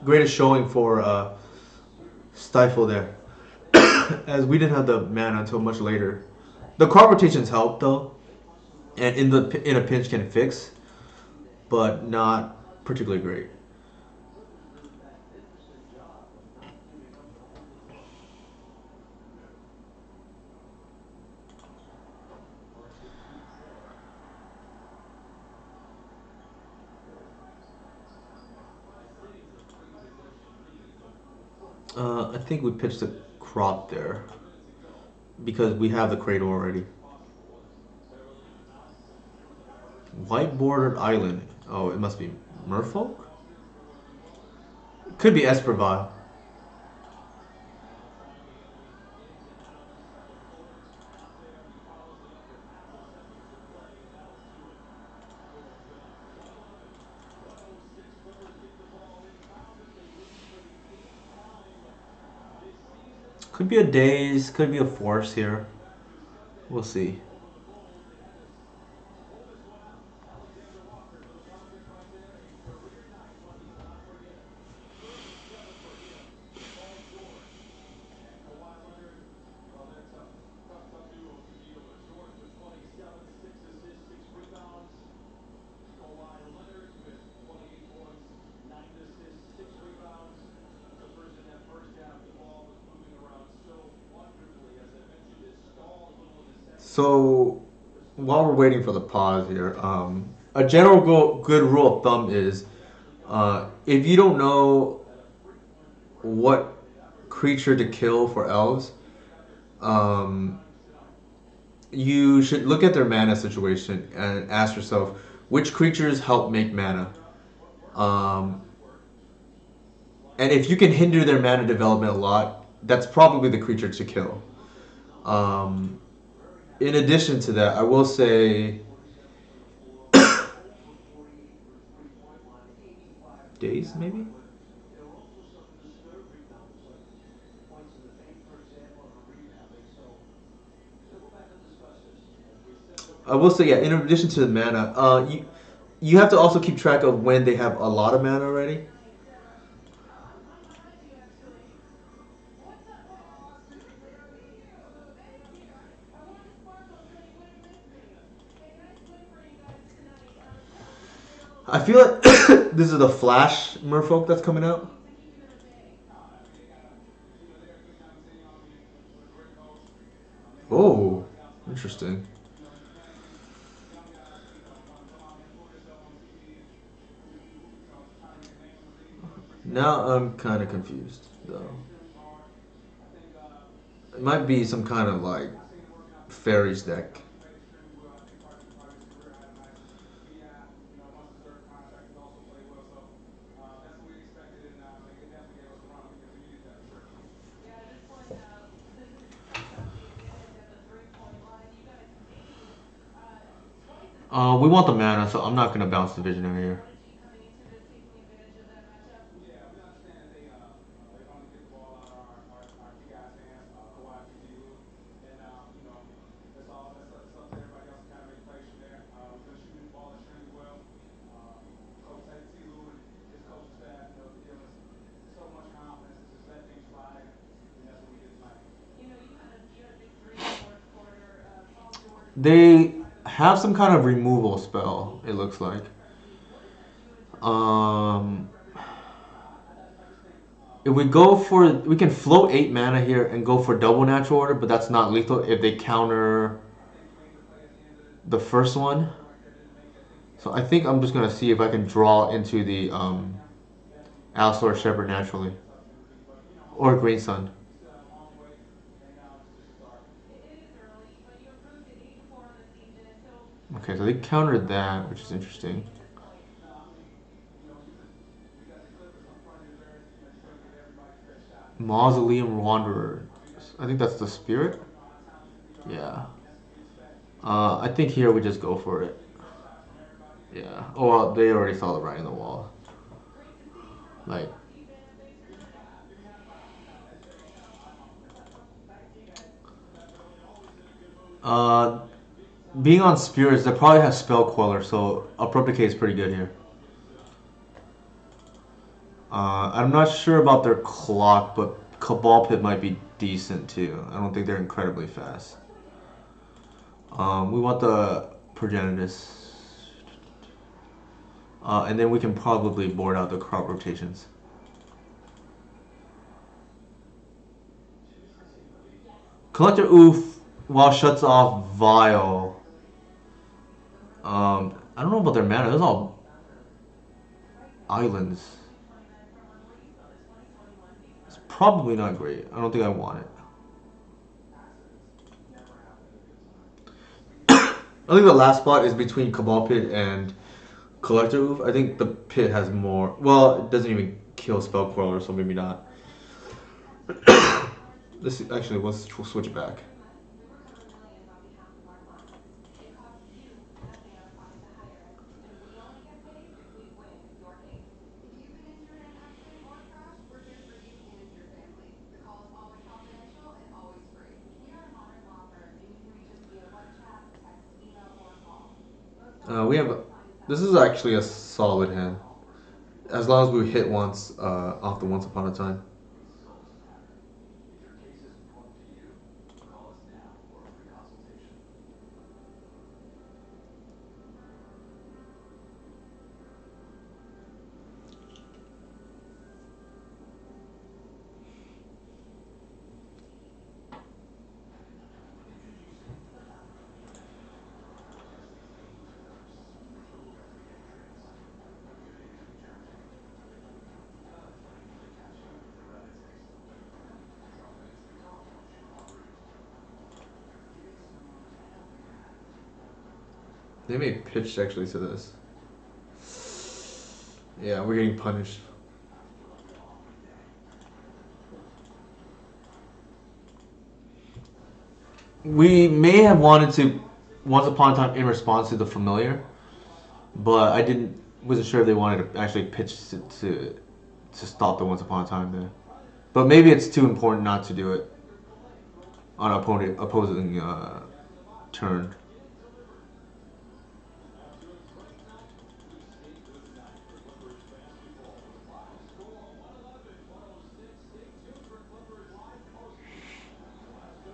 A: greatest showing for Stifle there, as we didn't have the mana until much later. The card rotations help though, and in a pinch can fix, but not particularly great. I think we pitched a crop there because we have the cradle already. White bordered island. Oh, it must be Merfolk. Could be Esperville. Could be a daze. Could be a force here. We'll see. So while we're waiting for the pause here, a general good rule of thumb is if you don't know what creature to kill for elves, um, you should look at their mana situation and ask yourself which creatures help make mana. Um, and if you can hinder their mana development a lot, that's probably the creature to kill. Um, in addition to that, I will say days maybe. I will say, yeah. In addition to the mana, you have to also keep track of when they have a lot of mana already. I feel like this is the Flash Merfolk that's coming out. Oh, interesting. Now I'm kind of confused though. It might be some kind of like fairies deck. We want the mana, so I'm not gonna bounce the Visionary here. They have some kind of removal spell. It looks like. Um, if we go for, we can float 8 mana here and go for double natural order, but that's not lethal if they counter the first one. So I think I'm just gonna see if I can draw into the Allosaur Shepherd naturally or Green Sun. Okay, so they countered that, which is interesting. Mausoleum Wanderer. I think that's the spirit. Yeah. I think here we just go for it. Yeah. Oh, well, they already saw the writing on the wall. Like, uh, being on spirits, they probably have spell queller, so Appropriate is pretty good here. I'm not sure about their clock, but Cabal Pit might be decent too. I don't think they're incredibly fast. We want the Progenitus. And then we can probably board out the crop rotations. Collector Oof while shuts off Vile. I don't know about their mana. Those all islands. It's probably not great. I don't think I want it. I think the last spot is between Cabal Pit and Collector Oof. I think the Pit has more. Well, it doesn't even kill Spell Queller, so maybe not. This actually, let's switch it back. We have. This is actually a solid hand. As long as we hit once off the Once Upon a Time. They may pitch actually to this. Yeah, we're getting punished. We may have wanted to once upon a time in response to the familiar, but I didn't wasn't sure if they wanted to actually pitch to stop the once upon a time there. But maybe it's too important not to do it on opposing turn.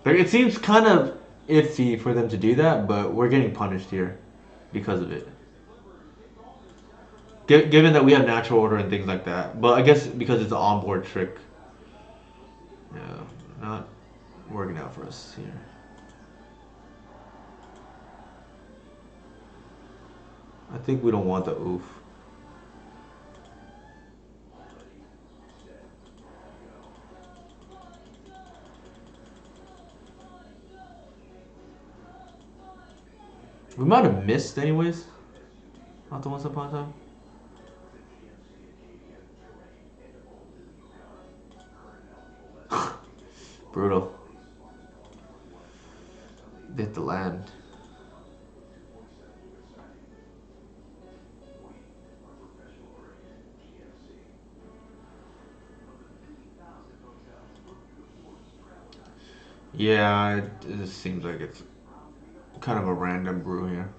A: Like, it seems kind of iffy for them to do that, but we're getting punished here because of it. Given that we have natural order and things like that, but I guess because it's an onboard trick, yeah, not working out for us here. I think we don't want the oof. We might have missed anyways. Not the once upon a time. Brutal. Hit the land. Yeah, it just seems like it's kind of a random brew here.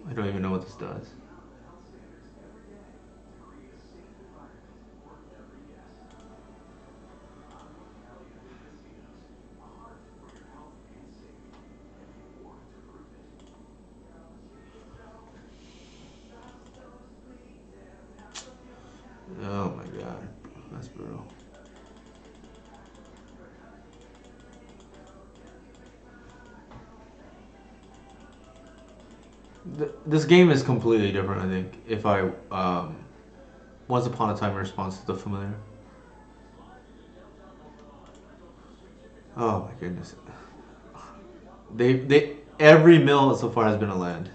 A: I don't even know what this does. Oh my god, that's brutal. This game is completely different. I think if I once upon a time in response to the familiar. Oh my goodness. They every mill so far has been a land.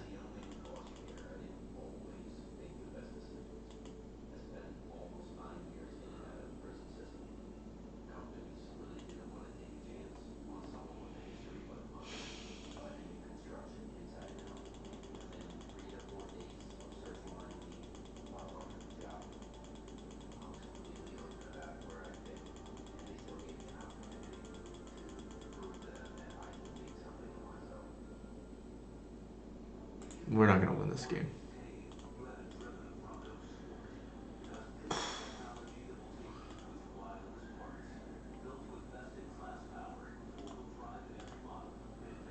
A: We're not gonna win this game.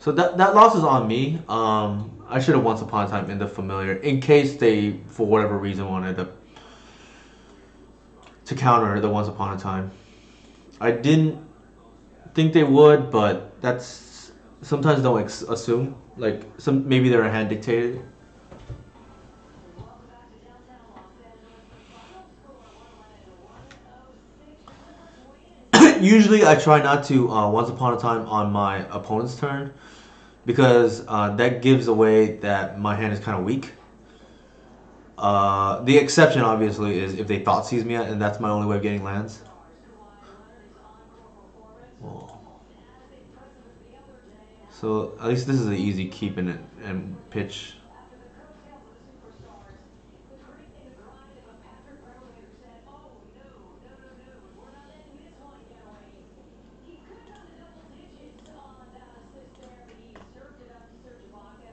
A: So that loss is on me. I should have once upon a time in the familiar in case they for whatever reason wanted to counter the once upon a time. I didn't think they would, but that's sometimes don't assume. Like some maybe they're a hand dictated. Usually I try not to once upon a time on my opponent's turn because that gives away that my hand is kind of weak. The exception obviously is if they thought seize me, and that's my only way of getting lands. Oh. So at least this is an easy keep and pitch.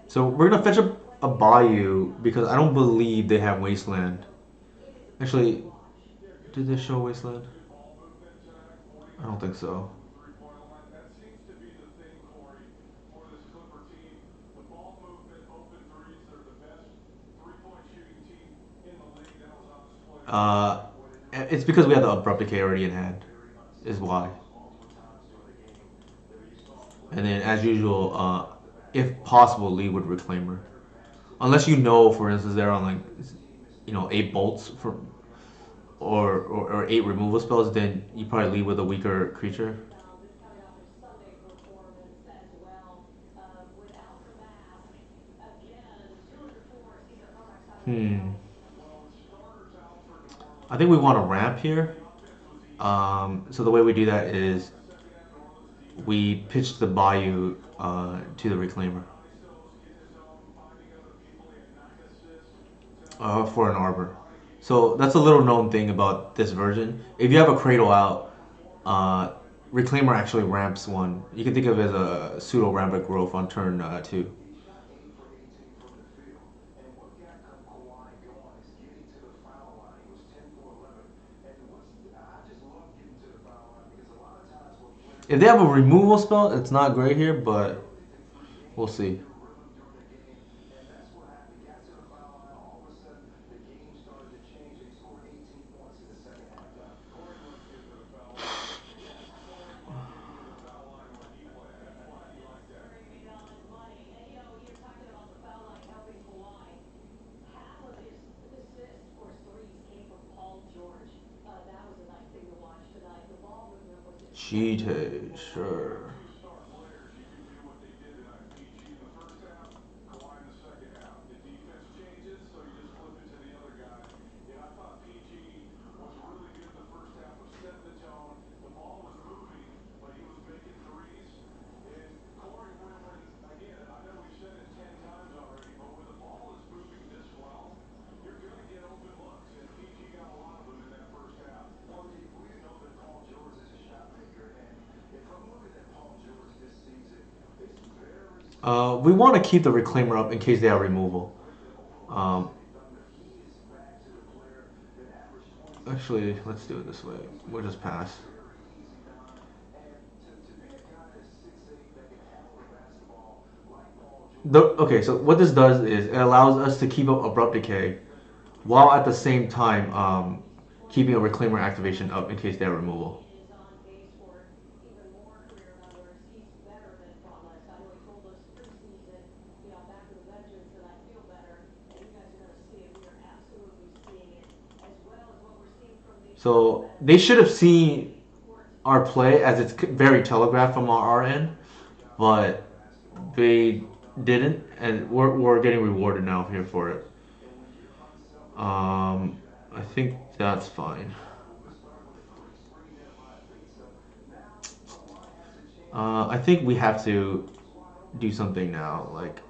A: So we're gonna fetch a Bayou because I don't believe they have Wasteland. Actually, did they show Wasteland? I don't think so. Uh, it's because we have the abrupt decay already in hand, is why. And then, as usual, if possible, lead with Reclaimer. Unless you know, for instance, they're on like, 8 bolts for or 8 removal spells, then you probably lead with a weaker creature. Hmm. I think we want to ramp here. So the way we do that is we pitch the Bayou to the Reclaimer for an Arbor. So that's a little known thing about this version. If you have a Cradle out, uh, Reclaimer actually ramps one. You can think of it as a pseudo rampant growth on turn two. If they have a removal spell, it's not great here, but we'll see. Cheated, sure. We want to keep the Reclaimer up in case they have removal. Um, Actually, let's do it this way. We'll just pass. Okay, so what this does is it allows us to keep up Abrupt Decay while at the same time keeping a Reclaimer activation up in case they have removal. So they should have seen our play as it's very telegraphed from our end, but they didn't, and we're getting rewarded now here for it. I think that's fine. I think we have to do something now. Like,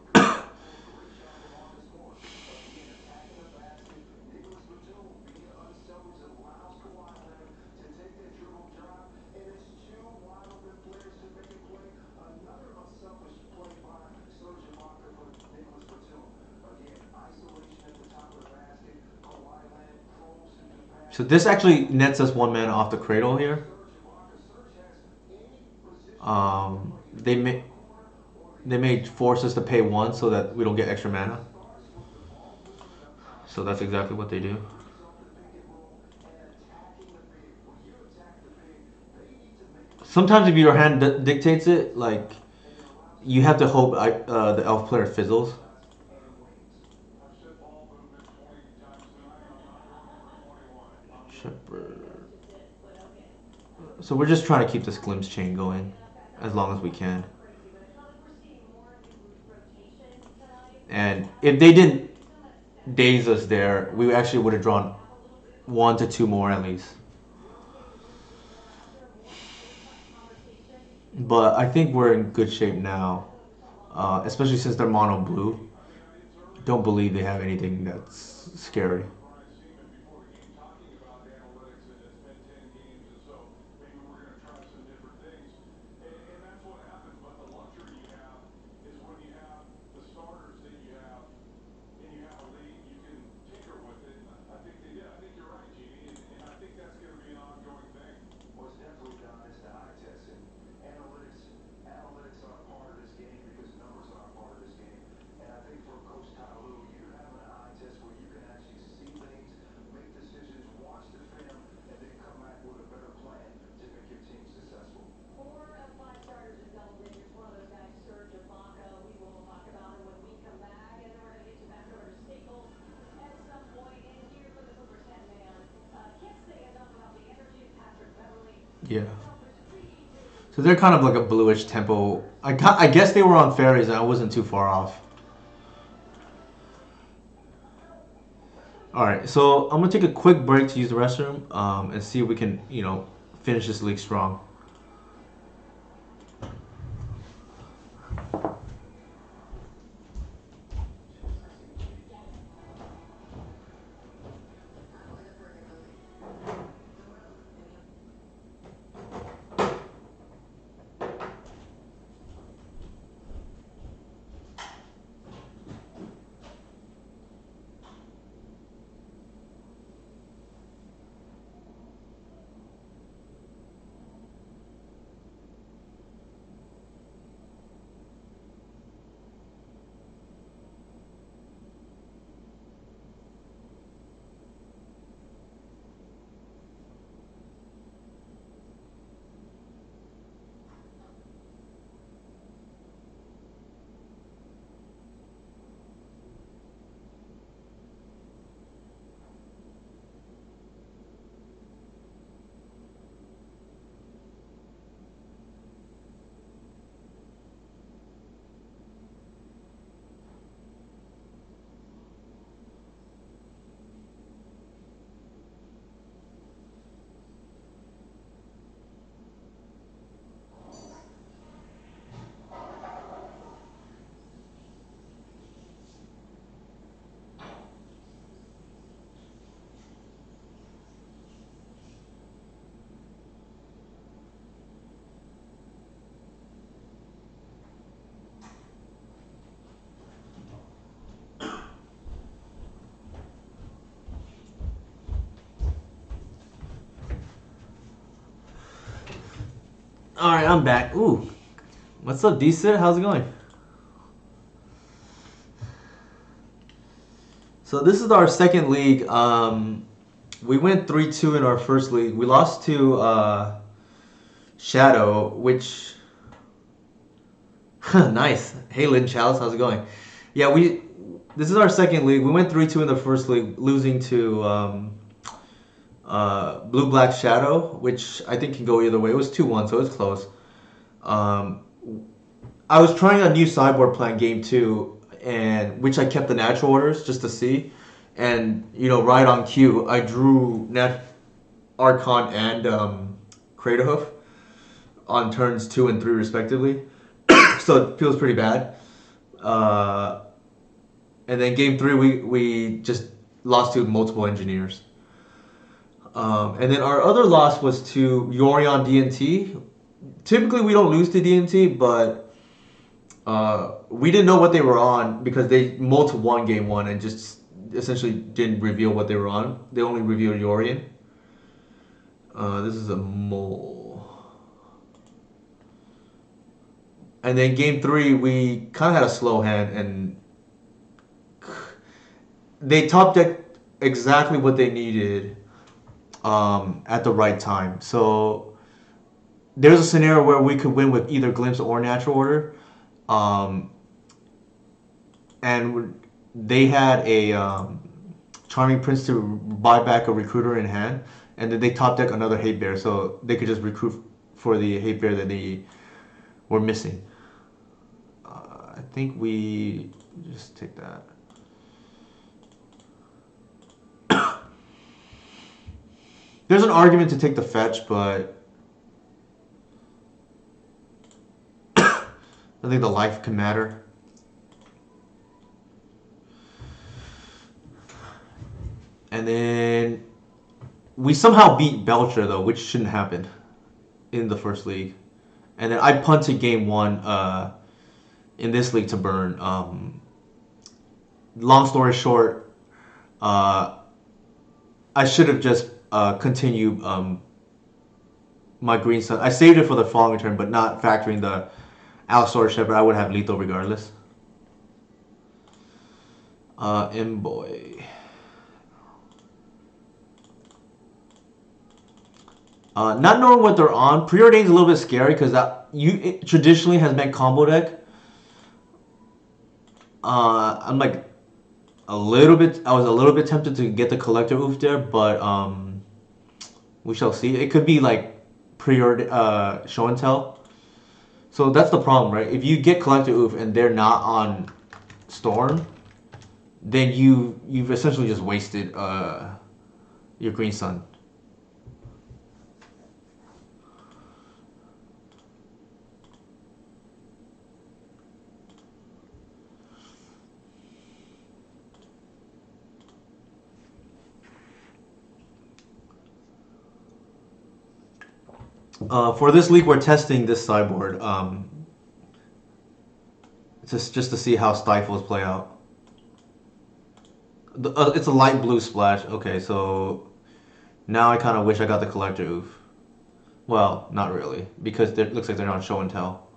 A: so this actually nets us one mana off the Cradle here. They may force us to pay one so that we don't get extra mana. So that's exactly what they do. Sometimes if your hand dictates it, like you have to hope the elf player fizzles. Shepherd. So we're just trying to keep this glimpse chain going as long as we can. And if they didn't daze us there, we actually would have drawn one to two more at least. But I think we're in good shape now, especially since they're mono blue. Don't believe they have anything that's scary. Yeah. So they're kind of like a bluish tempo. I guess they were on fairies and I wasn't too far off. All right, so I'm gonna take a quick break to use the restroom, and see if we can, finish this league strong. All right, I'm back. Ooh, what's up, decent? How's it going? So this is our second league. We went 3-2 in our first league. We lost to Shadow, which nice. Hey, Lynn Chalice, how's it going? Yeah, we. This is our second league. We went 3-2 in the first league, losing to Blue Black Shadow, which I think can go either way. It was 2-1, so it was close. Um, I was trying a new sideboard plan game two, and which I kept the natural orders just to see, and right on cue I drew Archon and Craterhoof on turns 2 and 3 respectively, so it feels pretty bad. Uh, and then game three we just lost to multiple engineers. And then our other loss was to Yorion DNT. Typically we don't lose to DNT, but we didn't know what they were on because they multi won game one and just essentially didn't reveal what they were on. They only revealed Yorion. This is a mole. And then game three, we kind of had a slow hand, and they top decked exactly what they needed at the right time. So there's a scenario where we could win with either Glimpse or Natural Order. Um, and they had a Charming Prince to buy back a Recruiter in hand, and then they top deck another Hate Bear, so they could just recruit for the Hate Bear that they were missing. I think we just take that. There's an argument to take the fetch, but I think the life can matter. And then we somehow beat Belcher though, which shouldn't happen in the first league. And then I punted game one in this league to burn. Long story short, I should have just continued my green sun. I saved it for the following turn, but not factoring the Allosaurus Shepherd. I would have lethal regardless. Boy. Not knowing what they're on, Preordain's a little bit scary because it traditionally has been combo deck. I'm like I was a little bit tempted to get the Collector Oof there, but we shall see. It could be like show and tell. So that's the problem, right? If you get Collector Oof and they're not on Storm, then you've essentially just wasted your Green Sun. For this league, we're testing this sideboard just to see how stifles play out. It's a light blue splash. Okay, so now I kind of wish I got the collector oof. Well, not really, because it looks like they're not show and tell.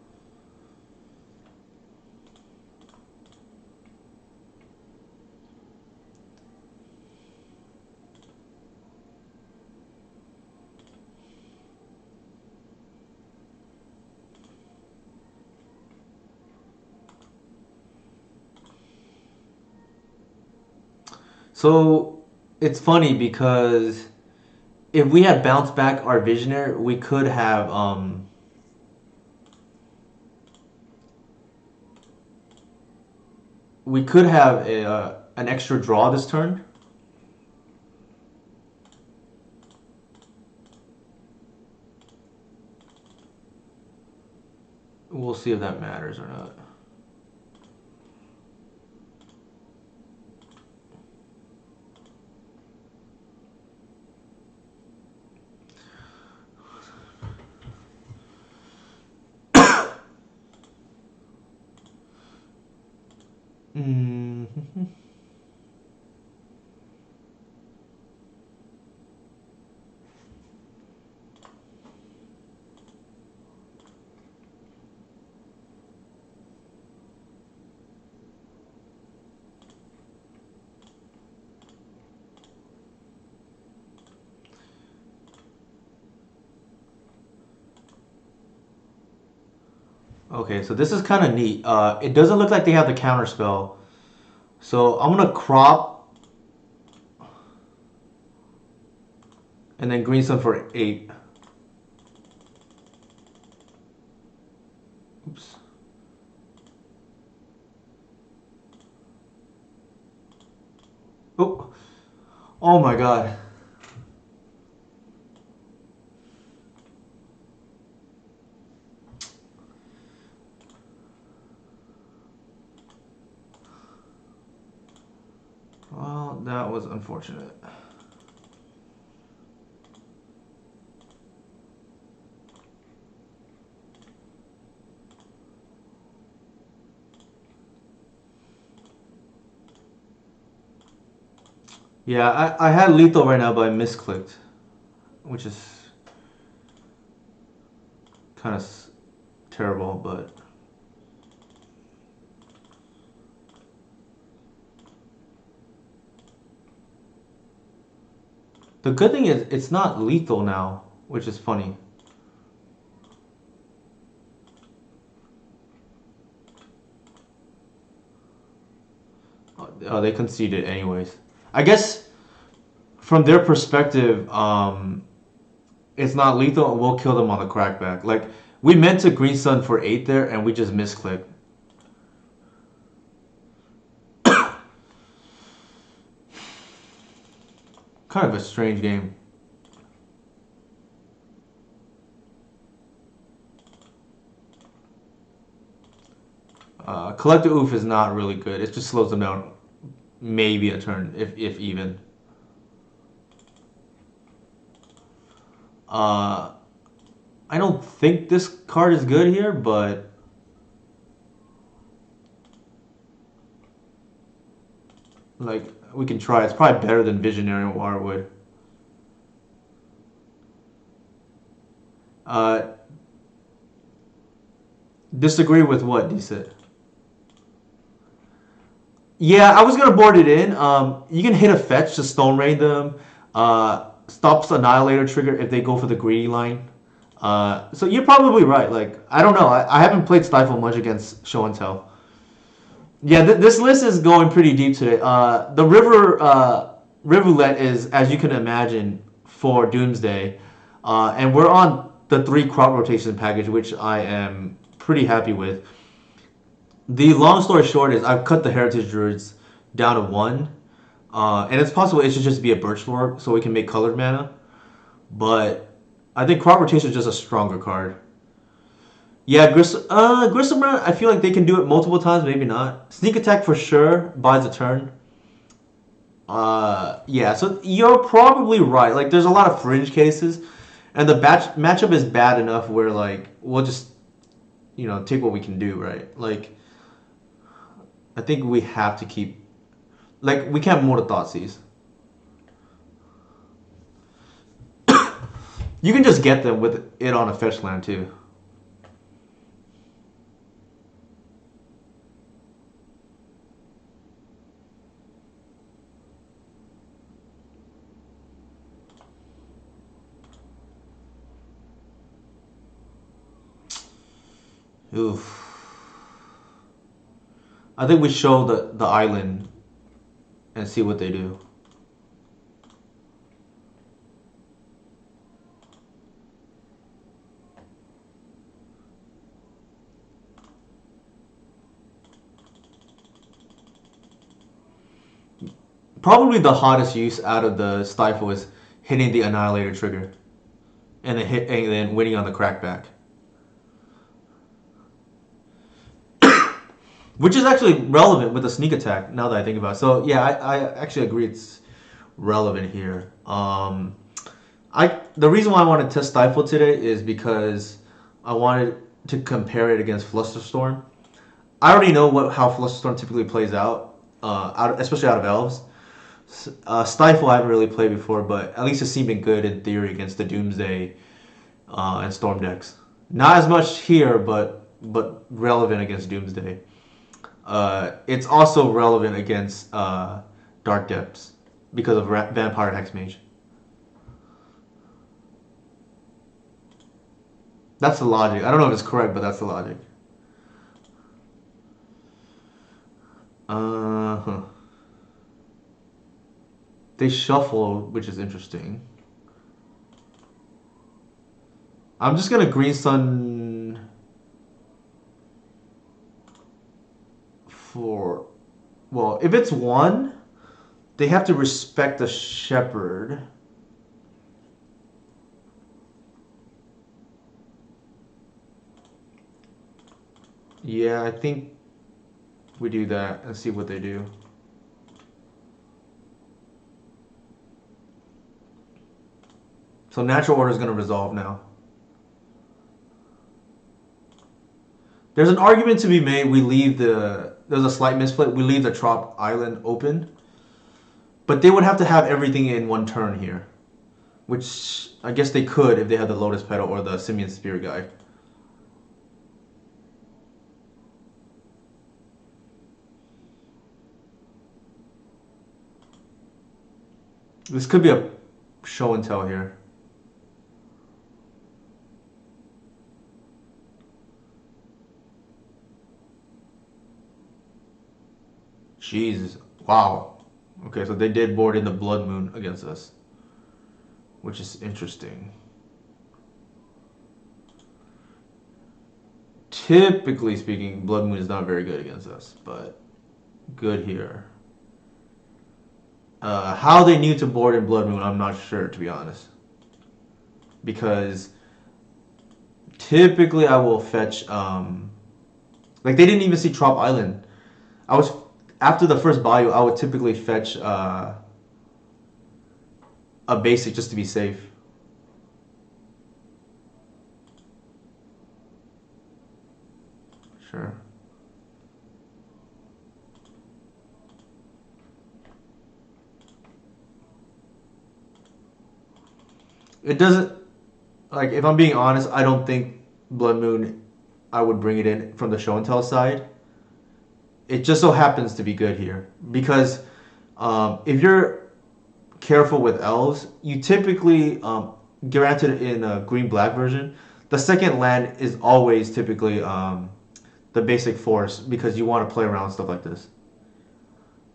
A: So it's funny because if we had bounced back our Visionaire, we could have an extra draw this turn. We'll see if that matters or not. Mm-hmm. Okay, so this is kind of neat. It doesn't look like they have the counter spell, so I'm gonna crop and then green sun for 8. Oops. Oh, oh my god. Well, that was unfortunate. Yeah, I had lethal right now, but I misclicked, which is kind of terrible, but the good thing is it's not lethal now, which is funny. Oh, they conceded anyways. I guess from their perspective, it's not lethal and we'll kill them on the crackback. Like, we meant to green sun for 8 there and we just misclicked. Kind of a strange game. Collector Oof is not really good. It just slows them down maybe a turn, if even. Uh, I don't think this card is good here, but like we can try. It's probably better than Visionary and Waterwood. Uh, Disagree with what, D said? Yeah, I was gonna board it in. You can hit a fetch to Stone Rain them. Stops Annihilator trigger if they go for the greedy line. So you're probably right. Like, I don't know. I haven't played Stifle much against Show and Tell. Yeah, this list is going pretty deep today. The Rivulet is, as you can imagine, for Doomsday, and we're on the 3 crop rotation package, which I am pretty happy with. The long story short is I've cut the Heritage Druids down to one. And it's possible it should just be a birch lore so we can make colored mana. But I think crop rotation is just a stronger card. Yeah, Grisselbrand, I feel like they can do it multiple times, maybe not. Sneak attack for sure buys a turn. Yeah, so you're probably right. Like, there's a lot of fringe cases, and the matchup is bad enough where like we'll just take what we can do, right? Like, I think we have to keep like we can't mortal Thoughtseize. You can just get them with it on a fetch land too. Oof. I think we show the island and see what they do. Probably the hottest use out of the stifle is hitting the annihilator trigger, and then winning on the crackback, which is actually relevant with the sneak attack. Now that I think about it, so yeah, I actually agree it's relevant here. The reason why I wanted to stifle today is because I wanted to compare it against Flusterstorm. I already know how Flusterstorm typically plays out, especially out of elves. Stifle I haven't really played before, but at least it seemed good in theory against the Doomsday and Storm decks. Not as much here, but relevant against Doomsday. It's also relevant against Dark Depths because of Vampire Hexmage. That's the logic. I don't know if it's correct, but that's the logic. Huh. They shuffle, which is interesting. I'm just gonna Green Sun for. Well, if it's one, they have to respect the Shepherd. Yeah, I think we do that and see what they do. So natural order is going to resolve now. There's an argument to be made. There's a slight misplay. We leave the Trop Island open, but they would have to have everything in one turn here, which I guess they could if they had the Lotus Petal or the Simian Spirit Guide. This could be a show and tell here. Jesus. Wow. Okay, so they did board in the Blood Moon against us, which is interesting. Typically speaking, Blood Moon is not very good against us, but good here. How they knew to board in Blood Moon, I'm not sure, to be honest. Because typically I will fetch, like they didn't even see Trop Island. After the first bayou, I would typically fetch a basic just to be safe. Sure. It doesn't, like, if I'm being honest, I don't think Blood Moon, I would bring it in from the show and tell side. It just so happens to be good here. Because if you're careful with elves, you typically, granted in a green-black version, the second land is always typically the basic force because you want to play around stuff like this.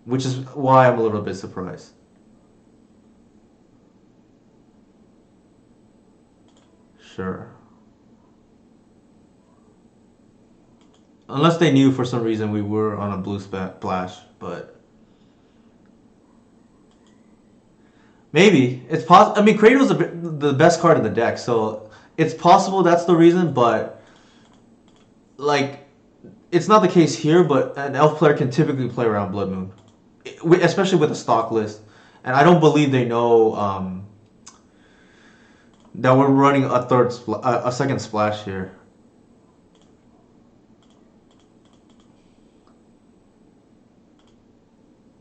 A: Which is why I'm a little bit surprised. Sure. Unless they knew for some reason we were on a blue splash, but Maybe it's possible. I mean, Kratos is the best card in the deck, so it's possible that's the reason. But like, it's not the case here. But an elf player can typically play around Blood Moon, especially with a stock list. And I don't believe they know that we're running a second splash here.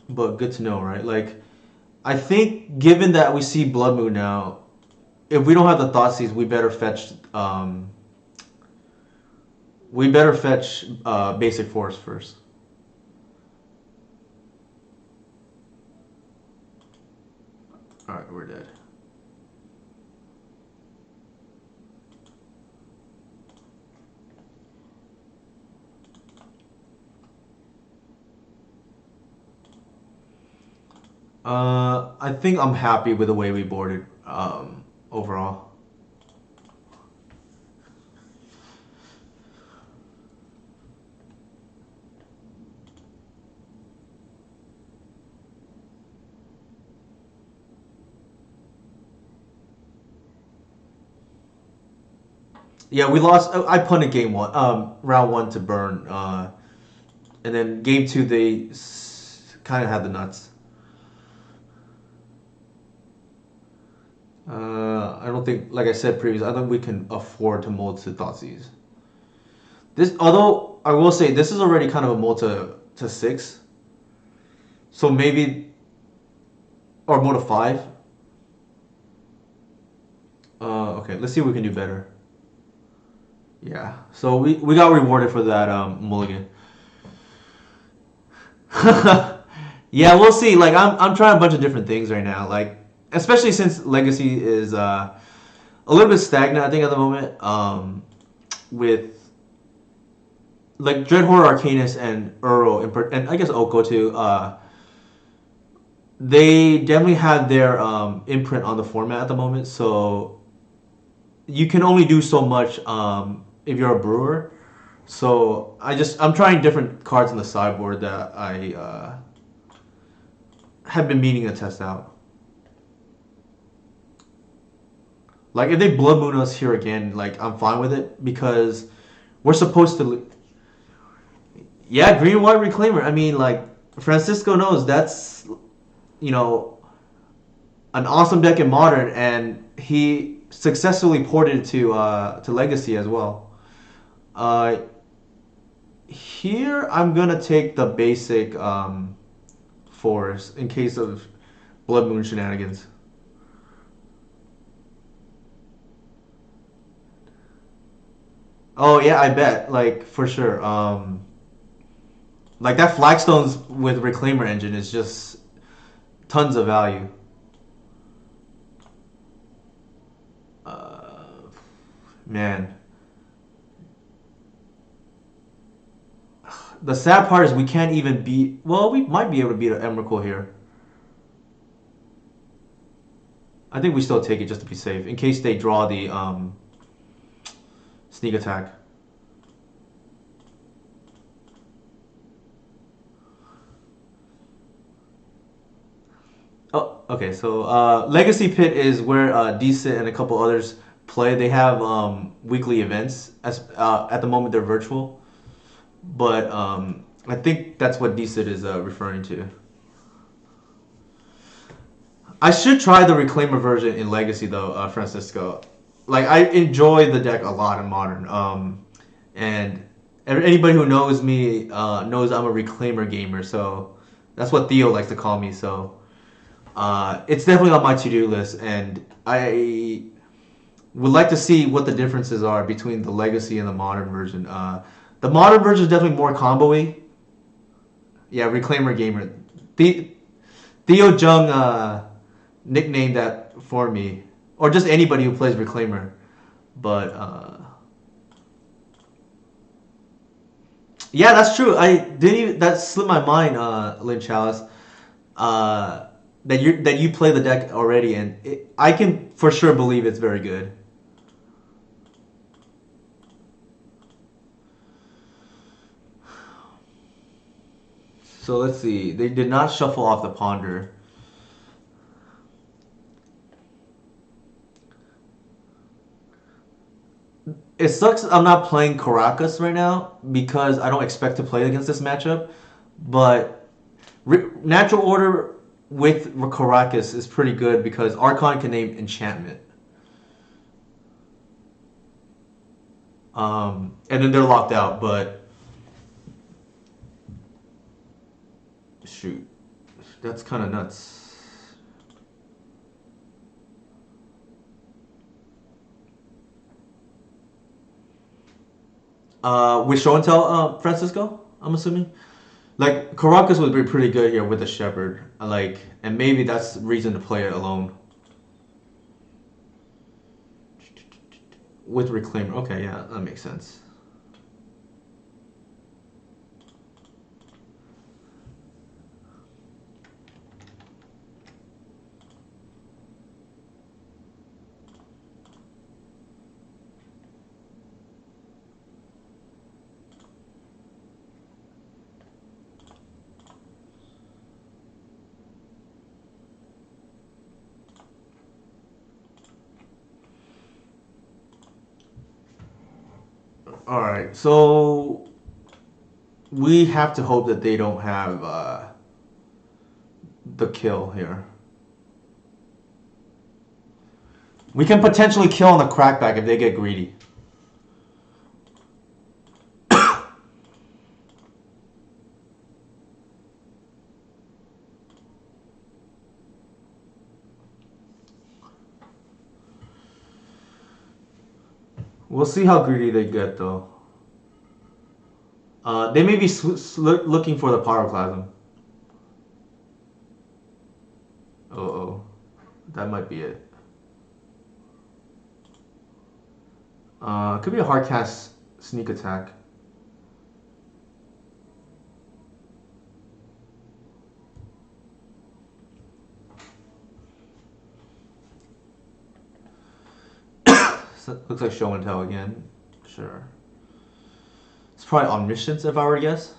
A: But good to know, right? Like, I think given that we see Blood Moon now, if we don't have the Thoughtseize, we better fetch basic force first. All right, we're dead. I think I'm happy with the way we boarded overall. Yeah, we lost. I punted game one, round one to burn, and then game two they kind of had the nuts. I don't think, like I said previously, I don't think we can afford to mold to Thoughtseize. This, although I will say, this is already kind of a mold to six, so maybe or mold to five. Okay, let's see if we can do better. Yeah, so we got rewarded for that mulligan. Yeah, we'll see. Like I'm trying a bunch of different things right now. Like especially since Legacy is a little bit stagnant, I think at the moment. With like Dreadhorde Arcanus and Uro and I guess Oko too. They definitely have their imprint on the format at the moment. So you can only do so much if you're a brewer. So I'm trying different cards in the sideboard that I have been meaning to test out. Like if they blood moon us here again, like I'm fine with it because we're supposed to. Yeah, green white reclaimer. I mean, like Francisco knows that's you know an awesome deck in modern, and he successfully ported it to legacy as well. Uh, Here I'm gonna take the basic force in case of blood moon shenanigans. Oh yeah, I bet. Like for sure. Like that flagstones with reclaimer engine is just tons of value. Uh, Man, the sad part is we can't even beat. Well, we might be able to beat an Emrakul here. I think we still take it just to be safe in case they draw the sneak attack. Oh, okay. So Legacy Pit is where Decent and a couple others play. They have weekly events. As at the moment they're virtual, but I think that's what Decent is referring to. I should try the Reclaimer version in Legacy though, Francisco. Like I enjoy the deck a lot in Modern, and anybody who knows me knows I'm a Reclaimer gamer. So that's what Theo likes to call me. So it's definitely on my to-do list, and I would like to see what the differences are between the Legacy and the Modern version. The Modern version is definitely more combo-y. Yeah, Reclaimer gamer. Theo Jung nicknamed that for me, or just anybody who plays Reclaimer. But yeah, that's true. I didn't even that slipped my mind, Lynn Chalice. That you play the deck already, and I can for sure believe it's very good. So let's see. They did not shuffle off the ponder. It sucks I'm not playing Caracas right now because I don't expect to play against this matchup. But Natural Order with Caracas is pretty good because Archon can name enchantment. And then they're locked out, but shoot, that's kind of nuts. With show and tell, Francisco, I'm assuming. Like Caracas would be pretty good here with the Shepherd, like, and maybe that's reason to play it alone with Reclaimer. Okay, yeah, that makes sense. All right, so we have to hope that they don't have the kill here. We can potentially kill on the crackback if they get greedy. We'll see how greedy they get, though. They may be looking for the pyroclasm. Oh, that might be it. Could be a hard cast sneak attack. So, looks like show and tell again. Sure. It's probably omniscience if I were to guess.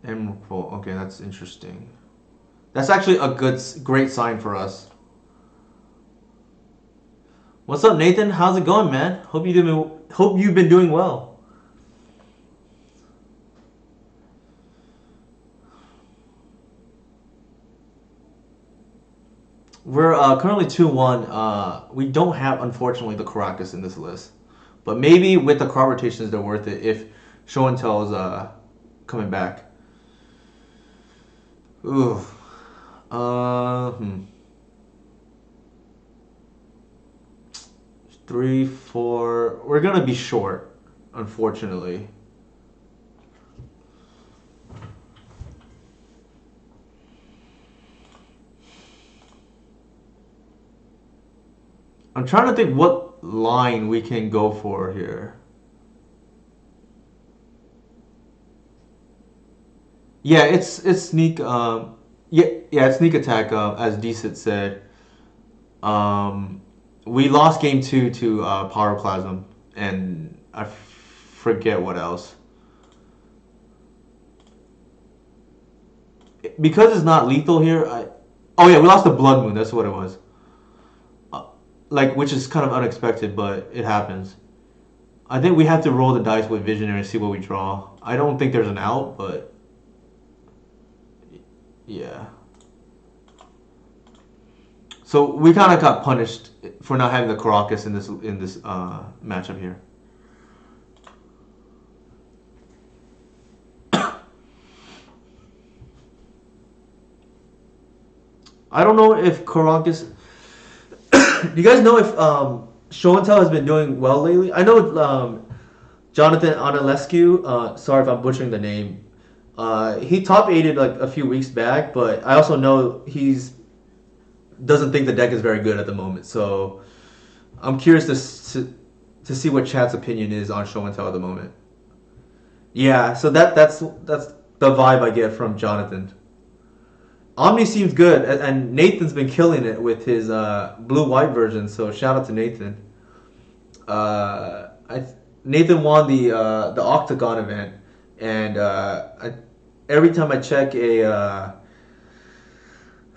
A: Emerald. Okay, that's interesting. That's actually a great sign for us. What's up, Nathan? How's it going, man? Hope you've been doing well. We're currently 2-1. We don't have, unfortunately, the Caracas in this list. But maybe with the crop rotations, they're worth it if show and tell is coming back. Ooh. Uh, hmm. 3, 4. We're gonna be short, unfortunately. I'm trying to think what line we can go for here. Yeah, it's sneak. Yeah, it's sneak attack. As Decent said, um, we lost game two to Pyroclasm, and I forget what else. Because it's not lethal here. Oh yeah, we lost the Blood Moon. That's what it was. Uh, like, which is kind of unexpected, but it happens. I think we have to roll the dice with Visionary and see what we draw. I don't think there's an out, but yeah. So we kind of got punished for not having the Caracas in this matchup here. I don't know if Caracas. Do you guys know if Show and Tell has been doing well lately? I know Jonathan Onilescu. Sorry if I'm butchering the name. He top aided like a few weeks back, but I also know he's doesn't think the deck is very good at the moment. So I'm curious to see what chat's opinion is on show and tell at the moment. Yeah, so that's the vibe I get from Jonathan. Omni seems good, and Nathan's been killing it with his blue white version. So shout out to Nathan. I Nathan won the Octagon event, and every time I check a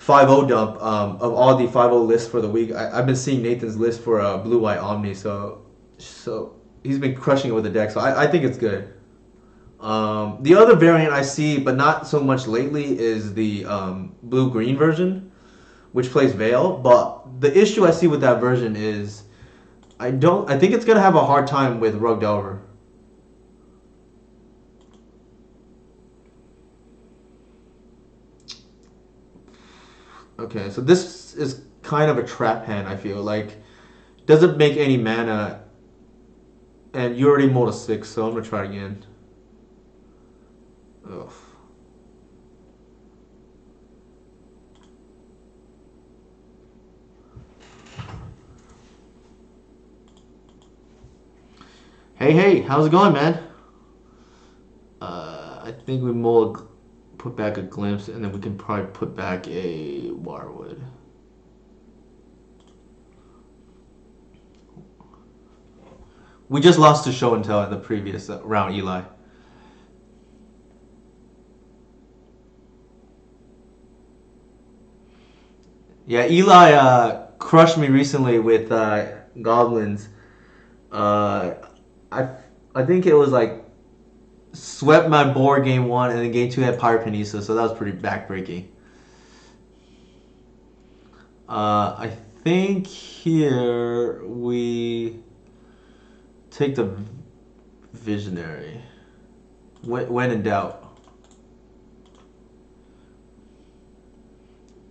A: 5-0 dump of all the 5-0 lists for the week. I've been seeing Nathan's list for Blue White Omni, so he's been crushing it with the deck. So I think it's good. The other variant I see, but not so much lately, is the blue green version, which plays Veil. But the issue I see with that version is I think it's gonna have a hard time with Rug Delver. Okay, so this is kind of a trap hand. I feel like doesn't make any mana, and you already mold a 6, so I'm gonna try again. Ugh. Hey, how's it going, man? I think we mold, put back a glimpse, and then we can probably put back a Wirewood. We just lost to Show and Tell in the previous round, Eli. Yeah, Eli crushed me recently with goblins. Uh, I I think it was like swept my board game 1 and then game 2 had Pyrokinesis, so that was pretty backbreaking. I think here we take the Visionary when in doubt.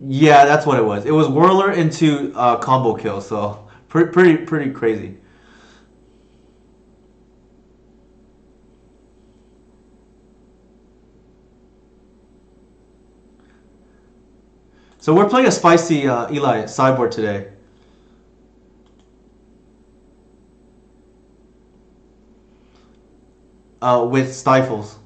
A: Yeah, that's what it was. It was Whirler into combo kill, so pretty crazy. So we're playing a spicy Eli sideboard today. With Stifles.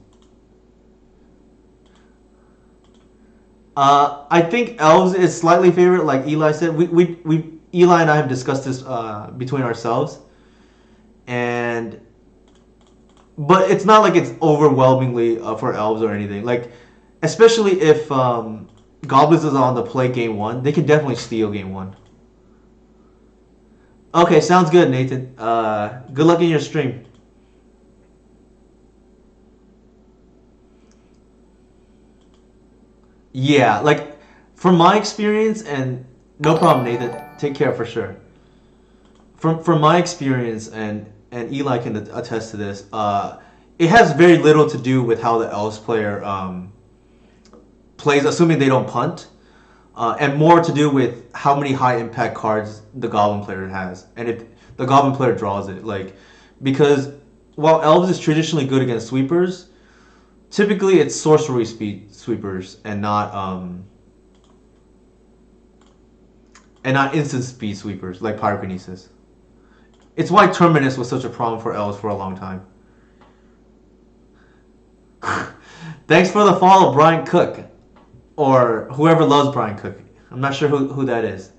A: I think Elves is slightly favorite, like Eli said. We Eli and I have discussed this between ourselves, and but it's not like it's overwhelmingly for Elves or anything. Like, especially if Goblins is on the play game 1, they can definitely steal game 1. Okay, sounds good, Nathan. Good luck in your stream. Yeah, like from my experience, and no problem, Nathan. Take care for sure. From my experience, and Eli can attest to this. It has very little to do with how the Elves player plays, assuming they don't punt, and more to do with how many high impact cards the Goblin player has, and if the Goblin player draws it. Like, because while Elves is traditionally good against sweepers, typically it's sorcery speed sweepers and not instant speed sweepers like Pyrokinesis. It's why Terminus was such a problem for Elves for a long time. Thanks for the follow, Brian Cook, or whoever loves Brian Cook. I'm not sure who that is.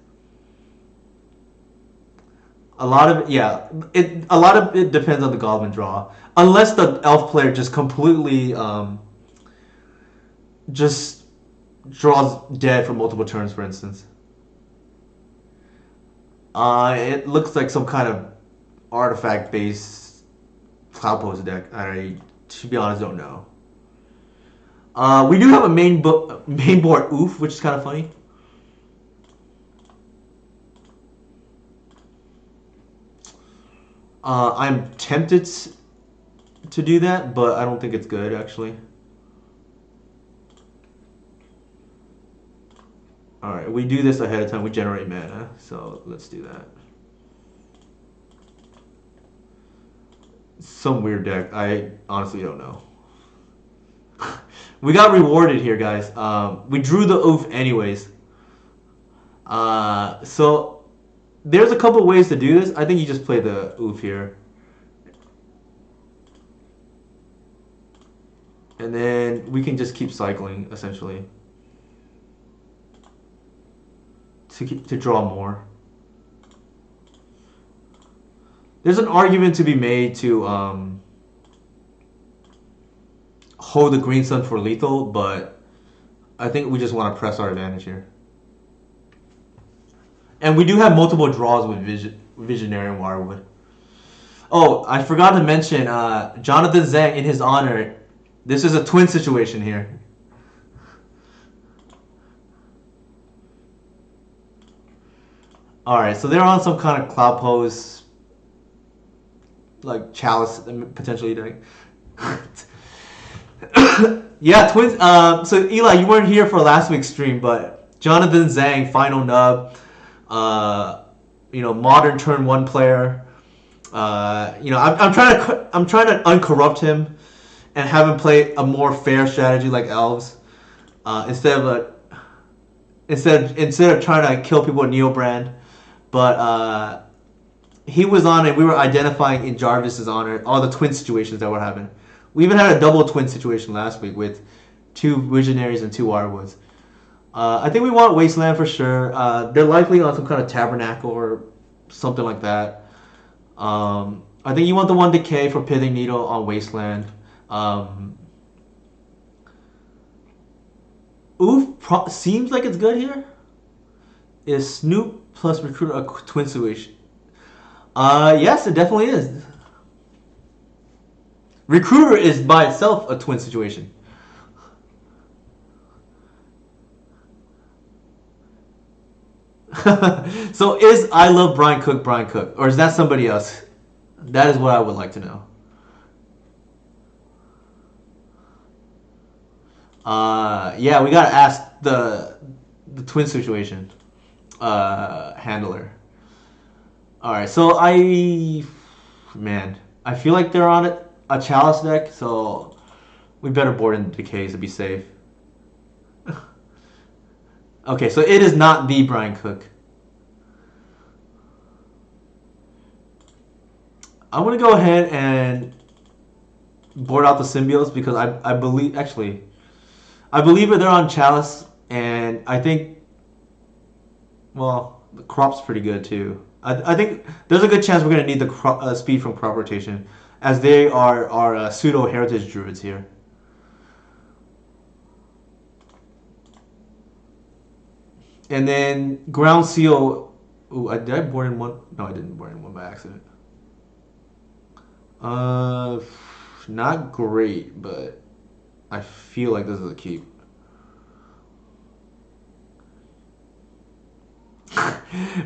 A: A lot of a lot of it depends on the Goblin draw, unless the Elf player just completely just draws dead for multiple turns, for instance. It looks like some kind of artifact-based Cloud Pose deck. I, to be honest, don't know. We do have a main board oof, which is kind of funny. I'm tempted to do that, but I don't think it's good, actually. Alright, we do this ahead of time. We generate mana, so let's do that. Some weird deck. I honestly don't know. We got rewarded here, guys. We drew the oof anyways. So there's a couple ways to do this. I think you just play the oof here. And then we can just keep cycling, essentially. To draw more. There's an argument to be made to hold the green sun for lethal, but I think we just want to press our advantage here. And we do have multiple draws with Visionary and Wirewood. Oh, I forgot to mention Jonathan Zhang in his honor. This is a twin situation here. All right, so they're on some kind of cloud pose, like Chalice potentially doing. Yeah, twins. So Eli, you weren't here for last week's stream, but Jonathan Zhang, final nub. Modern turn one player. I'm trying to uncorrupt him and have him play a more fair strategy like elves, instead of trying to kill people with Neobrand. But he was on it. We were identifying in Jarvis's honor all the twin situations that were happening. We even had a double twin situation last week with 2 Visionaries and 2 Wirewoods. I think we want Wasteland for sure. They're likely on some kind of Tabernacle or something like that. I think you want the 1 Decay for Pithing Needle on Wasteland. Seems like it's good here. Is Snoop plus Recruiter a twin situation? Yes, it definitely is. Recruiter is by itself a twin situation. So is I Love Brian Cook, or is that somebody else? That is what I would like to know. Yeah, we gotta ask the twin situation handler. All right, so I feel like they're on a Chalice deck, so we better board in Decays to be safe. Okay, so it is not the Brian Cook. I'm gonna go ahead and board out the Symbiotes because I believe that they're on Chalice, and I think the crop's pretty good too. I think there's a good chance we're gonna need the speed from crop rotation, as they are pseudo heritage druids here. And then Ground Seal. Ooh, did I board in one? No, I didn't board in one by accident. Not great, but I feel like this is a keep.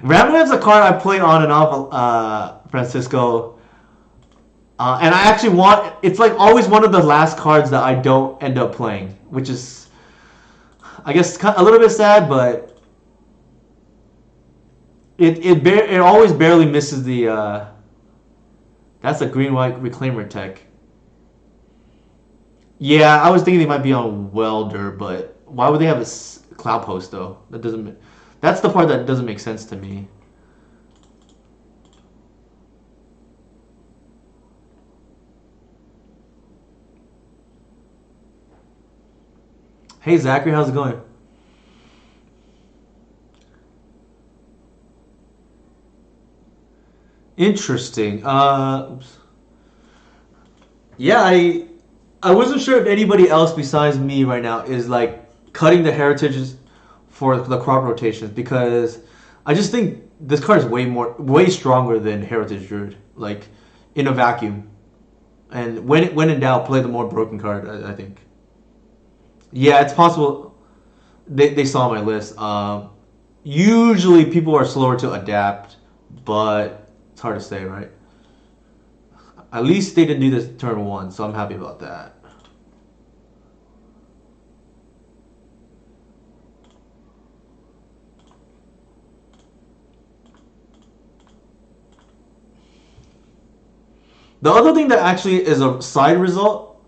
A: Ravenev's a card I play on and off, Francisco. And I actually want... It's like always one of the last cards that I don't end up playing, which is, I guess, a little bit sad, but it always barely misses the... That's a green-white Reclaimer tech. Yeah, I was thinking they might be on Welder, but why would they have a Cloud Post, though? That's the part that doesn't make sense to me. Hey, Zachary, how's it going? Interesting. Oops. Yeah, I wasn't sure if anybody else besides me right now is like cutting the heritages for the crop rotations, because I just think this card is way stronger than Heritage Druid, like in a vacuum. And when in doubt, play the more broken card. I think. Yeah, it's possible. They saw my list. Usually people are slower to adapt, but it's hard to say, right? At least they didn't do this turn 1, so I'm happy about that. The other thing that actually is a side result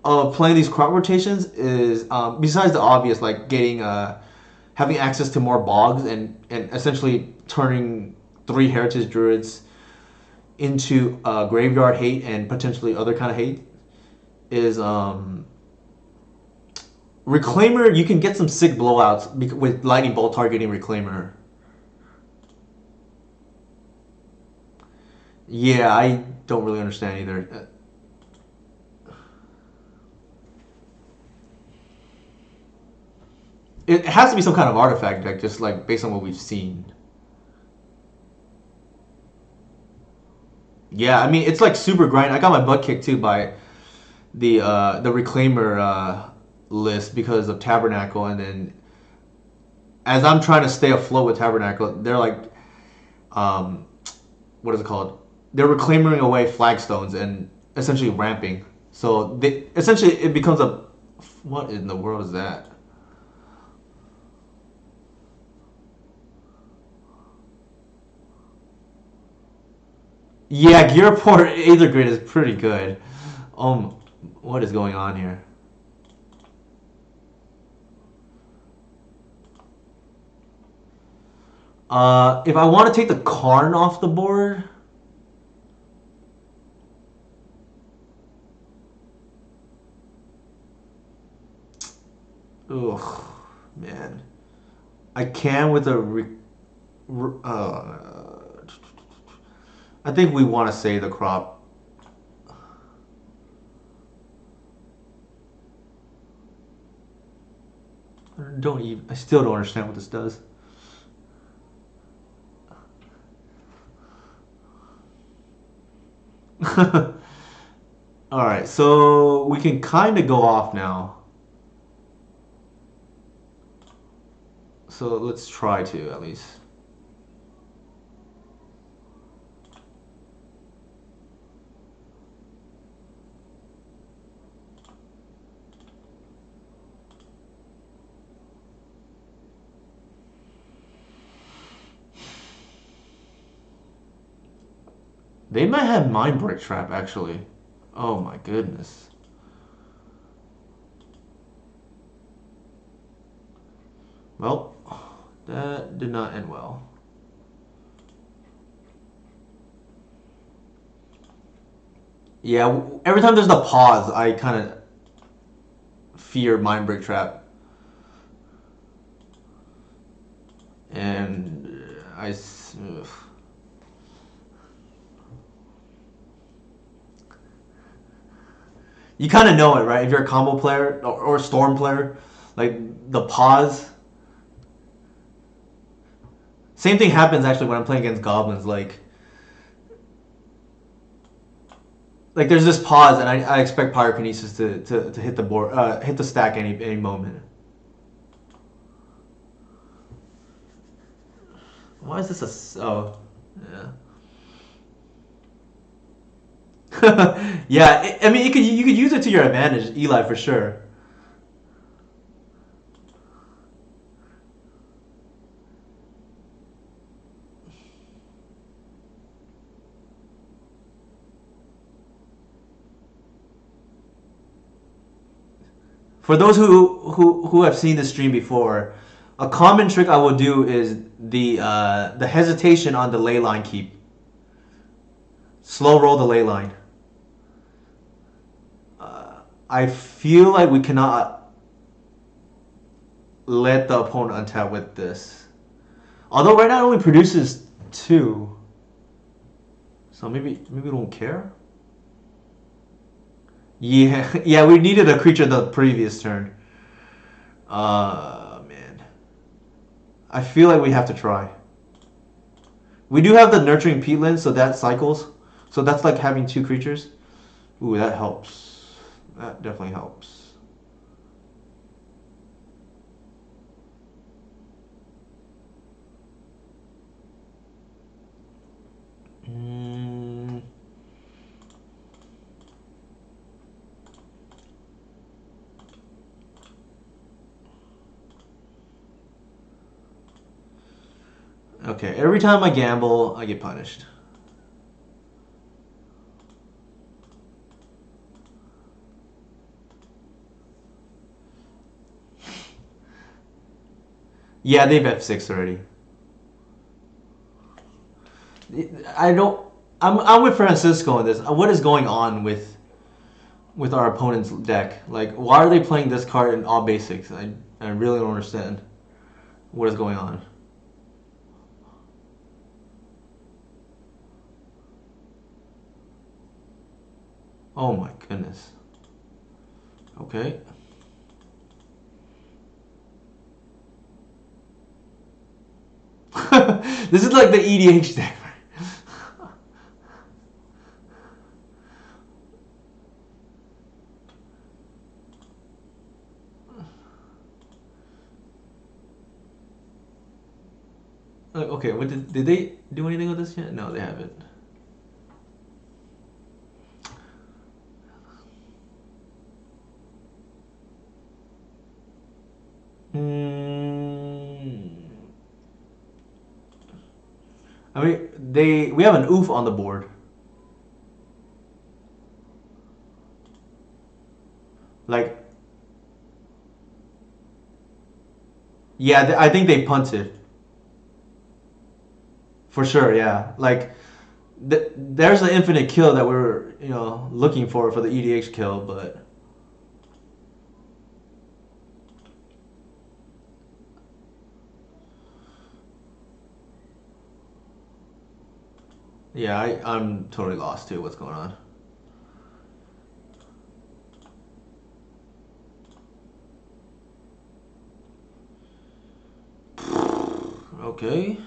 A: of playing these crop rotations is, besides the obvious, like getting having access to more bogs and essentially turning 3 heritage druids into graveyard hate and potentially other kind of hate, is Reclaimer. You can get some sick blowouts with Lightning Bolt targeting Reclaimer. Yeah, I don't really understand either. It has to be some kind of artifact deck, just like based on what we've seen. Yeah, I mean it's like super grind. I got my butt kicked too by the reclaimer list because of Tabernacle, and then as I'm trying to stay afloat with Tabernacle, they're like, um, what is it called? They're reclaiming away flagstones and essentially ramping. So they essentially it becomes a what in the world is that? Yeah, Gearport Aether Grid is pretty good. Um, what is going on here? If I want to take the Karn off the board, ugh, man, I can with a. I think we want to save the crop. Don't even. I still don't understand what this does. All right, so we can kind of go off now. So let's try to at least. They might have Mind Break Trap actually. Oh my goodness. Well, that did not end well. Yeah, every time there's the pause, I kind of fear Mind Break Trap. And ugh. You kind of know it, right? If you're a combo player or storm player, like the pause. Same thing happens actually when I'm playing against goblins. Like there's this pause, and I expect pyrokinesis to hit the board, hit the stack any moment. Why is this a oh yeah. Yeah, I mean you could use it to your advantage, Eli, for sure. For those who have seen the stream before, a common trick I will do is the hesitation on the ley line keep. Slow roll the ley line. I feel like we cannot let the opponent untap with this. Although right now it only produces two, so maybe we don't care. Yeah, yeah, we needed a creature the previous turn. Man, I feel like we have to try. We do have the nurturing peatland, so that cycles. So that's like having two creatures. Ooh, that helps. That definitely helps. Mm. Okay, every time I gamble, I get punished. Yeah, they've F6 already. I don't. I'm with Francisco on this. What is going on with our opponent's deck? Like, why are they playing this card in all basics? I really don't understand what is going on. Oh my goodness. Okay. This is like the EDH deck. Okay, what did they do anything with this yet? No, they haven't. Hmm. I mean, we have an oof on the board. Like, yeah, I think they punted for sure. Yeah, like there's the infinite kill that we're looking for the EDH kill, but yeah, I'm totally lost too. What's going on? Okay.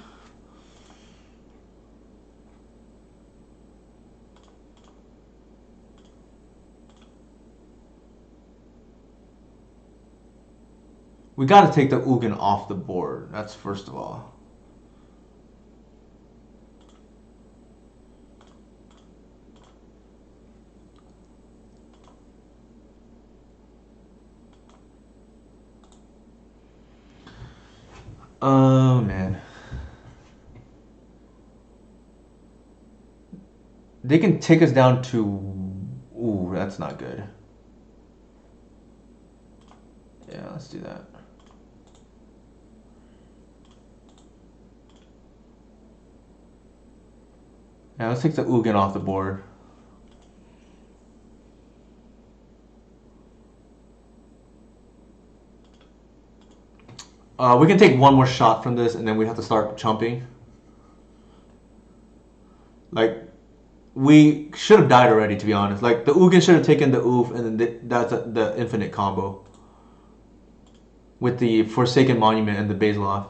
A: We got to take the Ugin off the board. That's first of all. Oh man. They can take us down to. Ooh, that's not good. Yeah, let's do that. Yeah, let's take the Ugin off the board. We can take one more shot from this, and then we have to start chumping. Like, we should have died already, to be honest. Like, the Ugin should have taken the oof, and then that's the infinite combo with the Forsaken Monument and the Bazeloth.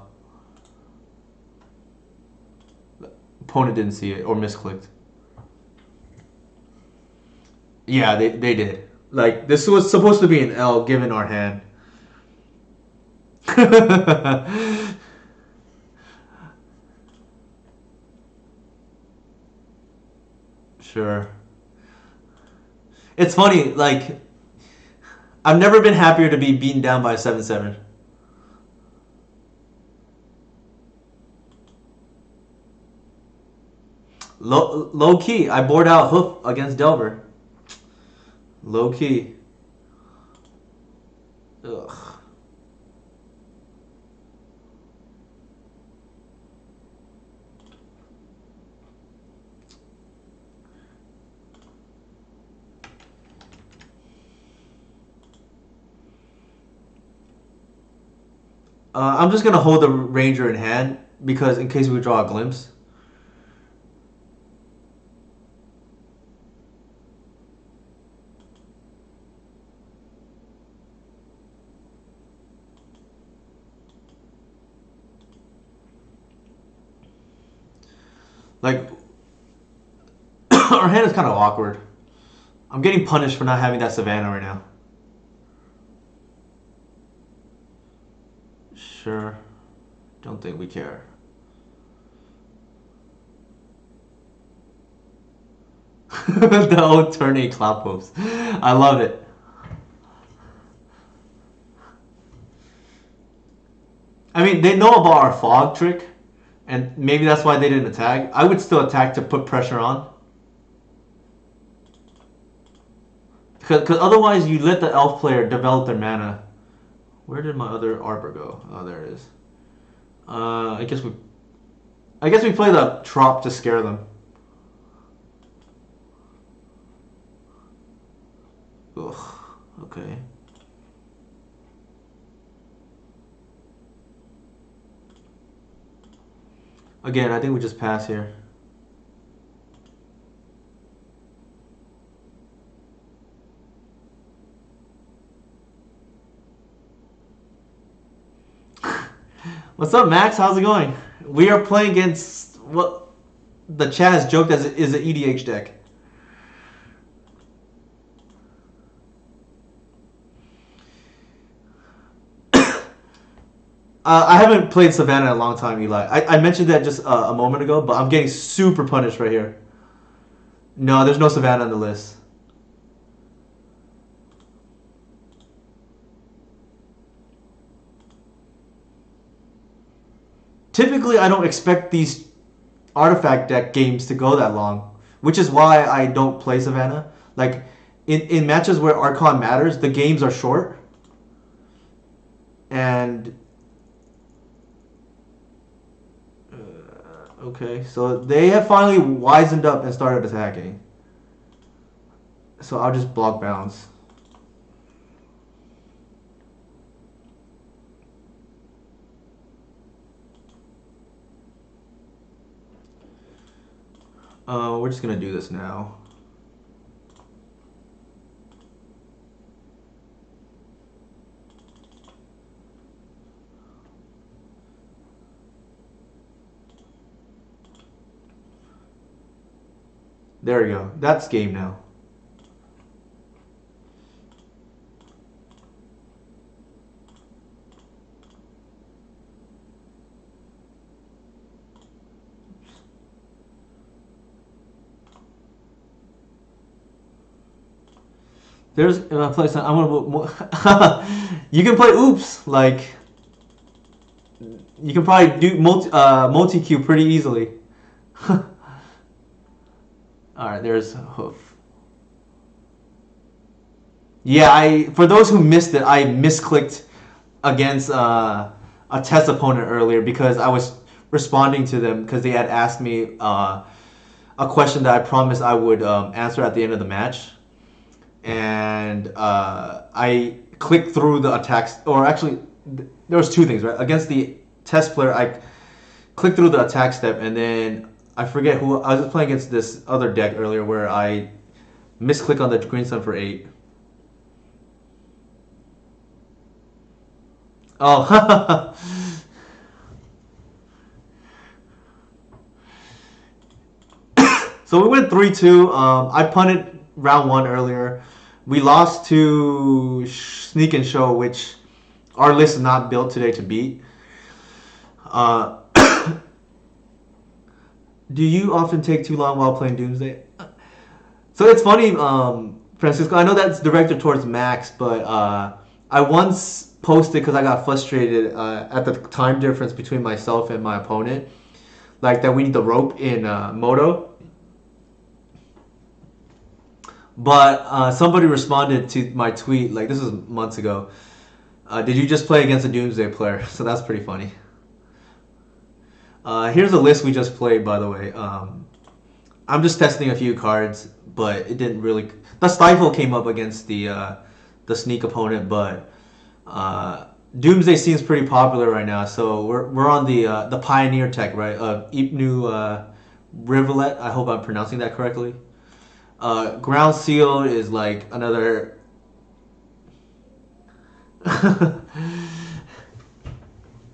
A: Opponent didn't see it or misclicked. Yeah, they did. Like, this was supposed to be an L given our hand. Sure. It's funny, like, I've never been happier to be beaten down by a 7-7. Low key, I bored out Hoof against Delver. Low key. Ugh. I'm just gonna hold the Ranger in hand because in case we draw a glimpse. Like, our hand is kind of awkward. I'm getting punished for not having that Savannah right now. Sure. Don't think we care. The old turn 8 cloud post. I love it. I mean, they know about our fog trick, and maybe that's why they didn't attack. I would still attack to put pressure on. Because otherwise, you let the elf player develop their mana. Where did my other Arbor go? Oh, there it is. I guess we play the Trop to scare them. Ugh. Okay. Again, I think we just pass here. What's up, Max? How's it going? We are playing against what the chat has joked as is an EDH deck. I haven't played Savannah in a long time, Eli. I mentioned that just a moment ago, but I'm getting super punished right here. No, there's no Savannah on the list. Typically, I don't expect these artifact deck games to go that long, which is why I don't play Savannah. Like in matches where Archon matters, the games are short, and okay, so they have finally wisened up and started attacking. So I'll just block bounce. We're just gonna do this now. There we go. That's game now. There's play some. I'm gonna. You can play oops. Like you can probably do multi queue pretty easily. All right, there's hoof. Yeah, I for those who missed it, I misclicked against a test opponent earlier because I was responding to them because they had asked me a question that I promised I would answer at the end of the match, and I clicked through the attacks. Or actually, there was two things, right? Against the test player, I clicked through the attack step, and then I forget who I was just playing against this other deck earlier where I misclick on the green sun for 8. Oh, so we went 3-2. I punted round one earlier. We lost to Sneak and Show, which our list is not built today to beat. Uh, do you often take too long while playing Doomsday? So it's funny, Francisco. I know that's directed towards Max, but I once posted because I got frustrated at the time difference between myself and my opponent, like that we need the rope in Moto. But somebody responded to my tweet, like this was months ago. Did you just play against a Doomsday player? So that's pretty funny. Here's a list we just played, by the way. I'm just testing a few cards, but it didn't really. The Stifle came up against the Sneak opponent, but Doomsday seems pretty popular right now. So we're on the Pioneer tech, right? Ipnu Rivulet. I hope I'm pronouncing that correctly. Ground Seal is like another.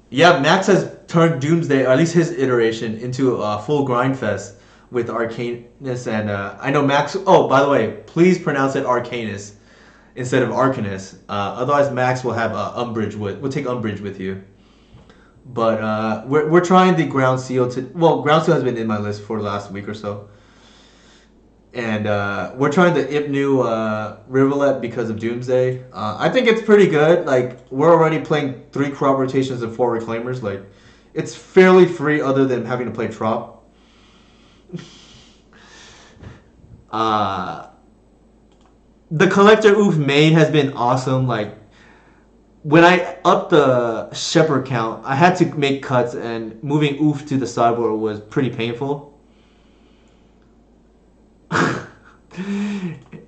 A: Yeah, Max has turned Doomsday, or at least his iteration, into a full grind fest with Arcanus, and I know Max. Oh, by the way, please pronounce it Arcanus instead of Arcanus. Otherwise, Max will have umbrage with. We'll take umbrage with you. But we're trying the Ground Seal to. Well, Ground Seal has been in my list for the last week or so. And we're trying the Ipnu Rivulet because of Doomsday. I think it's pretty good. Like we're already playing 3 crop rotations and 4 reclaimers. Like it's fairly free, other than having to play Trop. The Collector Oof main has been awesome. Like when I upped the Shepherd count, I had to make cuts, and moving Oof to the sideboard was pretty painful.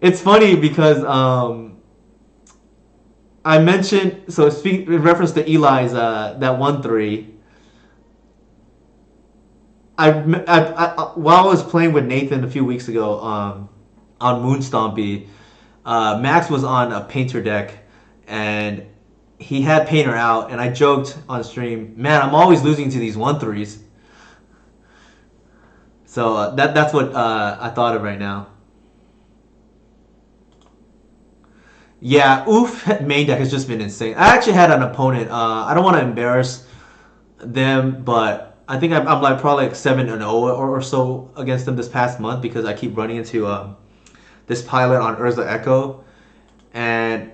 A: It's funny because I mentioned, so speak in reference to Eli's that 1-3. While I was playing with Nathan a few weeks ago on Moonstompy, Max was on a Painter deck, and he had Painter out, and I joked on stream, man, I'm always losing to these 1-3s. So that's what I thought of right now. Yeah, Oof main deck has just been insane. I actually had an opponent. I don't want to embarrass
B: them, but I think I'm like probably like 7-0 or so against them this past month because I keep running into this pilot on Urza Echo, and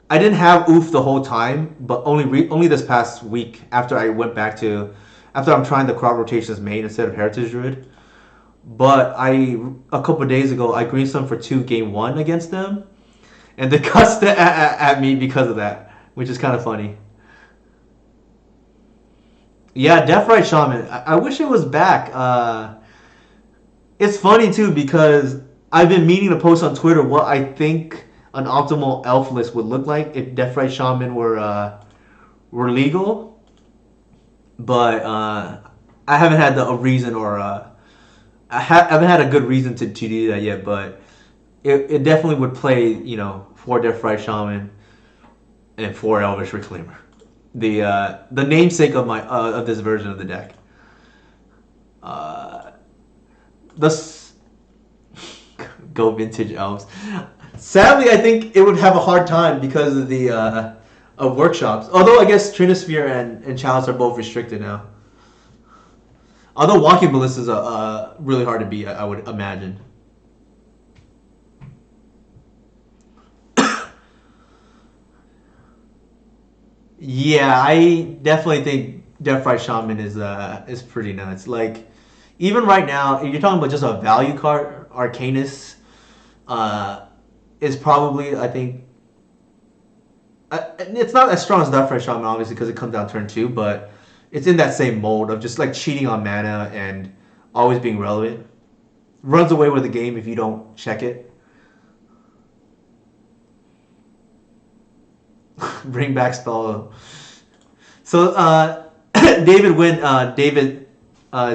B: I didn't have oof the whole time, but only this past week after I went back to after I'm trying the crop rotations main instead of Heritage Druid. But a couple of days ago I green some for 2 game 1 against them, and they cussed at me because of that, which is kind of funny. Yeah, Death Right Shaman. I wish it was back. It's funny too because I've been meaning to post on Twitter what I think an optimal elf list would look like if Death Right Shaman were legal, but I haven't had a reason or haven't had a good reason to do that yet. But it definitely would play 4 Death Right Shaman and 4 Elvish Reclaimer. The namesake of my of this version of the deck. Uh, the Go vintage elves. Sadly, I think it would have a hard time because of the of workshops. Although I guess Trinisphere and Chalice are both restricted now. Although Walking Ballistas are really hard to beat, I would imagine. Yeah, I definitely think Deathbright Shaman is pretty nuts. Like even right now, if you're talking about just a value card, Arcanus uh, is probably I think it's not as strong as Deathbright Shaman obviously because it comes down turn 2, but it's in that same mold of just like cheating on mana and always being relevant. Runs away with the game if you don't check it. Bring back spell. So David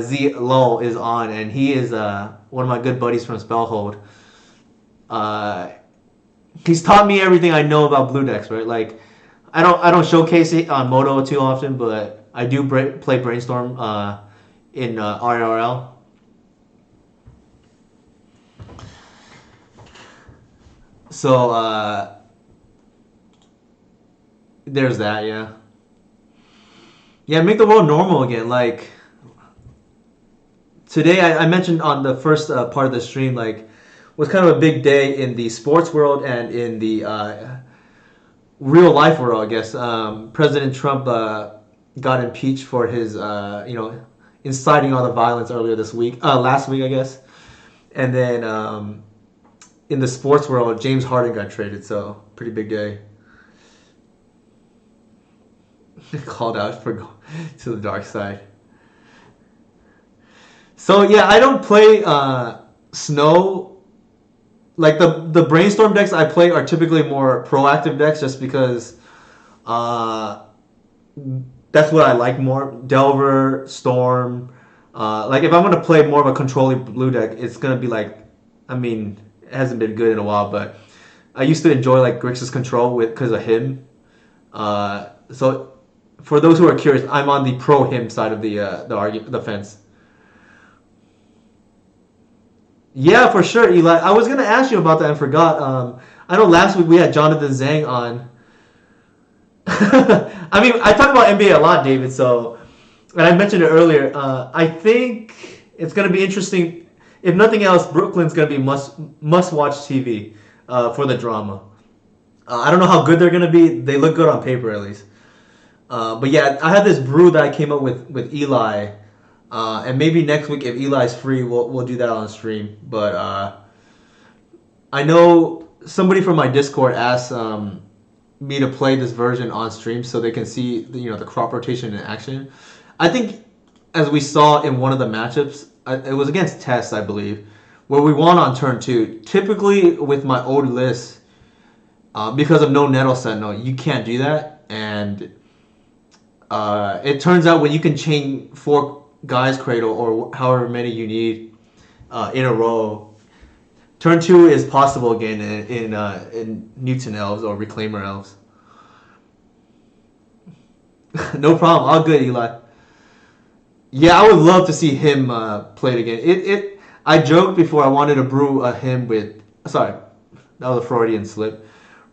B: Z Lull is on, and he is one of my good buddies from Spellhold. Uh, he's taught me everything I know about blue decks. Right, like I don't showcase it on Moto too often, but I do play Brainstorm in RRL. So there's that. Yeah, yeah. Make the world normal again. Like today, I mentioned on the first part of the stream, like was kind of a big day in the sports world and in the real life world, I guess. President Trump got impeached for his, inciting all the violence earlier this week, last week, I guess. And then in the sports world, James Harden got traded, so pretty big day. Called out for going to the dark side. So yeah, I don't play snow. Like the brainstorm decks I play are typically more proactive decks, just because uh, that's what I like more. Delver, Storm. Like if I'm gonna play more of a controlling blue deck, it's gonna be like, I mean, it hasn't been good in a while, but I used to enjoy like Grixis Control with because of him. So for those who are curious, I'm on the pro him side of the fence. Yeah, for sure, Eli. I was gonna ask you about that and forgot. I know last week we had Jonathan Zhang on. I mean, I talk about NBA a lot, David. So, and I mentioned it earlier. I think it's gonna be interesting. If nothing else, Brooklyn's gonna be must watch TV for the drama. I don't know how good they're gonna be. They look good on paper, at least. But yeah, I had this brew that I came up with Eli, and maybe next week if Eli's free, we'll do that on stream. But I know somebody from my Discord asked me to play this version on stream so they can see the crop rotation in action. I think as we saw in one of the matchups, it was against Test, I believe, where we won on turn 2. Typically with my old list, because of no Nettle Sentinel, you can't do that, and it turns out when you can chain 4 guys cradle or however many you need in a row, turn 2 is possible again in Newton elves or Reclaimer elves. No problem, all good, Eli. Yeah, I would love to see him play it again. I joked before I wanted to brew a hymn with. Sorry, that was a Freudian slip.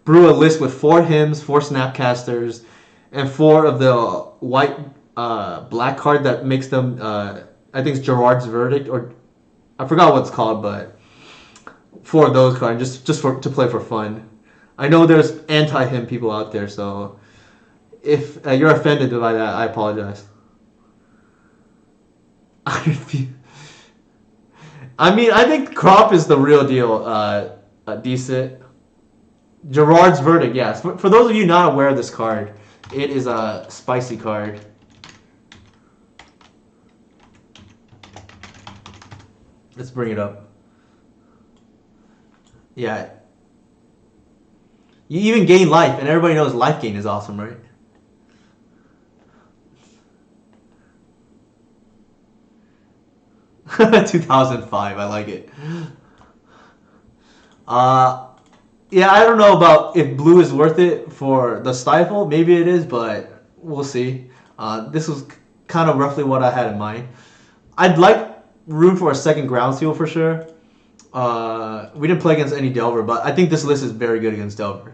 B: Brew a list with 4 hymns, 4 snapcasters, and 4 of the white black card that makes them. I think it's Gerard's verdict, or I forgot what it's called, but 4 of those cards just for to play for fun. I know there's anti him people out there, so if you're offended by that, I apologize. I mean, I think Crop is the real deal. Decent. Gerard's verdict, yes. For those of you not aware of this card, it is a spicy card. Let's bring it up. Yeah. You even gain life, and everybody knows life gain is awesome, right? – 2005, I like it. Uh, yeah, I don't know about if blue is worth it for the stifle. Maybe it is, but we'll see. This was kind of roughly what I had in mind. I'd like room for a second ground seal for sure. We didn't play against any Delver, but I think this list is very good against Delver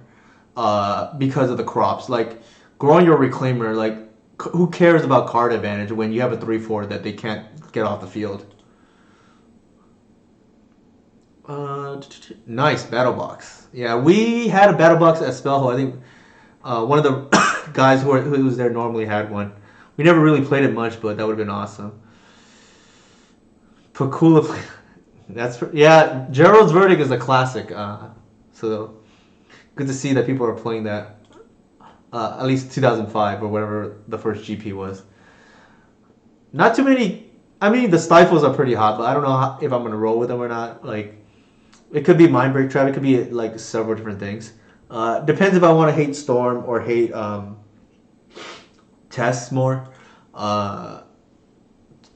B: because of the crops. Like, growing your Reclaimer, like, who cares about card advantage when you have a 3/4 that they can't get off the field? Nice battle box. Yeah, we had a battle box at Spellhole. I think one of the guys who was there normally had one. We never really played it much, but that would have been awesome. Pakula, yeah. Gerald's verdict is a classic. So good to see that people are playing that. At least 2005 or whatever the first GP was. Not too many. I mean, the stifles are pretty hot, but I don't know if I'm gonna roll with them or not. Like, it could be Mindbreak Trap. It could be like several different things. Depends if I want to hate Storm or hate Tests more.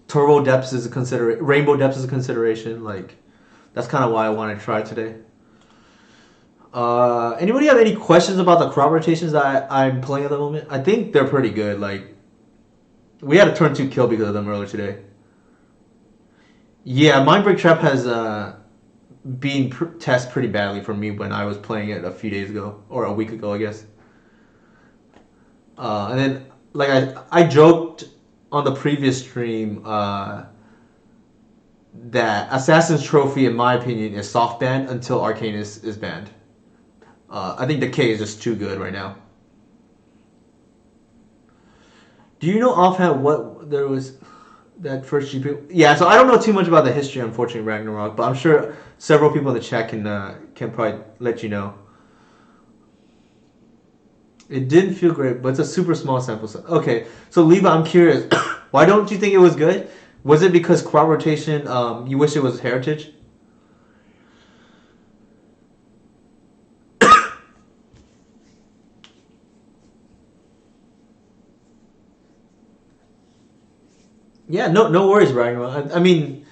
B: Turbo Depths is a consideration. Rainbow Depths is a consideration. Like, that's kind of why I wanted to try it today. Anybody have any questions about the crop rotations that I'm playing at the moment? I think they're pretty good. Like, we had a turn 2 kill because of them earlier today. Yeah, Mindbreak Trap has been tested pretty badly for me when I was playing it a few days ago, or a week ago, I guess. And then, like, I joked on the previous stream that Assassin's Trophy, in my opinion, is soft banned until Arcane is banned. I think the K is just too good right now. Do you know offhand what there was that first GP? Yeah, so I don't know too much about the history, unfortunately, Ragnarok, but I'm sure several people in the chat can probably let you know. It didn't feel great, but it's a super small sample size. Okay, so Leva, I'm curious. Why don't you think it was good? Was it because crop rotation, you wish it was Heritage? Yeah, no worries, Ragnarok. I mean,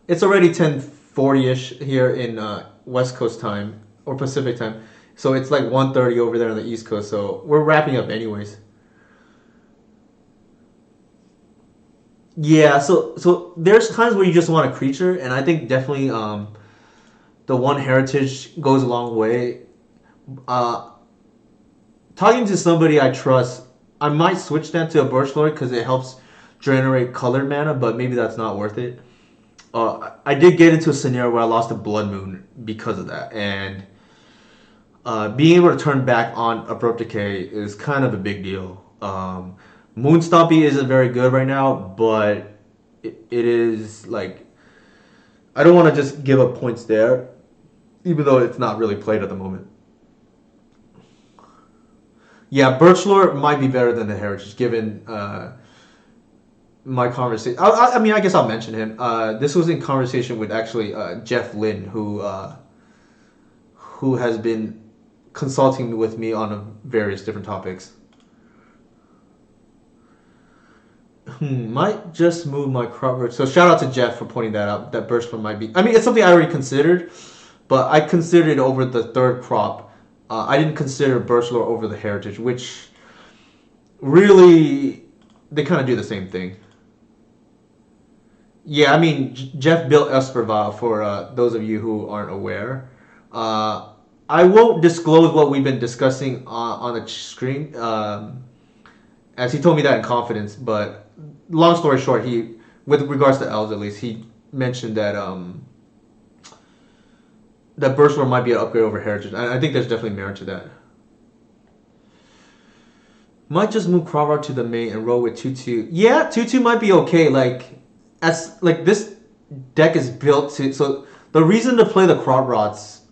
B: it's already 10:40ish here in West Coast time or Pacific time, so it's like 1:30 over there on the East Coast. So we're wrapping up anyways. Yeah, so there's times where you just want a creature, and I think definitely the one heritage goes a long way. Uh, Talking to somebody I trust, I might switch that to a Birch Lord because it helps generate colored mana, but maybe that's not worth it. I did get into a scenario where I lost a Blood Moon because of that, and being able to turn back on Abrupt Decay is kind of a big deal. Moonstompy isn't very good right now, but it is like, I don't want to just give up points there, even though it's not really played at the moment. Yeah, Birchlore might be better than the Heritage, given my conversation. I mean, I guess I'll mention him. This was in conversation with actually Jeff Lynn, who has been consulting with me on various different topics. Might just move my crop root. So shout out to Jeff for pointing that out. That Birchlore might be. I mean, it's something I already considered, but I considered it over the third crop. I didn't consider Birchlore over the Heritage, which really, they kind of do the same thing. Yeah, I mean, Jeff built Esperval for those of you who aren't aware. I won't disclose what we've been discussing on the screen, as he told me that in confidence, but long story short, with regards to elves at least, he mentioned that that Burst Lord might be an upgrade over Heritage. I think there's definitely merit to that. Might just move Krabra to the main and roll with 2-2. Yeah, 2-2 might be okay. This deck is built to, so the reason to play the Krabrats,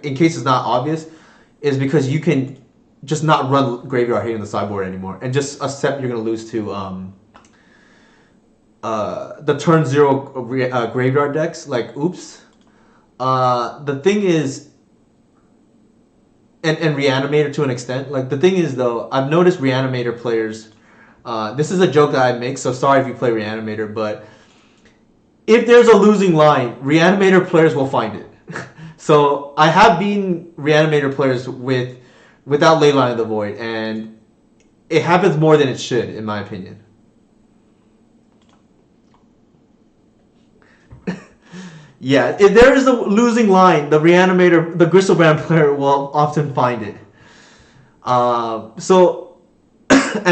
B: in case it's not obvious, is because you can just not run Graveyard Hate in the sideboard anymore and just accept you're gonna lose to the turn 0 graveyard decks like Oops. The thing is, and Reanimator to an extent. Like the thing is though, I've noticed Reanimator players. This is a joke that I make, so sorry if you play Reanimator, but if there's a losing line, Reanimator players will find it. So I have beaten Reanimator players without Leyline of the Void, and it happens more than it should, in my opinion. Yeah, if there is a losing line, the Griselbrand player will often find it. And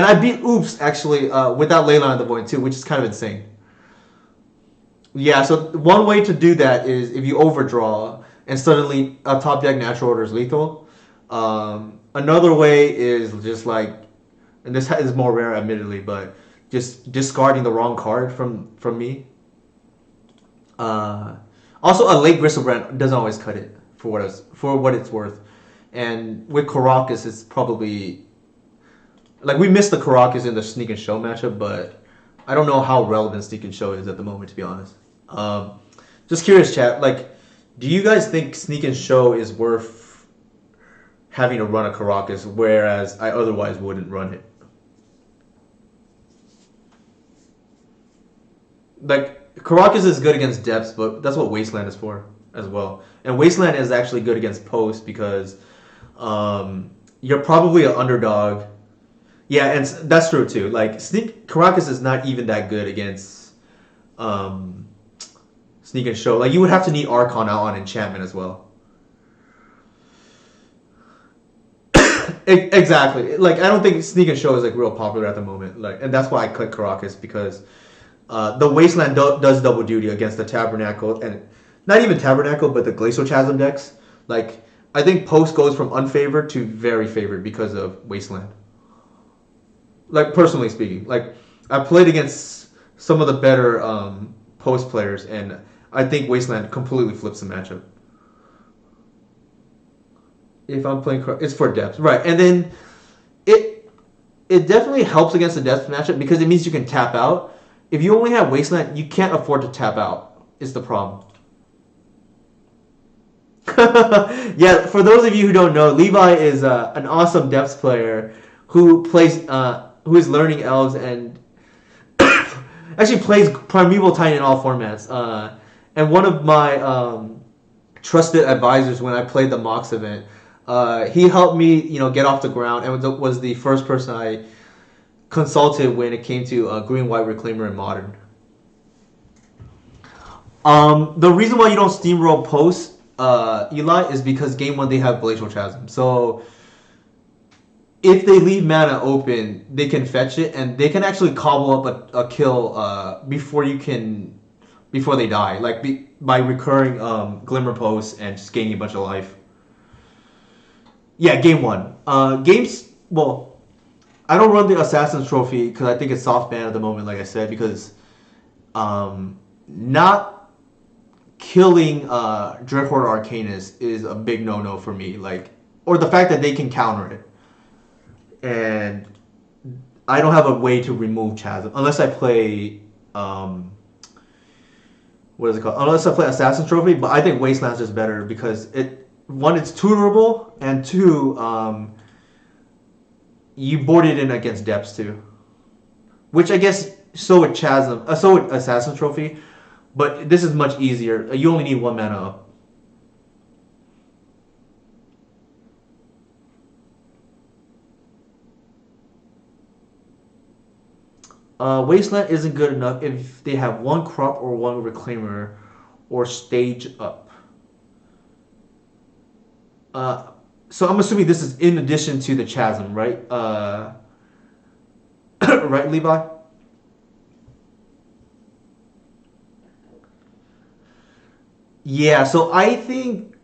B: I beat Oops actually without Leyline of the Void too, which is kind of insane. Yeah, so one way to do that is if you overdraw and suddenly a top deck natural order is lethal. Another way is just and this is more rare admittedly, but just discarding the wrong card from me. Also, a late Griselbrand doesn't always cut it for what it's worth. And with Karakas, it's probably we missed the Karakas in the Sneak and Show matchup, but I don't know how relevant Sneak and Show is at the moment, to be honest. Just curious, chat. Do you guys think Sneak and Show is worth having to run a Karakas, whereas I otherwise wouldn't run it? Karakas is good against depths, but that's what Wasteland is for as well. And Wasteland is actually good against post because you're probably an underdog. Yeah, and that's true too. Karakas is not even that good against Sneak and Show. You would have to need Archon out on enchantment as well. Exactly. I don't think Sneak and Show is real popular at the moment. And that's why I cut Karakas because the Wasteland does double duty against the Tabernacle, and not even Tabernacle, but the Glacial Chasm decks. I think Post goes from unfavored to very favored because of Wasteland. Personally speaking, I played against some of the better Post players, and I think Wasteland completely flips the matchup. If I'm playing, it's for depth, right? And then it definitely helps against the depth matchup because it means you can tap out. If you only have Wasteland, you can't afford to tap out. Is the problem? Yeah, for those of you who don't know, Levi is an awesome depths player who is learning elves and actually plays Primeval Titan in all formats. And one of my trusted advisors when I played the Mox event, he helped me, get off the ground and was the first person I consulted when it came to Green-White Reclaimer and Modern. The reason why you don't steamroll Post, Eli, is because game 1 they have Glacial Chasm. So if they leave mana open, they can fetch it, and they can actually cobble up a kill before they die, by recurring Glimmer Post and just gaining a bunch of life. Yeah, game 1. I don't run the Assassin's Trophy because I think it's soft ban at the moment, like I said, because not killing Dreadhorde Arcanist is a big no-no for me. Or the fact that they can counter it. And I don't have a way to remove Chasm unless I play what is it called? Unless I play Assassin's Trophy, but I think Wasteland's just better because it's tutorable, and 2, you board it in against depths too, which I guess so with Assassin's Trophy, but this is much easier. You only need 1 mana up. Wasteland isn't good enough if they have 1 crop or 1 reclaimer or stage up. So I'm assuming this is in addition to the Chasm, right? Right, Levi? Yeah, so I think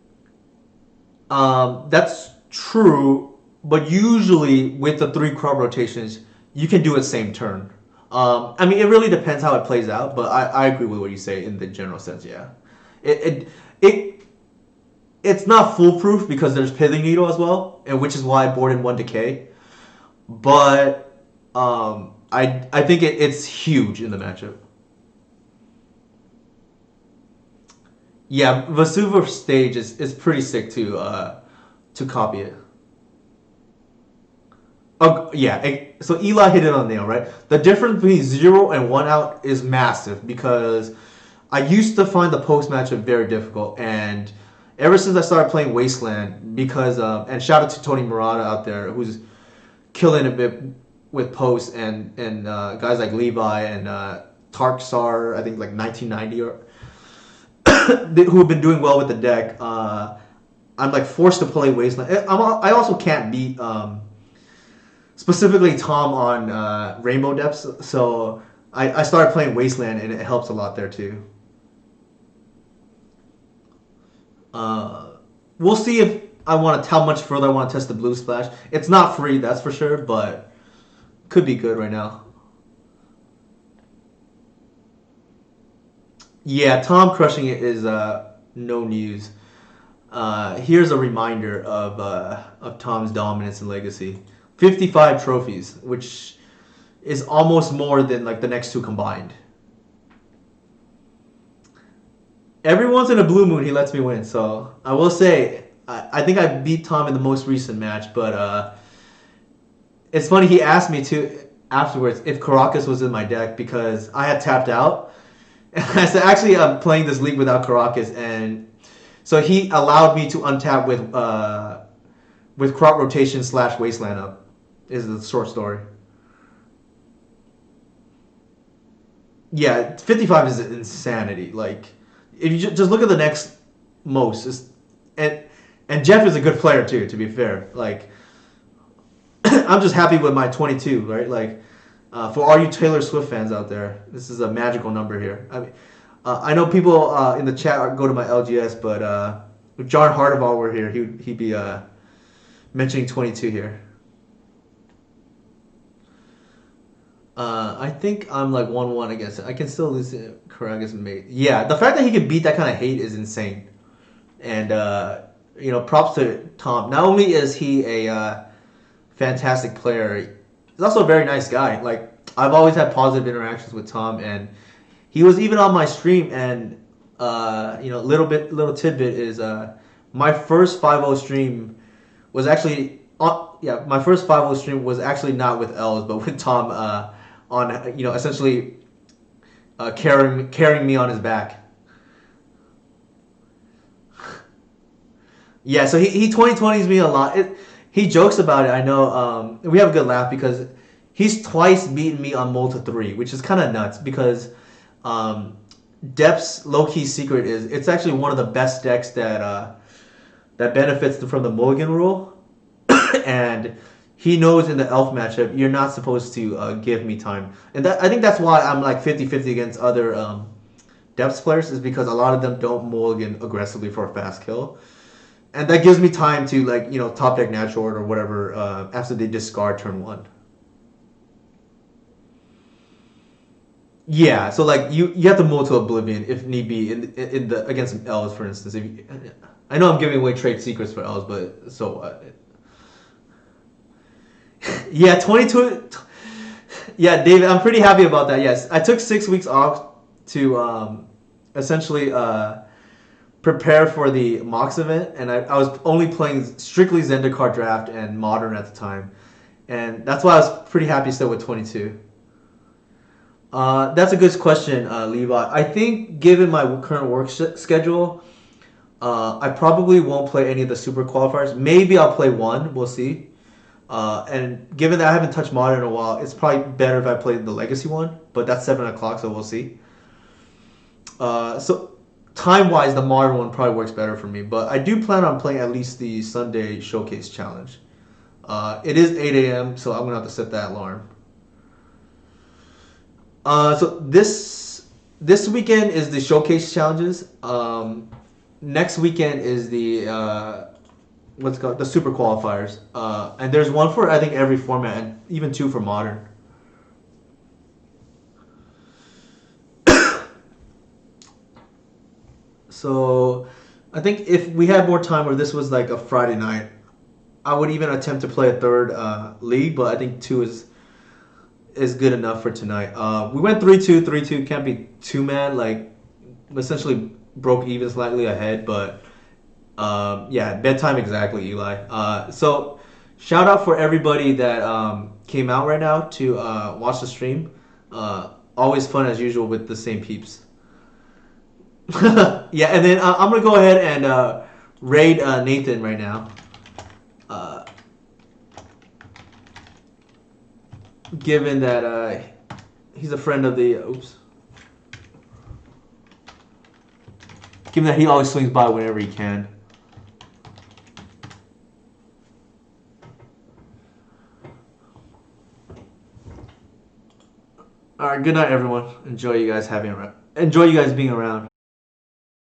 B: that's true, but usually with the three crop rotations, you can do it same turn. I mean, it really depends how it plays out, but I agree with what you say in the general sense. Yeah, it it it's not foolproof because there's pithing needle as well, and which is why I boarded one decay. But I think it's huge in the matchup. Yeah, Vasuva stage is pretty sick to copy it. Oh yeah, so Eli hit it on the nail, right? The difference between 0 and 1 out is massive because I used to find the post matchup very difficult, and ever since I started playing Wasteland, because and shout out to Tony Murata out there who's killing a bit with posts and guys like Levi and Tarksar, I think like 1990 or who have been doing well with the deck. I'm like forced to play Wasteland. I also can't beat specifically Tom on Rainbow Depths, so I started playing Wasteland and it helps a lot there too. Uh, we'll see if I want to how much further I want to test the Blue Splash. It's not free, that's for sure, but could be good right now. Yeah, Tom crushing it is no news. Here's a reminder of Tom's dominance and legacy. 55 trophies, which is almost more than like the next two combined. Every once in a blue moon, he lets me win. So I will say, I think I beat Tom in the most recent match, but it's funny. He asked me to afterwards if Caracas was in my deck because I had tapped out. And I said, actually, I'm playing this league without Caracas, and so he allowed me to untap with crop rotation slash wasteland up. Is the short story. Yeah, 55 is insanity. Like, if you just look at the next most, and and Jeff is a good player too. To be fair, like I'm just happy with my 22, right? Like, for all you Taylor Swift fans out there, this is a magical number here. I mean, I know people in the chat go to my LGS, but if John Hardival were here, he'd be mentioning 22 here. I think I'm like 1-1 against it. I can still lose to Karagas mate. Yeah, the fact that he can beat that kind of hate is insane. And props to Tom. Not only is he a fantastic player, he's also a very nice guy. Like I've always had positive interactions with Tom, and he was even on my stream. And little tidbit is my first 5-0 stream was actually my first 5-0 stream was actually not with Els but with Tom on essentially carrying me on his back. Yeah, so he 2020s me a lot. He jokes about it. I know. We have a good laugh because he's twice beaten me on Multi 3, which is kind of nuts because Depth's low key secret is it's actually one of the best decks that benefits from the Mulligan rule, and he knows in the Elf matchup you're not supposed to give me time, and I think that's why I'm like 50-50 against other Depths players is because a lot of them don't Mulligan aggressively for a fast kill. And that gives me time to top deck natural or whatever after they discard turn one. Yeah, so like you have to mull to Oblivion if need be in the against some elves for instance. I know I'm giving away trade secrets for elves, but so what? Yeah, 22. Yeah, David, I'm pretty happy about that. Yes, I took 6 weeks off to essentially prepare for the Mox event, and I was only playing strictly Zendikar draft and Modern at the time, and that's why I was pretty happy still with 22. That's a good question, Levi. I think given my current work schedule, I probably won't play any of the super qualifiers. Maybe I'll play one. We'll see. And given that I haven't touched Modern in a while, it's probably better if I play the Legacy one. But that's 7 o'clock, so we'll see. So time wise, the Modern one probably works better for me. But I do plan on playing at least the Sunday Showcase Challenge. It is 8 a.m., so I'm gonna have to set that alarm. So this weekend is the Showcase Challenges. next weekend is the what's called the super qualifiers, and there's one for I think every format, and even two for modern. So, I think if we had more time, or this was like a Friday night, I would even attempt to play a third league, but I think two is good enough for tonight. We went 3-2, 3-2. Can't be too mad. Like, essentially broke even slightly ahead, but yeah, bedtime exactly, Eli. So shout out for everybody that came out right now to watch the stream. Always fun as usual with the same peeps. Yeah, and then I'm gonna go ahead and raid Nathan right now. Uh, Given that he's a friend of the oops. Given that he always swings by whenever he can. All right, good night, everyone. Enjoy you guys being around.